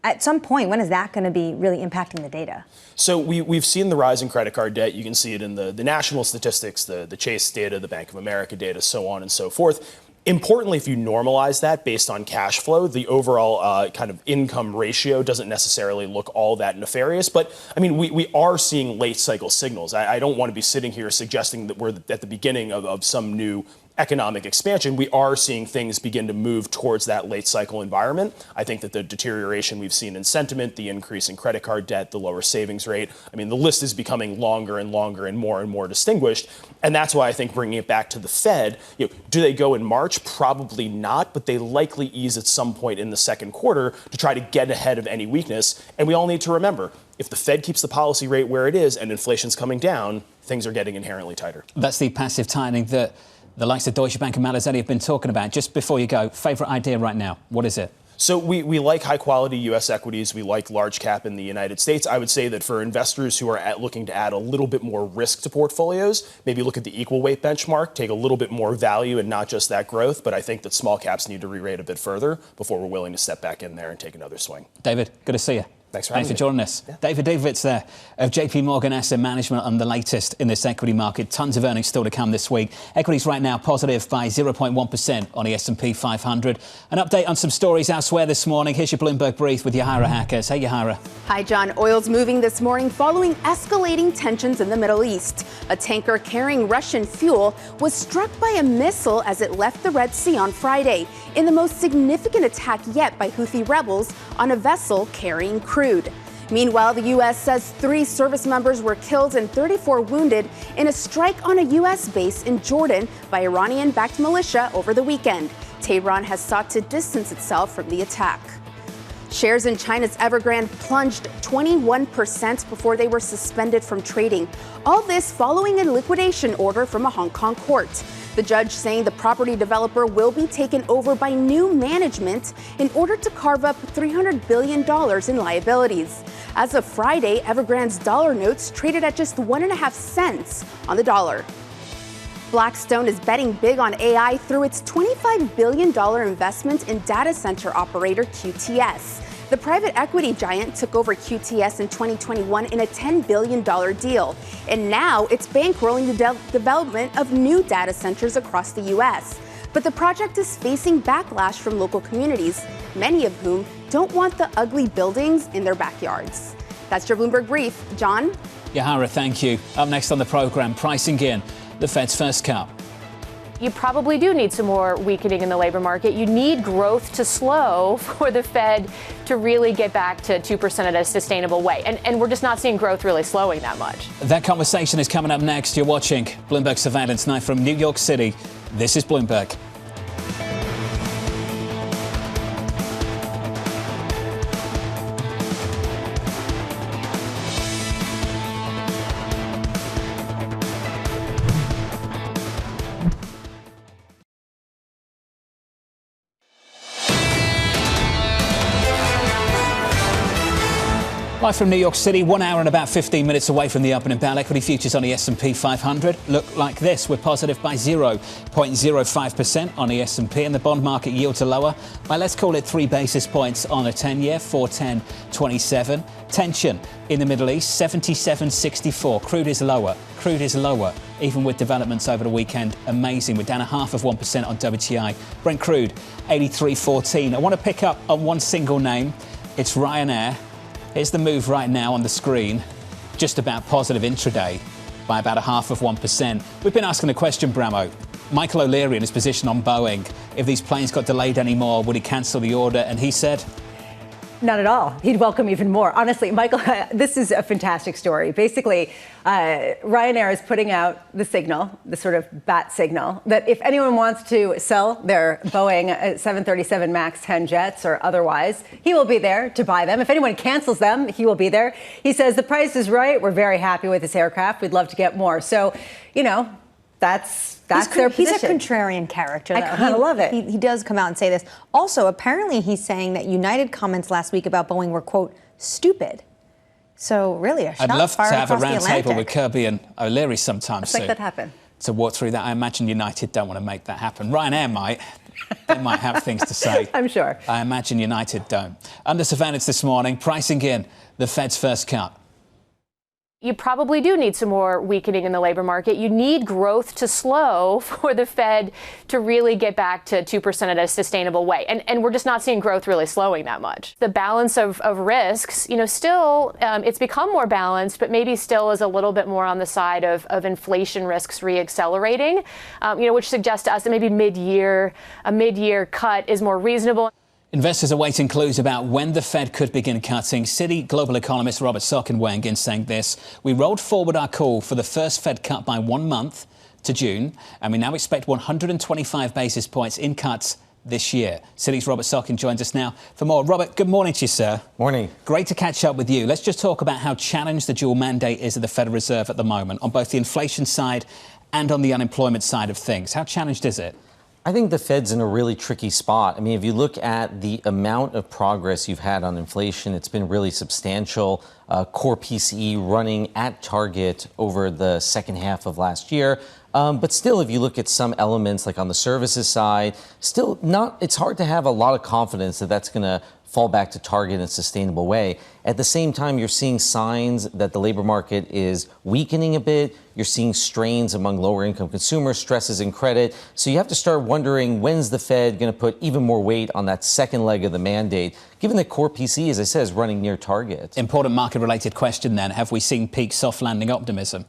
At some point, when is that going to be really impacting the data? So we've seen the rise in credit card debt. You can see it in the national statistics, the Chase data, the Bank of America data, so on and so forth. Importantly, if you normalize that based on cash flow, the overall kind of income ratio doesn't necessarily look all that nefarious. But, I mean, we are seeing late cycle signals. I don't want to be sitting here suggesting that we're at the beginning of some new economic expansion. We are seeing things begin to move towards that late cycle environment. I think that the deterioration we've seen in sentiment, the increase in credit card debt, the lower savings rate, I mean, the list is becoming longer and longer and more distinguished. And that's why I think bringing it back to the Fed, do they go in March? Probably not, but they likely ease at some point in the second quarter to try to get ahead of any weakness. And we all need to remember, if the Fed keeps the policy rate where it is and inflation's coming down, things are getting inherently tighter. That's the passive tightening that the likes of Deutsche Bank and Marzeni have been talking about. Just before you go, favorite idea right now, what is it? So we like high-quality U.S. equities. We like large cap in the United States. I would say that for investors who are looking to add a little bit more risk to portfolios, maybe look at the equal weight benchmark, take a little bit more value and not just that growth. But I think that small caps need to re-rate a bit further before we're willing to step back in there and take another swing. David, good to see you. Thanks for having me. Joining us. Yeah. David Divovitz there of JP Morgan Asset Management on the latest in this equity market. Tons of earnings still to come this week. Equities right now positive by 0.1% on the S&P 500. An update on some stories elsewhere this morning. Here's your Bloomberg Brief with Yahira Hackers. Hey, Yahira. Hi, John. Oil's moving this morning following escalating tensions in the Middle East. A tanker carrying Russian fuel was struck by a missile as it left the Red Sea on Friday, in the most significant attack yet by Houthi rebels on a vessel carrying crude. Meanwhile, the U.S. says 3 service members were killed and 34 wounded in a strike on a U.S. base in Jordan by Iranian-backed militia over the weekend. Tehran has sought to distance itself from the attack. Shares in China's Evergrande plunged 21% before they were suspended from trading. All this following a liquidation order from a Hong Kong court. The judge saying the property developer will be taken over by new management in order to carve up $300 billion in liabilities. As of Friday, Evergrande's dollar notes traded at just 1.5 cents on the dollar. Blackstone is betting big on AI through its $25 billion investment in data center operator QTS. The private equity giant took over QTS in 2021 in a $10 billion deal, and now it's bankrolling the development of new data centers across the U.S. But the project is facing backlash from local communities, many of whom don't want the ugly buildings in their backyards. That's your Bloomberg Brief. John? Yahira, thank you. Up next on the program, pricing in the Fed's first cut. You probably do need some more weakening in the labor market. You need growth to slow for the Fed to really get back to 2% in a sustainable way. And we're just not seeing growth really slowing that much. That conversation is coming up next. You're watching Bloomberg Surveillance Night from New York City. This is Bloomberg. Live from New York City, 1 hour and about 15 minutes away from the opening bell. Equity futures on the S&P 500 look like this. We're positive by 0.05% on the S&P, and the bond market yields are lower by, let's call it 3 basis points on a 10-year, 4.1027. Tension in the Middle East, 77.64. Crude is lower, even with developments over the weekend. Amazing. We're down 0.5% on WTI. Brent crude, 83.14. I want to pick up on one single name. It's Ryanair. Here's the move right now on the screen, just about positive intraday by about 0.5%. We've been asking the question, Bramo. Michael O'Leary in his position on Boeing, if these planes got delayed anymore, would he cancel the order? And he said, not at all. He'd welcome even more. Honestly, Michael, this is a fantastic story. Basically, Ryanair is putting out the signal, the sort of bat signal, that if anyone wants to sell their Boeing 737 MAX 10 jets or otherwise, he will be there to buy them. If anyone cancels them, he will be there. He says the price is right. We're very happy with this aircraft. We'd love to get more. So, that's their position. He's a contrarian character. I kind of love it. He does come out and say this. Also, apparently he's saying that United comments last week about Boeing were, quote, stupid. So really a shot I'd love to fired have a across the round table Atlantic. with Kirby and O'Leary sometime Let's soon. make that happen. To walk through that. I imagine United don't want to make that happen. Ryanair might. They might have things to say. I'm sure. I imagine United don't. Under surveillance this morning, pricing in the Fed's first cut. You probably do need some more weakening in the labor market. You need growth to slow for the Fed to really get back to 2% in a sustainable way. And we're just not seeing growth really slowing that much. The balance of risks, still it's become more balanced, but maybe still is a little bit more on the side of inflation risks reaccelerating, which suggests to us that maybe a mid-year cut is more reasonable. Investors are waiting clues about when the Fed could begin cutting. Citi global economist Robert Sorkin weighing in saying this: we rolled forward our call for the first Fed cut by 1 month to June, and we now expect 125 basis points in cuts this year. Citi's Robert Sorkin joins us now for more. Robert, good morning to you, sir. Morning. Great to catch up with you. Let's just talk about how challenged the dual mandate is of the Federal Reserve at the moment, on both the inflation side and on the unemployment side of things. How challenged is it? I think the Fed's in a really tricky spot. I mean, if you look at the amount of progress you've had on inflation, it's been really substantial. Core PCE running at target over the second half of last year. But still, if you look at some elements like on the services side, it's hard to have a lot of confidence that that's going to fall back to target in a sustainable way. At the same time, you're seeing signs that the labor market is weakening a bit. You're seeing strains among lower income consumers, stresses in credit. So you have to start wondering, when's the Fed going to put even more weight on that second leg of the mandate, given that core PCE, as I said, is running near target? Important market-related question then. Have we seen peak soft landing optimism?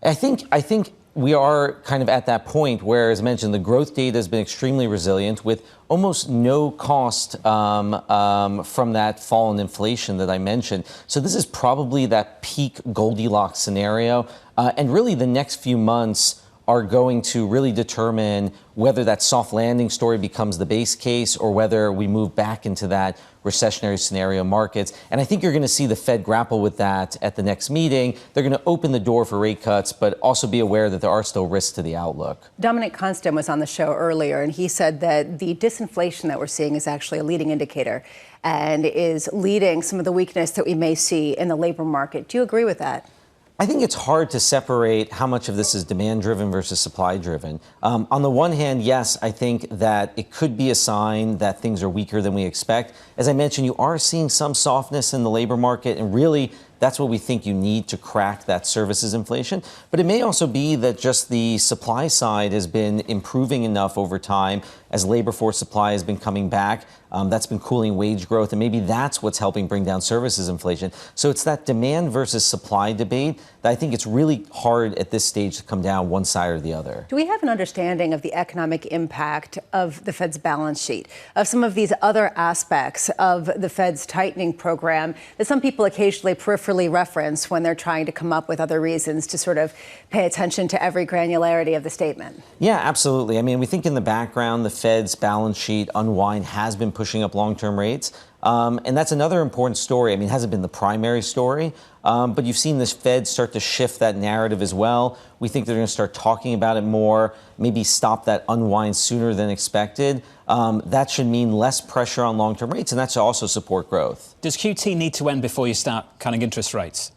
I think we are kind of at that point where, as mentioned, the growth data has been extremely resilient with almost no cost from that fall in inflation that I mentioned. So this is probably that peak Goldilocks scenario. And really the next few months are going to really determine whether that soft landing story becomes the base case or whether we move back into that recessionary scenario markets. And I think you're going to see the Fed grapple with that at the next meeting. They're going to open the door for rate cuts, but also be aware that there are still risks to the outlook. Dominic Constant was on the show earlier, and he said that the disinflation that we're seeing is actually a leading indicator and is leading some of the weakness that we may see in the labor market. Do you agree with that? I think it's hard to separate how much of this is demand-driven versus supply-driven. On the one hand, yes, I think that it could be a sign that things are weaker than we expect. As I mentioned, you are seeing some softness in the labor market, and really that's what we think you need to crack that services inflation. But it may also be that just the supply side has been improving enough over time as labor force supply has been coming back. That's been cooling wage growth, and maybe that's what's helping bring down services inflation. So it's that demand versus supply debate that I think it's really hard at this stage to come down one side or the other. Do we have an understanding of the economic impact of the Fed's balance sheet, of some of these other aspects of the Fed's tightening program that some people occasionally peripherally reference when they're trying to come up with other reasons to sort of pay attention to every granularity of the statement? Yeah, absolutely. I mean, we think in the background, the Fed's balance sheet unwind has been pushing up long-term rates. And that's another important story. I mean, it hasn't been the primary story, but you've seen this Fed start to shift that narrative as well. We think they're going to start talking about it more, maybe stop that unwind sooner than expected. That should mean less pressure on long-term rates, and that should also support growth. Does QT need to end before you start cutting interest rates?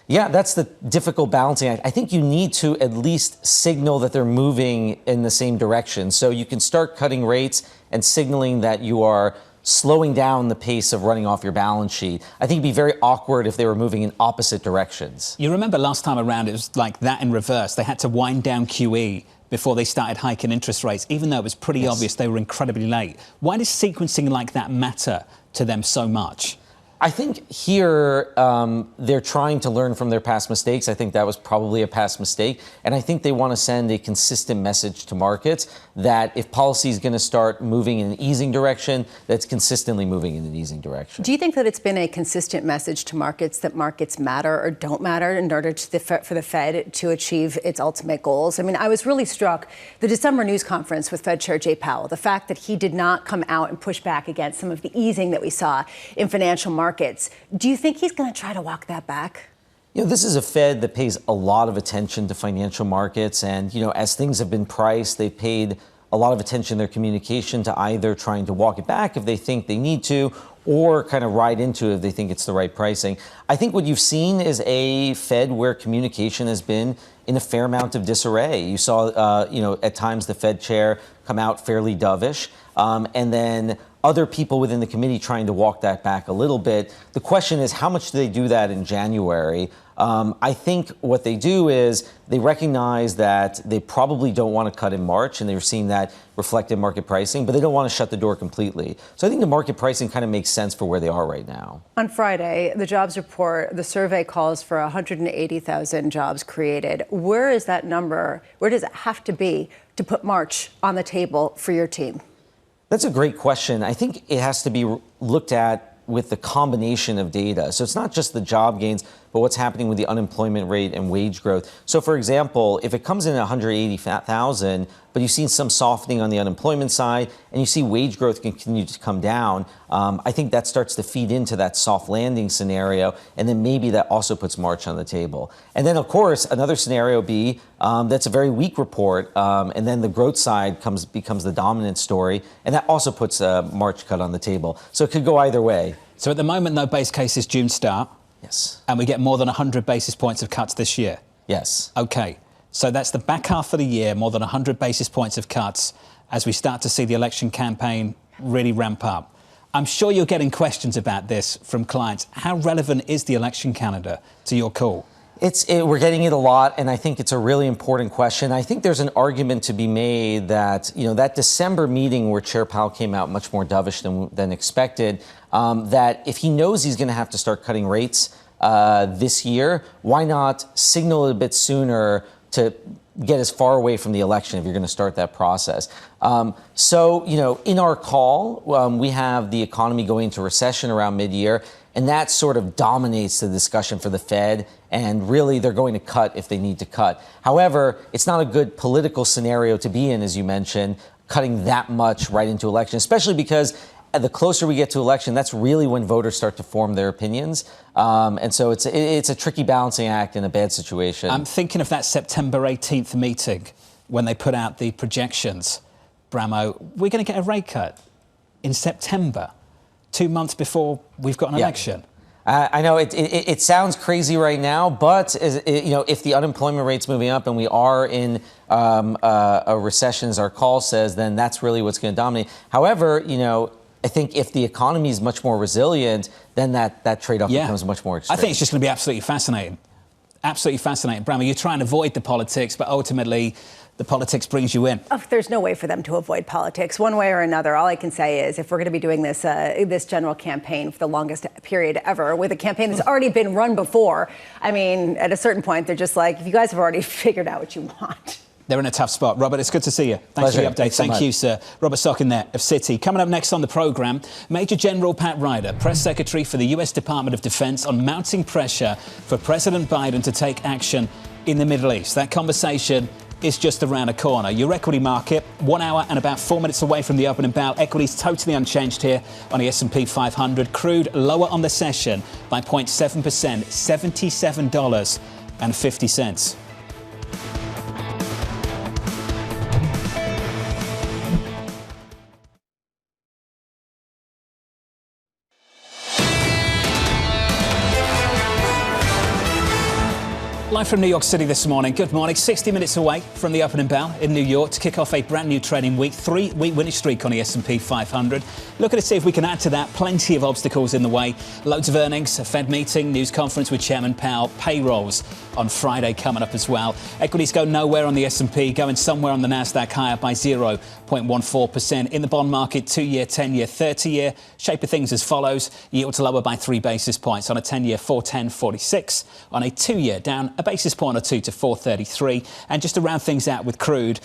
Yeah, that's the difficult balancing act. I think you need to at least signal that they're moving in the same direction. So you can start cutting rates and signaling that you are slowing down the pace of running off your balance sheet. I think it'd be very awkward if they were moving in opposite directions. You remember last time around, it was like that in reverse. They had to wind down QE before they started hiking interest rates, even though it was pretty obvious they were incredibly late. Why does sequencing like that matter to them so much? I think here they're trying to learn from their past mistakes. I think that was probably a past mistake. And I think they want to send a consistent message to markets that if policy is going to start moving in an easing direction, that's consistently moving in an easing direction. Do you think that it's been a consistent message to markets that markets matter or don't matter in order to for the Fed to achieve its ultimate goals? I mean, I was really struck the December news conference with Fed Chair Jay Powell, the fact that he did not come out and push back against some of the easing that we saw in financial markets. Do you think he's going to try to walk that back? You know, this is a Fed that pays a lot of attention to financial markets. And, you know, as things have been priced, they've paid a lot of attention in their communication to either trying to walk it back if they think they need to, or kind of ride into it if they think it's the right pricing. I think what you've seen is a Fed where communication has been in a fair amount of disarray. You saw, you know, at times the Fed chair come out fairly dovish, and then other people within the committee trying to walk that back a little bit. The question is, how much do they do that in January? I think what they do is they recognize that they probably don't want to cut in March, and they're seeing that reflect in market pricing, but they don't want to shut the door completely. So I think the market pricing kind of makes sense for where they are right now. On Friday, the jobs report, the survey calls for 180,000 jobs created. Where is that number? Where does it have to be to put March on the table for your team? That's a great question. I think it has to be looked at with the combination of data. So it's not just the job gains, but what's happening with the unemployment rate and wage growth. So, for example, if it comes in at 180,000, but you've seen some softening on the unemployment side, and you see wage growth continue to come down, I think that starts to feed into that soft landing scenario, and then maybe that also puts March on the table. And then, of course, another scenario be that's a very weak report, and then the growth side becomes the dominant story, and that also puts a March cut on the table. So it could go either way. So at the moment, no base case is June start. Yes. And we get more than 100 basis points of cuts this year. Yes. OK. So that's the back half of the year, more than 100 basis points of cuts as we start to see the election campaign really ramp up. I'm sure you're getting questions about this from clients. How relevant is the election calendar to your call? We're getting it a lot, and I think it's a really important question. I think there's an argument to be made that, you know, that December meeting where Chair Powell came out much more dovish than expected, that if he knows he's going to have to start cutting rates this year, why not signal it a bit sooner to get as far away from the election if you're going to start that process? So, you know, in our call, we have the economy going into recession around mid-year, and that sort of dominates the discussion for the Fed. And really, they're going to cut if they need to cut. However, it's not a good political scenario to be in, as you mentioned, cutting that much right into election, especially because the closer we get to election, that's really when voters start to form their opinions. And so it's a tricky balancing act in a bad situation. I'm thinking of that September 18th meeting when they put out the projections. Bramo, we're going to get a rate cut in September, 2 months before we've got an election. I know it sounds crazy right now, but you know, if the unemployment rate's moving up and we are in a recession, as our call says, then that's really what's going to dominate. However, you know, I think if the economy is much more resilient, then that trade-off becomes much more extreme. I think it's just going to be absolutely fascinating. Absolutely fascinating. Bramo, you try and avoid the politics, but ultimately the politics brings you in. Oh, there's no way for them to avoid politics one way or another. All I can say is if we're going to be doing this this general campaign for the longest period ever with a campaign that's already been run before, I mean, at a certain point, they're just like, if you guys have already figured out what you want. They're in a tough spot. Robert, it's good to see you. Thanks for the update. Thank you, sir. Robert Sockin there of Citi. Coming up next on the programme, Major General Pat Ryder, Press Secretary for the US Department of Defense, on mounting pressure for President Biden to take action in the Middle East. That conversation is just around the corner. Your equity market, 1 hour and about 4 minutes away from the opening bell. Equities totally unchanged here on the S&P 500. Crude lower on the session by 0.7%, $77.50. Live from New York City this morning. Good morning. 60 minutes away from the opening bell in New York to kick off a brand new trading week. 3-week winning streak on the S&P 500. Looking to see if we can add to that. Plenty of obstacles in the way. Loads of earnings, a Fed meeting, news conference with Chairman Powell, payrolls on Friday coming up as well. Equities go nowhere on the S&P, going somewhere on the Nasdaq higher by 0.14%. In the bond market, 2-year, 10-year, 30-year. Shape of things as follows. Yields lower by 3 basis points. On a 10-year, 410.46. On a 2-year, down a basis point or two to 433. And just to round things out with crude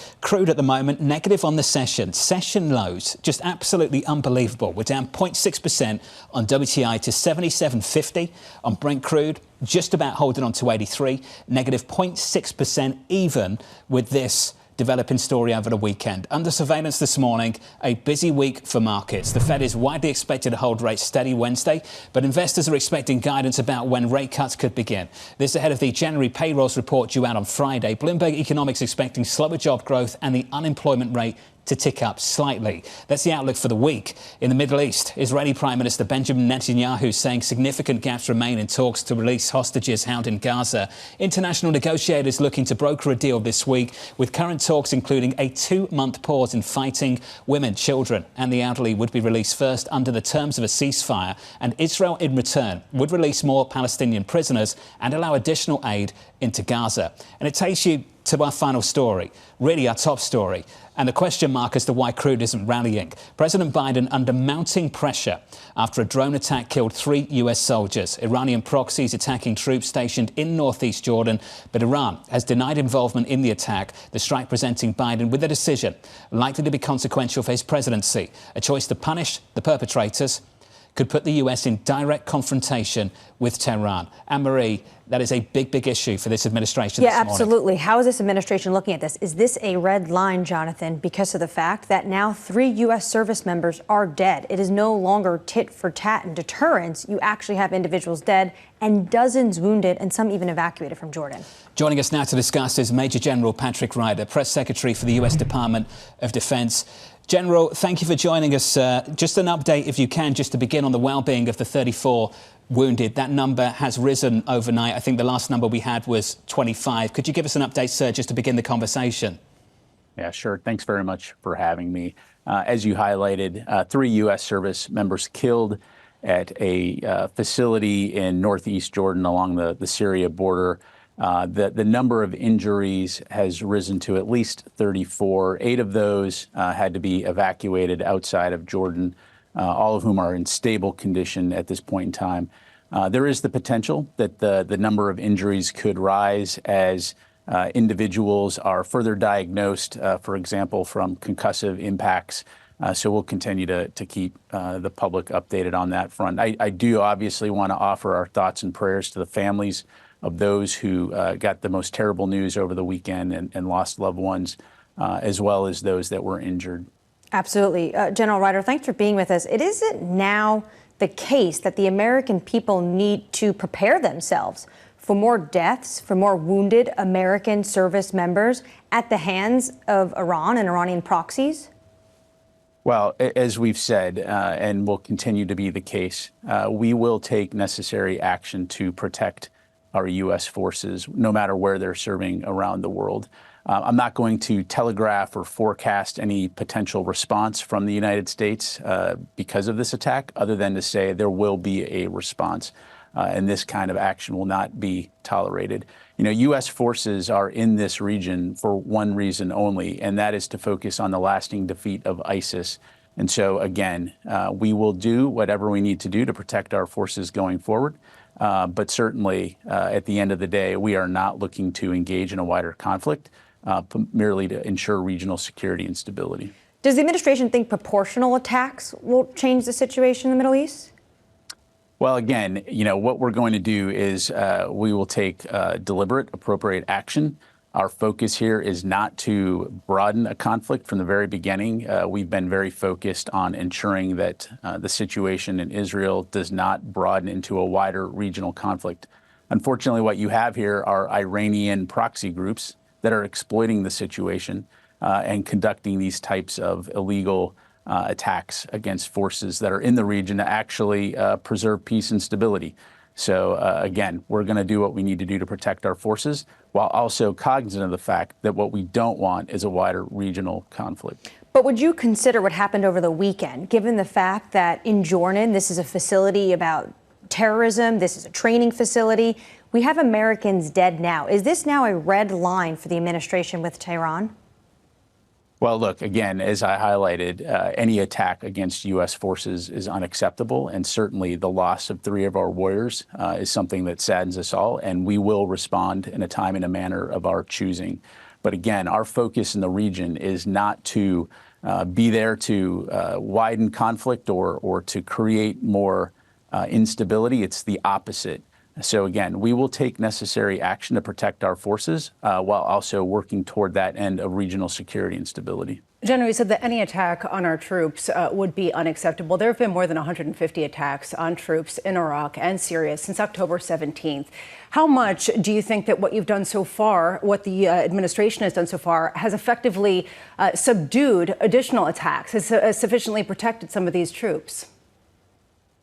at the moment, negative on the session. Session lows, just absolutely unbelievable. We're down 0.6% on WTI to 77.50. On Brent crude, just about holding on to 83, negative 0.6% even with this developing story over the weekend. Under surveillance this morning, a busy week for markets. The Fed is widely expected to hold rates steady Wednesday, but investors are expecting guidance about when rate cuts could begin. This ahead of the January payrolls report due out on Friday. Bloomberg Economics expecting slower job growth and the unemployment rate to tick up slightly. That's the outlook for the week. In the Middle East, Israeli Prime Minister Benjamin Netanyahu saying significant gaps remain in talks to release hostages held in Gaza. International negotiators looking to broker a deal this week, with current talks including a 2-month pause in fighting. Women, children and the elderly would be released first under the terms of a ceasefire, and Israel in return would release more Palestinian prisoners and allow additional aid into Gaza. And it takes you to our final story, really our top story, and the question mark as to why crude isn't rallying. President Biden under mounting pressure after a drone attack killed 3 U.S. soldiers. Iranian proxies attacking troops stationed in northeast Jordan, but Iran has denied involvement in the attack, the strike presenting Biden with a decision likely to be consequential for his presidency. A choice to punish the perpetrators could put the U.S. in direct confrontation with Tehran. Annmarie, that is a big issue for this administration this morning. Yeah, absolutely. How is this administration looking at this? Is this a red line, Jonathan, because of the fact that now 3 U.S. service members are dead? It is no longer tit for tat and deterrence. You actually have individuals dead and dozens wounded and some even evacuated from Jordan. Joining us now to discuss is Major General Patrick Ryder, Press Secretary for the U.S. Department of Defense. General, thank you for joining us. Just an update, if you can, just to begin on the well-being of the 34 wounded. That number has risen overnight. I think the last number we had was 25. Could you give us an update, sir, just to begin the conversation? Yeah, sure. Thanks very much for having me. As you highlighted, 3 U.S. service members killed at a facility in northeast Jordan along the Syria border. The number of injuries has risen to at least 34. 8 of those had to be evacuated outside of Jordan, all of whom are in stable condition at this point in time. There is the potential that the number of injuries could rise as individuals are further diagnosed, for example, from concussive impacts. So we'll continue to keep the public updated on that front. I do obviously want to offer our thoughts and prayers to the families of those who got the most terrible news over the weekend and lost loved ones, as well as those that were injured. Absolutely. General Ryder, thanks for being with us. It isn't now the case that the American people need to prepare themselves for more deaths, for more wounded American service members at the hands of Iran and Iranian proxies? Well, as we've said, and will continue to be the case, we will take necessary action to protect our U.S. forces, no matter where they're serving around the world. I'm not going to telegraph or forecast any potential response from the United States because of this attack, other than to say there will be a response, and this kind of action will not be tolerated. You know, U.S. forces are in this region for one reason only, and that is to focus on the lasting defeat of ISIS. And so, again, we will do whatever we need to do to protect our forces going forward. But certainly, at the end of the day, we are not looking to engage in a wider conflict, merely to ensure regional security and stability. Does the administration think proportional attacks will change the situation in the Middle East? Well, again, you know, what we're going to do is we will take deliberate, appropriate action Our focus here is not to broaden a conflict from the very beginning. We've been very focused on ensuring that the situation in Israel does not broaden into a wider regional conflict. Unfortunately, what you have here are Iranian proxy groups that are exploiting the situation and conducting these types of illegal attacks against forces that are in the region to actually preserve peace and stability. So again, we're going to do what we need to do to protect our forces, while also cognizant of the fact that what we don't want is a wider regional conflict. But would you consider what happened over the weekend, given the fact that in Jordan, this is a facility about terrorism, this is a training facility, we have Americans dead now. Is this now a red line for the administration with Tehran? Well, look, again, as I highlighted, any attack against U.S. forces is unacceptable, and certainly the loss of 3 of our warriors is something that saddens us all, and we will respond in a time and a manner of our choosing. But again, our focus in the region is not to be there to widen conflict or to create more instability. It's the opposite. So again, we will take necessary action to protect our forces while also working toward that end of regional security and stability. General, you said that any attack on our troops would be unacceptable. There have been more than 150 attacks on troops in Iraq and Syria since October 17th. How much do you think that what you've done so far, what the administration has done so far, has effectively subdued additional attacks, has sufficiently protected some of these troops?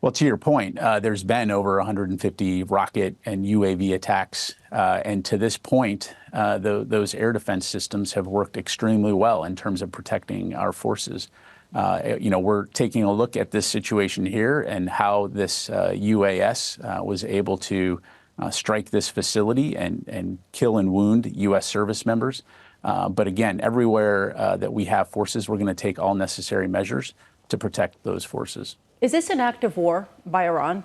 Well, to your point, there's been over 150 rocket and UAV attacks. And to this point, those air defense systems have worked extremely well in terms of protecting our forces. We're taking a look at this situation here and how this UAS was able to strike this facility and kill and wound U.S. service members. But again, everywhere that we have forces, we're going to take all necessary measures to protect those forces. Is this an act of war by Iran?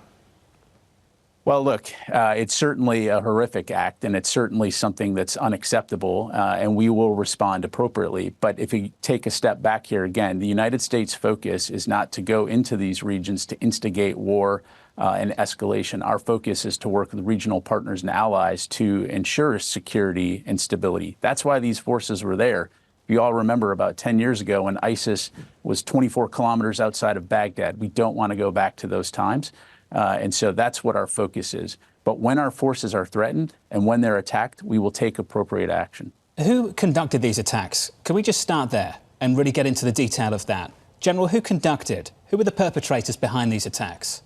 Well, look, it's certainly a horrific act, and it's certainly something that's unacceptable, and we will respond appropriately. But if you take a step back here again, the United States' focus is not to go into these regions to instigate war and escalation. Our focus is to work with regional partners and allies to ensure security and stability. That's why these forces were there. You all remember about 10 years ago when ISIS was 24 kilometers outside of Baghdad. We don't want to go back to those times. And so that's what our focus is. But when our forces are threatened and when they're attacked, we will take appropriate action. Who conducted these attacks? Can we just start there and really get into the detail of that? General, who conducted? Who were the perpetrators behind these attacks?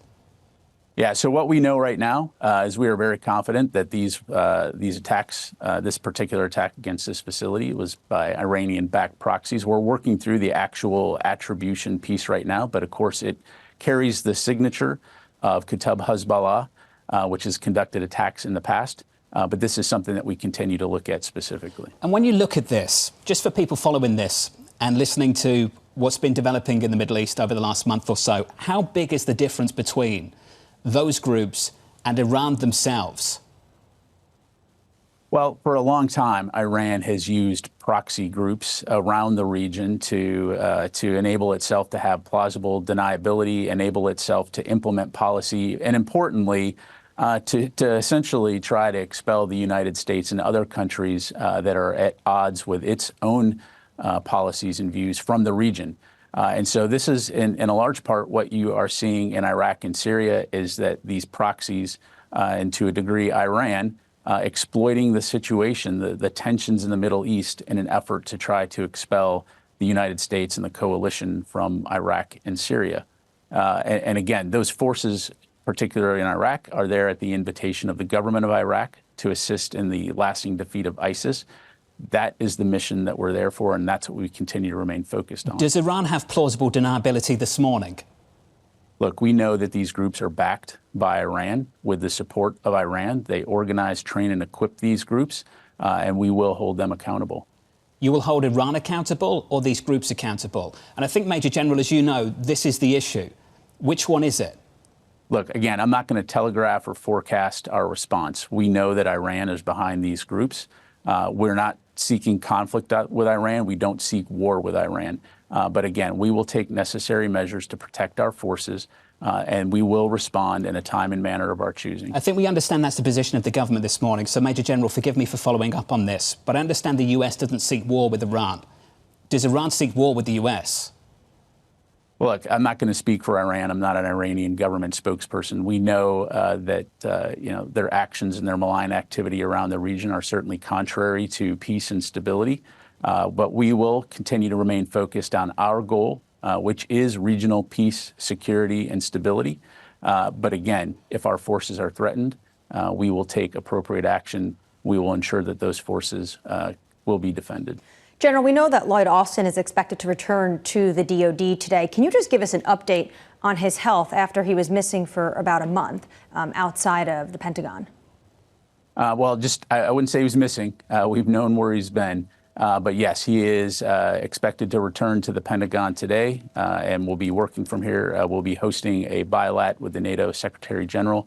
Yeah, so what we know right now is we are very confident that these attacks, this particular attack against this facility was by Iranian-backed proxies. We're working through the actual attribution piece right now, but of course it carries the signature of Kataib Hezbollah, which has conducted attacks in the past. But this is something that we continue to look at specifically. And when you look at this, just for people following this and listening to what's been developing in the Middle East over the last month or so, how big is the difference between those groups and Iran themselves? Well, for a long time, Iran has used proxy groups around the region to enable itself to have plausible deniability, enable itself to implement policy, and importantly, to essentially try to expel the United States and other countries that are at odds with its own policies and views from the region. And so this is, in a large part, what you are seeing in Iraq and Syria is that these proxies, and to a degree Iran, exploiting the situation, the tensions in the Middle East in an effort to try to expel the United States and the coalition from Iraq and Syria. And again, those forces, particularly in Iraq, are there at the invitation of the government of Iraq to assist in the lasting defeat of ISIS. That is the mission that we're there for, and that's what we continue to remain focused on. Does Iran have plausible deniability this morning? Look, we know that these groups are backed by Iran with the support of Iran. They organize, train, and equip these groups, and we will hold them accountable. You will hold Iran accountable or these groups accountable? And I think, Major General, as you know, this is the issue. Which one is it? Look, again, I'm not going to telegraph or forecast our response. We know that Iran is behind these groups. We're not seeking conflict with Iran. We don't seek war with Iran. But again, we will take necessary measures to protect our forces And we will respond in a time and manner of our choosing. I think we understand that's the position of the government this morning. So, Major General, forgive me for following up on this, but I understand the US doesn't seek war with Iran. Does Iran seek war with the US? Well, look, I'm not going to speak for Iran. I'm not an Iranian government spokesperson. We know that their actions and their malign activity around the region are certainly contrary to peace and stability. But we will continue to remain focused on our goal, which is regional peace, security, and stability. But again, if our forces are threatened, we will take appropriate action. We will ensure that those forces will be defended. General, we know that Lloyd Austin is expected to return to the DoD today. Can you just give us an update on his health after he was missing for about a month outside of the Pentagon? I wouldn't say he was missing. We've known where he's been. But yes, he is expected to return to the Pentagon today, and we'll be working from here. We'll be hosting a bilat with the NATO Secretary General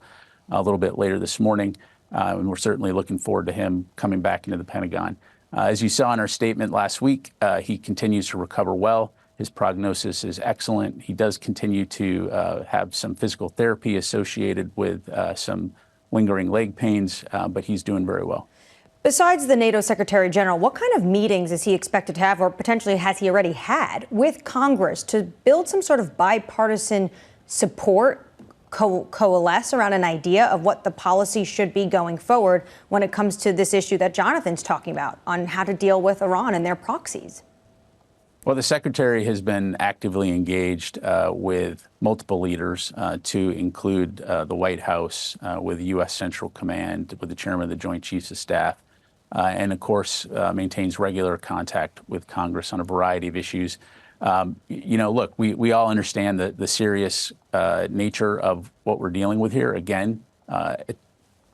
a little bit later this morning, and we're certainly looking forward to him coming back into the Pentagon. As you saw in our statement last week, he continues to recover well. His prognosis is excellent. He does continue to have some physical therapy associated with some lingering leg pains, but he's doing very well. Besides the NATO Secretary General, what kind of meetings is he expected to have, or potentially has he already had, with Congress to build some sort of bipartisan support, coalesce around an idea of what the policy should be going forward when it comes to this issue that Jonathan's talking about on how to deal with Iran and their proxies? Well, the Secretary has been actively engaged with multiple leaders to include the White House, with U.S. Central Command, with the Chairman of the Joint Chiefs of Staff, and, of course, maintains regular contact with Congress on a variety of issues. Look, we all understand the serious nature of what we're dealing with here. Again,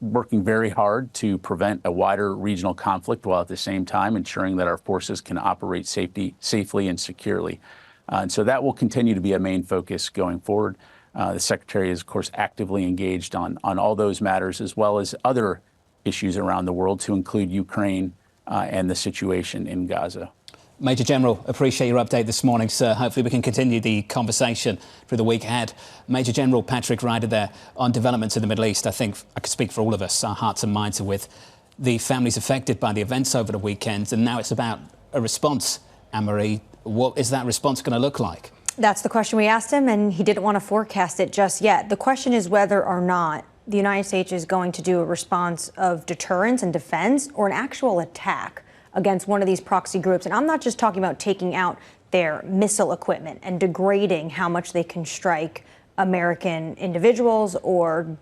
working very hard to prevent a wider regional conflict while at the same time ensuring that our forces can operate safely and securely. And so that will continue to be a main focus going forward. The Secretary is, of course, actively engaged on all those matters, as well as other issues around the world, to include Ukraine and the situation in Gaza. Major General, appreciate your update this morning, sir. Hopefully we can continue the conversation through the week ahead. Major General Patrick Ryder there on developments in the Middle East. I think I could speak for all of us. Our hearts and minds are with the families affected by the events over the weekend. And now it's about a response. Annmarie, what is that response going to look like? That's the question we asked him, and he didn't want to forecast it just yet. The question is whether or not the United States is going to do a response of deterrence and defense or an actual attack against one of these proxy groups. And I'm not just talking about taking out their missile equipment and degrading how much they can strike American individuals or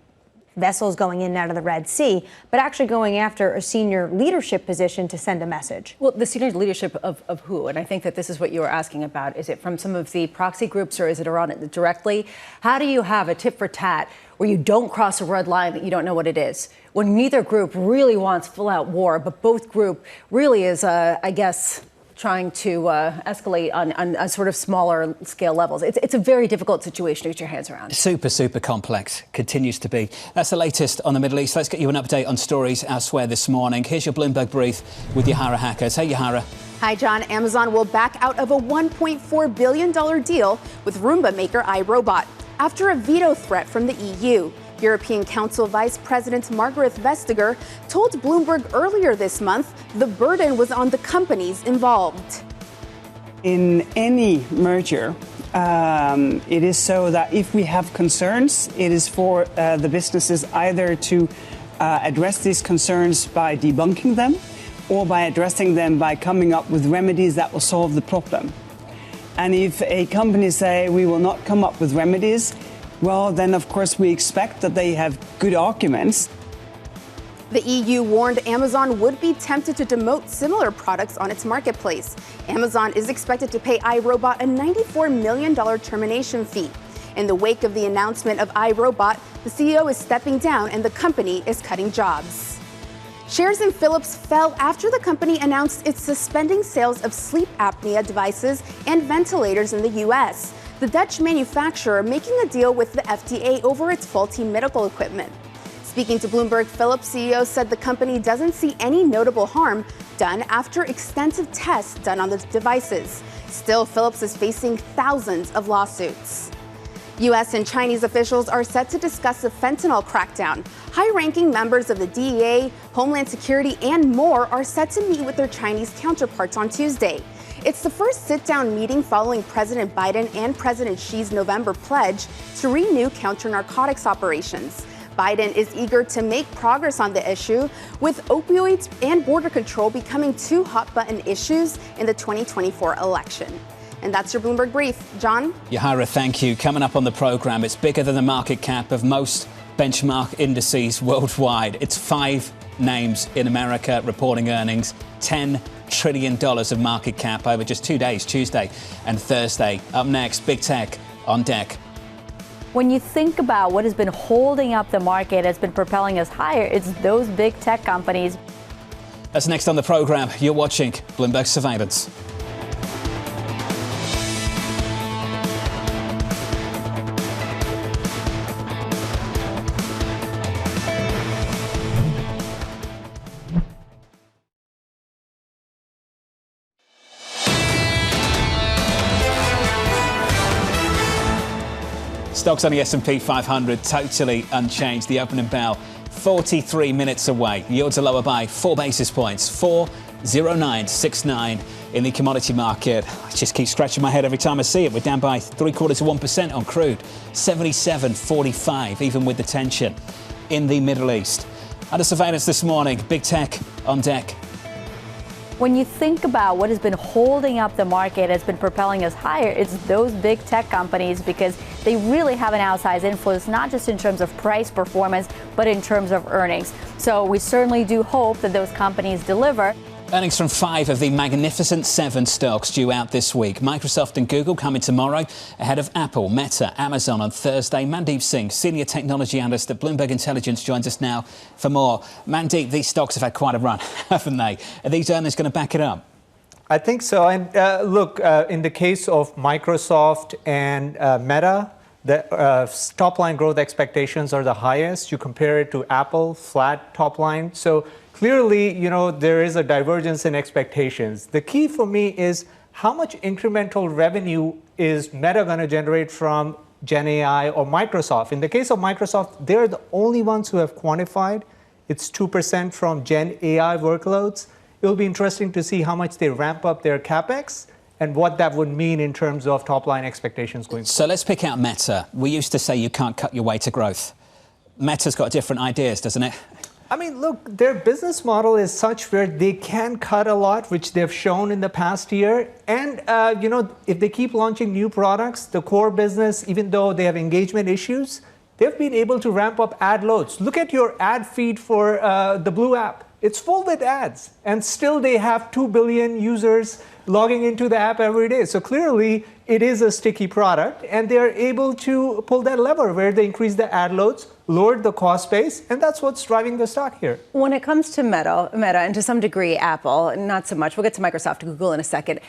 vessels going in and out of the Red Sea, but actually going after a senior leadership position to send a message. Well, the senior leadership of who? And I think that this is what you were asking about. Is it from some of the proxy groups, or is it Iran directly? How do you have a tit for tat where you don't cross a red line that you don't know what it is, when neither group really wants full-out war, but both group really is, I guess, trying to escalate on a sort of smaller scale levels? It's a very difficult situation to get your hands around. Super complex. Continues to be. That's the latest on the Middle East. Let's get you an update on stories elsewhere this morning. Here's your Bloomberg Brief with Yahara Hackers. Hey, Yahara. Hi, John. Amazon will back out of a $1.4 billion deal with Roomba maker iRobot after a veto threat from the EU. European Council Vice President Margaret Vestager told Bloomberg earlier this month the burden was on the companies involved. In any merger, it is so that if we have concerns, it is for the businesses either to address these concerns by debunking them or by addressing them by coming up with remedies that will solve the problem. And if a company say we will not come up with remedies, well, then, of course, we expect that they have good arguments. The EU warned Amazon would be tempted to demote similar products on its marketplace. Amazon is expected to pay iRobot a $94 million termination fee. In the wake of the announcement of iRobot, the CEO is stepping down and the company is cutting jobs. Shares in Philips fell after the company announced it's suspending sales of sleep apnea devices and ventilators in the U.S. The Dutch manufacturer making a deal with the FDA over its faulty medical equipment. Speaking to Bloomberg, Philips CEO said the company doesn't see any notable harm done after extensive tests done on the devices. Still, Philips is facing thousands of lawsuits. U.S. and Chinese officials are set to discuss the fentanyl crackdown. High-ranking members of the DEA, Homeland Security, and more are set to meet with their Chinese counterparts on Tuesday. It's the first sit-down meeting following President Biden and President Xi's November pledge to renew counter-narcotics operations. Biden is eager to make progress on the issue, with opioids and border control becoming two hot-button issues in the 2024 election. And that's your Bloomberg Brief. John? Yahira, thank you. Coming up on the program, it's bigger than the market cap of most benchmark indices worldwide. It's 5 names in America reporting earnings, $10 trillion of market cap over just 2 days, Tuesday and Thursday. Up next, big tech on deck. When you think about what has been holding up the market, has been propelling us higher, it's those big tech companies. That's next on the program. You're watching Bloomberg Surveillance. Stocks on the S&P 500 totally unchanged. The opening bell 43 minutes away. Yields are lower by 4 basis points, 4.0969 in the commodity market. I just keep scratching my head every time I see it. We're down by 0.75% on crude, 77.45, even with the tension in the Middle East. Under surveillance this morning, big tech on deck. When you think about what has been holding up the market, has been propelling us higher, it's those big tech companies because they really have an outsized influence, not just in terms of price performance, but in terms of earnings. So we certainly do hope that those companies deliver. Earnings from 5 of the Magnificent 7 stocks due out this week. Microsoft and Google coming tomorrow, ahead of Apple, Meta, Amazon on Thursday. Mandeep Singh, senior technology analyst at Bloomberg Intelligence, joins us now for more. Mandeep, these stocks have had quite a run, haven't they? Are these earnings going to back it up? I think so. And look, in the case of Microsoft and Meta, the top-line growth expectations are the highest. You compare it to Apple, flat top line. So clearly, there is a divergence in expectations. The key for me is how much incremental revenue is Meta going to generate from Gen AI or Microsoft. In the case of Microsoft, they're the only ones who have quantified it's 2% from Gen AI workloads. It'll be interesting to see how much they ramp up their CapEx and what that would mean in terms of top-line expectations going forward. So let's pick out Meta. We used to say you can't cut your way to growth. Meta's got different ideas, doesn't it? I mean, look, their business model is such where they can cut a lot, which they've shown in the past year. And, if they keep launching new products, the core business, even though they have engagement issues, they've been able to ramp up ad loads. Look at your ad feed for the Blue app. It's full with ads. And still they have 2 billion users logging into the app every day. So clearly, it is a sticky product. And they're able to pull that lever where they increase the ad loads, lowered the cost base, and that's what's driving the stock here. When it comes to Meta, and to some degree Apple, not so much. We'll get to Microsoft and Google in a second.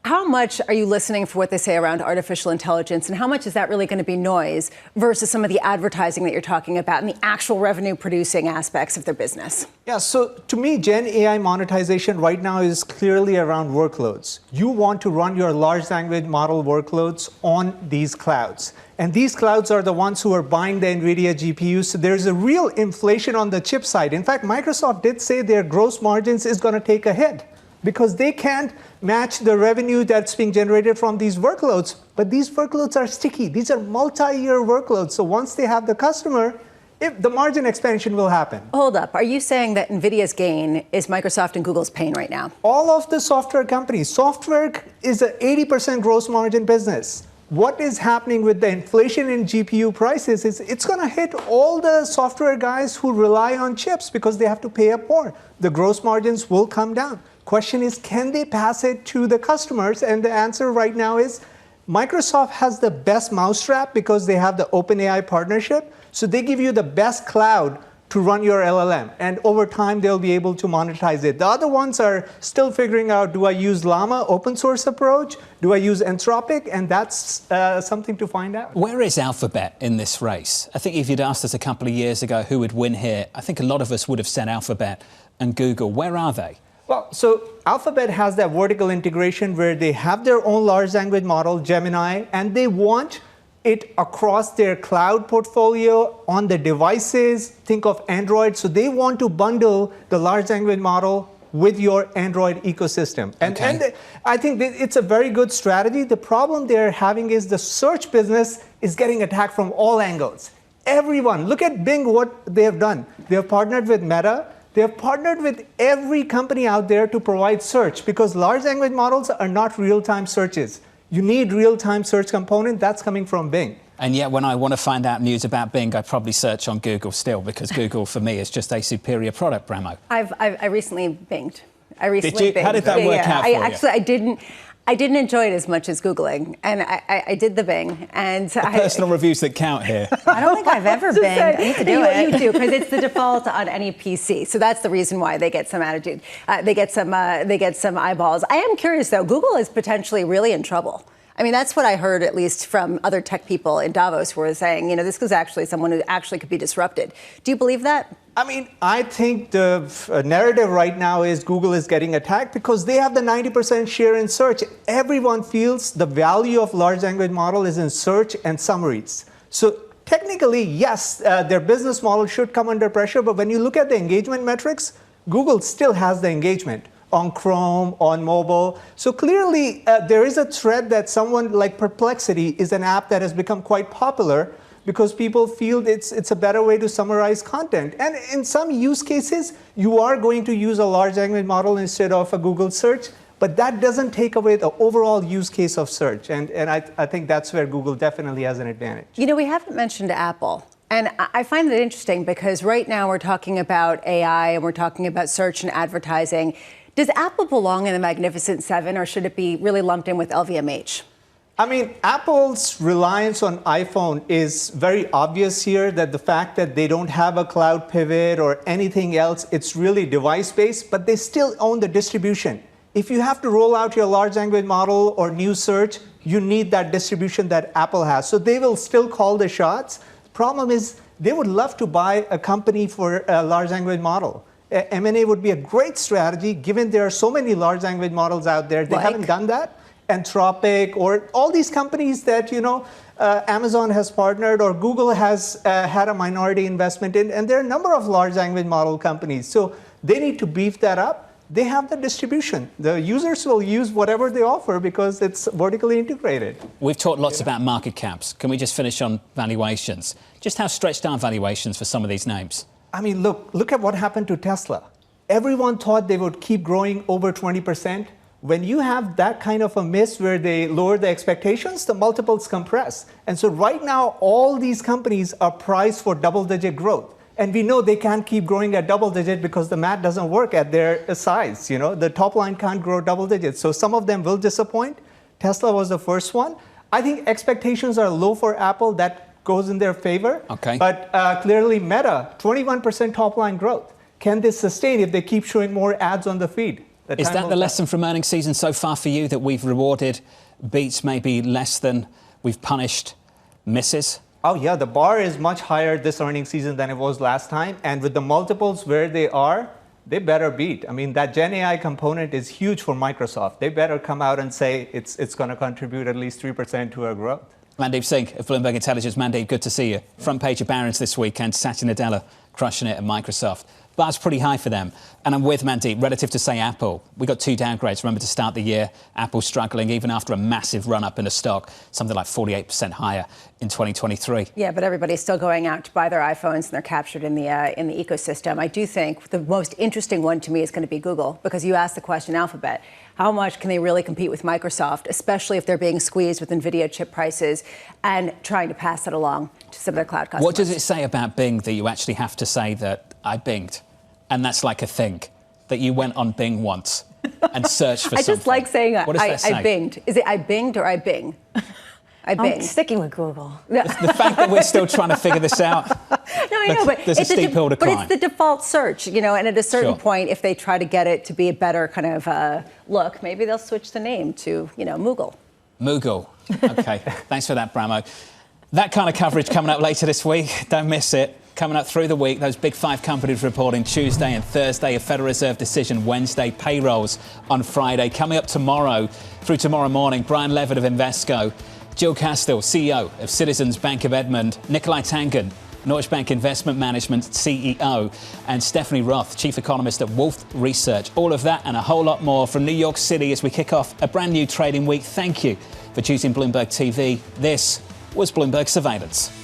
How much are you listening for what they say around artificial intelligence, and how much is that really going to be noise versus some of the advertising that you're talking about and the actual revenue-producing aspects of their business? Yeah, so to me, Gen AI monetization right now is clearly around workloads. You want to run your large language model workloads on these clouds. And these clouds are the ones who are buying the NVIDIA GPUs. So there's a real inflation on the chip side. In fact, Microsoft did say their gross margins is going to take a hit because they can't match the revenue that's being generated from these workloads. But these workloads are sticky. These are multi-year workloads. So once they have the customer, if the margin expansion will happen. Hold up. Are you saying that NVIDIA's gain is Microsoft and Google's pain right now? All of the software companies. Software is an 80% gross margin business. What is happening with the inflation in GPU prices is it's going to hit all the software guys who rely on chips because they have to pay up more. The gross margins will come down. Question is, can they pass it to the customers? And the answer right now is Microsoft has the best mousetrap because they have the OpenAI partnership. So they give you the best cloud to run your LLM. And over time, they'll be able to monetize it. The other ones are still figuring out, do I use Llama open source approach? Do I use Anthropic? And that's something to find out. Where is Alphabet in this race? I think if you'd asked us a couple of years ago who would win here, I think a lot of us would have said Alphabet and Google. Where are they? Well, so Alphabet has that vertical integration where they have their own large language model, Gemini, and they want it across their cloud portfolio on the devices. Think of Android. So they want to bundle the large language model with your Android ecosystem. And I think it's a very good strategy. The problem they're having is the search business is getting attacked from all angles. Everyone, look at Bing, what they have done. They have partnered with Meta. They have partnered with every company out there to provide search, because large language models are not real-time searches. You need real-time search component. That's coming from Bing. And yet, when I want to find out news about Bing, I probably search on Google still, because Google, for me, is just a superior product, Bramo. I recently Binged. Did you? How did that work out for you? Actually, I didn't enjoy it as much as Googling, and I did the Bing. And personal reviews that count here. I don't think I've ever Binged. I need to do it. You do, because it's the default on any PC. So that's the reason why they get some attitude. They get some eyeballs. I am curious, though. Google is potentially really in trouble. I mean, that's what I heard, at least from other tech people in Davos, who were saying, this was actually someone who actually could be disrupted. Do you believe that? I mean, I think the narrative right now is Google is getting attacked because they have the 90% share in search. Everyone feels the value of large language model is in search and summaries. So technically, yes, their business model should come under pressure. But when you look at the engagement metrics, Google still has the engagement on Chrome, on mobile. So clearly, there is a threat that someone like Perplexity is an app that has become quite popular because people feel it's a better way to summarize content. And in some use cases, you are going to use a large language model instead of a Google search, but that doesn't take away the overall use case of search. And I think that's where Google definitely has an advantage. We haven't mentioned Apple. And I find it interesting because right now we're talking about AI and we're talking about search and advertising. Does Apple belong in the Magnificent Seven, or should it be really lumped in with LVMH? I mean, Apple's reliance on iPhone is very obvious here, that the fact that they don't have a cloud pivot or anything else, it's really device-based, but they still own the distribution. If you have to roll out your large language model or new search, you need that distribution that Apple has. So they will still call the shots. The problem is they would love to buy a company for a large language model. M&A would be a great strategy, given there are so many large language models out there. They haven't done that. Anthropic, or all these companies that, Amazon has partnered or Google has had a minority investment in. And there are a number of large language model companies. So they need to beef that up. They have the distribution. The users will use whatever they offer because it's vertically integrated. We've talked lots about market caps. Can we just finish on valuations? Just how stretched are valuations for some of these names? I mean, look at what happened to Tesla. Everyone thought they would keep growing over 20%. When you have that kind of a miss where they lower the expectations, the multiples compress. And so right now, all these companies are priced for double-digit growth. And we know they can't keep growing at double-digit because the math doesn't work at their size. The top line can't grow double digits. So some of them will disappoint. Tesla was the first one. I think expectations are low for Apple. That goes in their favor. Okay. But clearly Meta, 21% top line growth. Can this sustain if they keep showing more ads on the feed? Is that the lesson from earnings season so far for you, that we've rewarded beats maybe less than we've punished misses? Oh, yeah. The bar is much higher this earnings season than it was last time. And with the multiples where they are, they better beat. I mean, that Gen AI component is huge for Microsoft. They better come out and say it's going to contribute at least 3% to our growth. Mandeep Singh of Bloomberg Intelligence. Mandeep, good to see you. Front page of Barron's this week, and Satya Nadella crushing it at Microsoft. Bar's pretty high for them. And I'm with Mandeep, relative to, say, Apple. We got two downgrades, remember, to start the year. Apple struggling even after a massive run-up in the stock, something like 48% higher in 2023. Yeah, but everybody's still going out to buy their iPhones, and they're captured in the ecosystem. I do think the most interesting one to me is going to be Google, because you asked the question, Alphabet. How much can they really compete with Microsoft, especially if they're being squeezed with NVIDIA chip prices and trying to pass that along to some of their cloud customers? What does it say about Bing that you actually have to say that I Binged? And that's like a thing, that you went on Bing once and searced for something. I just like saying what does that say? I Binged. Is it I Binged or I Bing? I Bing. I'm sticking with Google. The fact that we're still trying to figure this out. No, I know, but there's a steep hill to climb. But it's the default search, and at a certain point, if they try to get it to be a better kind of look, maybe they'll switch the name to, Moogle. Moogle. Okay. Thanks for that, Bramo. That kind of coverage coming up later this week. Don't miss it. Coming up through the week, those big five companies reporting Tuesday and Thursday, a Federal Reserve decision Wednesday, payrolls on Friday. Coming up tomorrow, through tomorrow morning, Brian Levitt of Invesco Jill Castell, CEO of Citizens Bank of Edmond, Nikolai Tangen, Deutsche Bank Investment Management CEO, and Stephanie Roth, Chief Economist at Wolfe Research. All of that and a whole lot more from New York City as we kick off a brand new trading week. Thank you for choosing Bloomberg TV. This was Bloomberg Surveillance.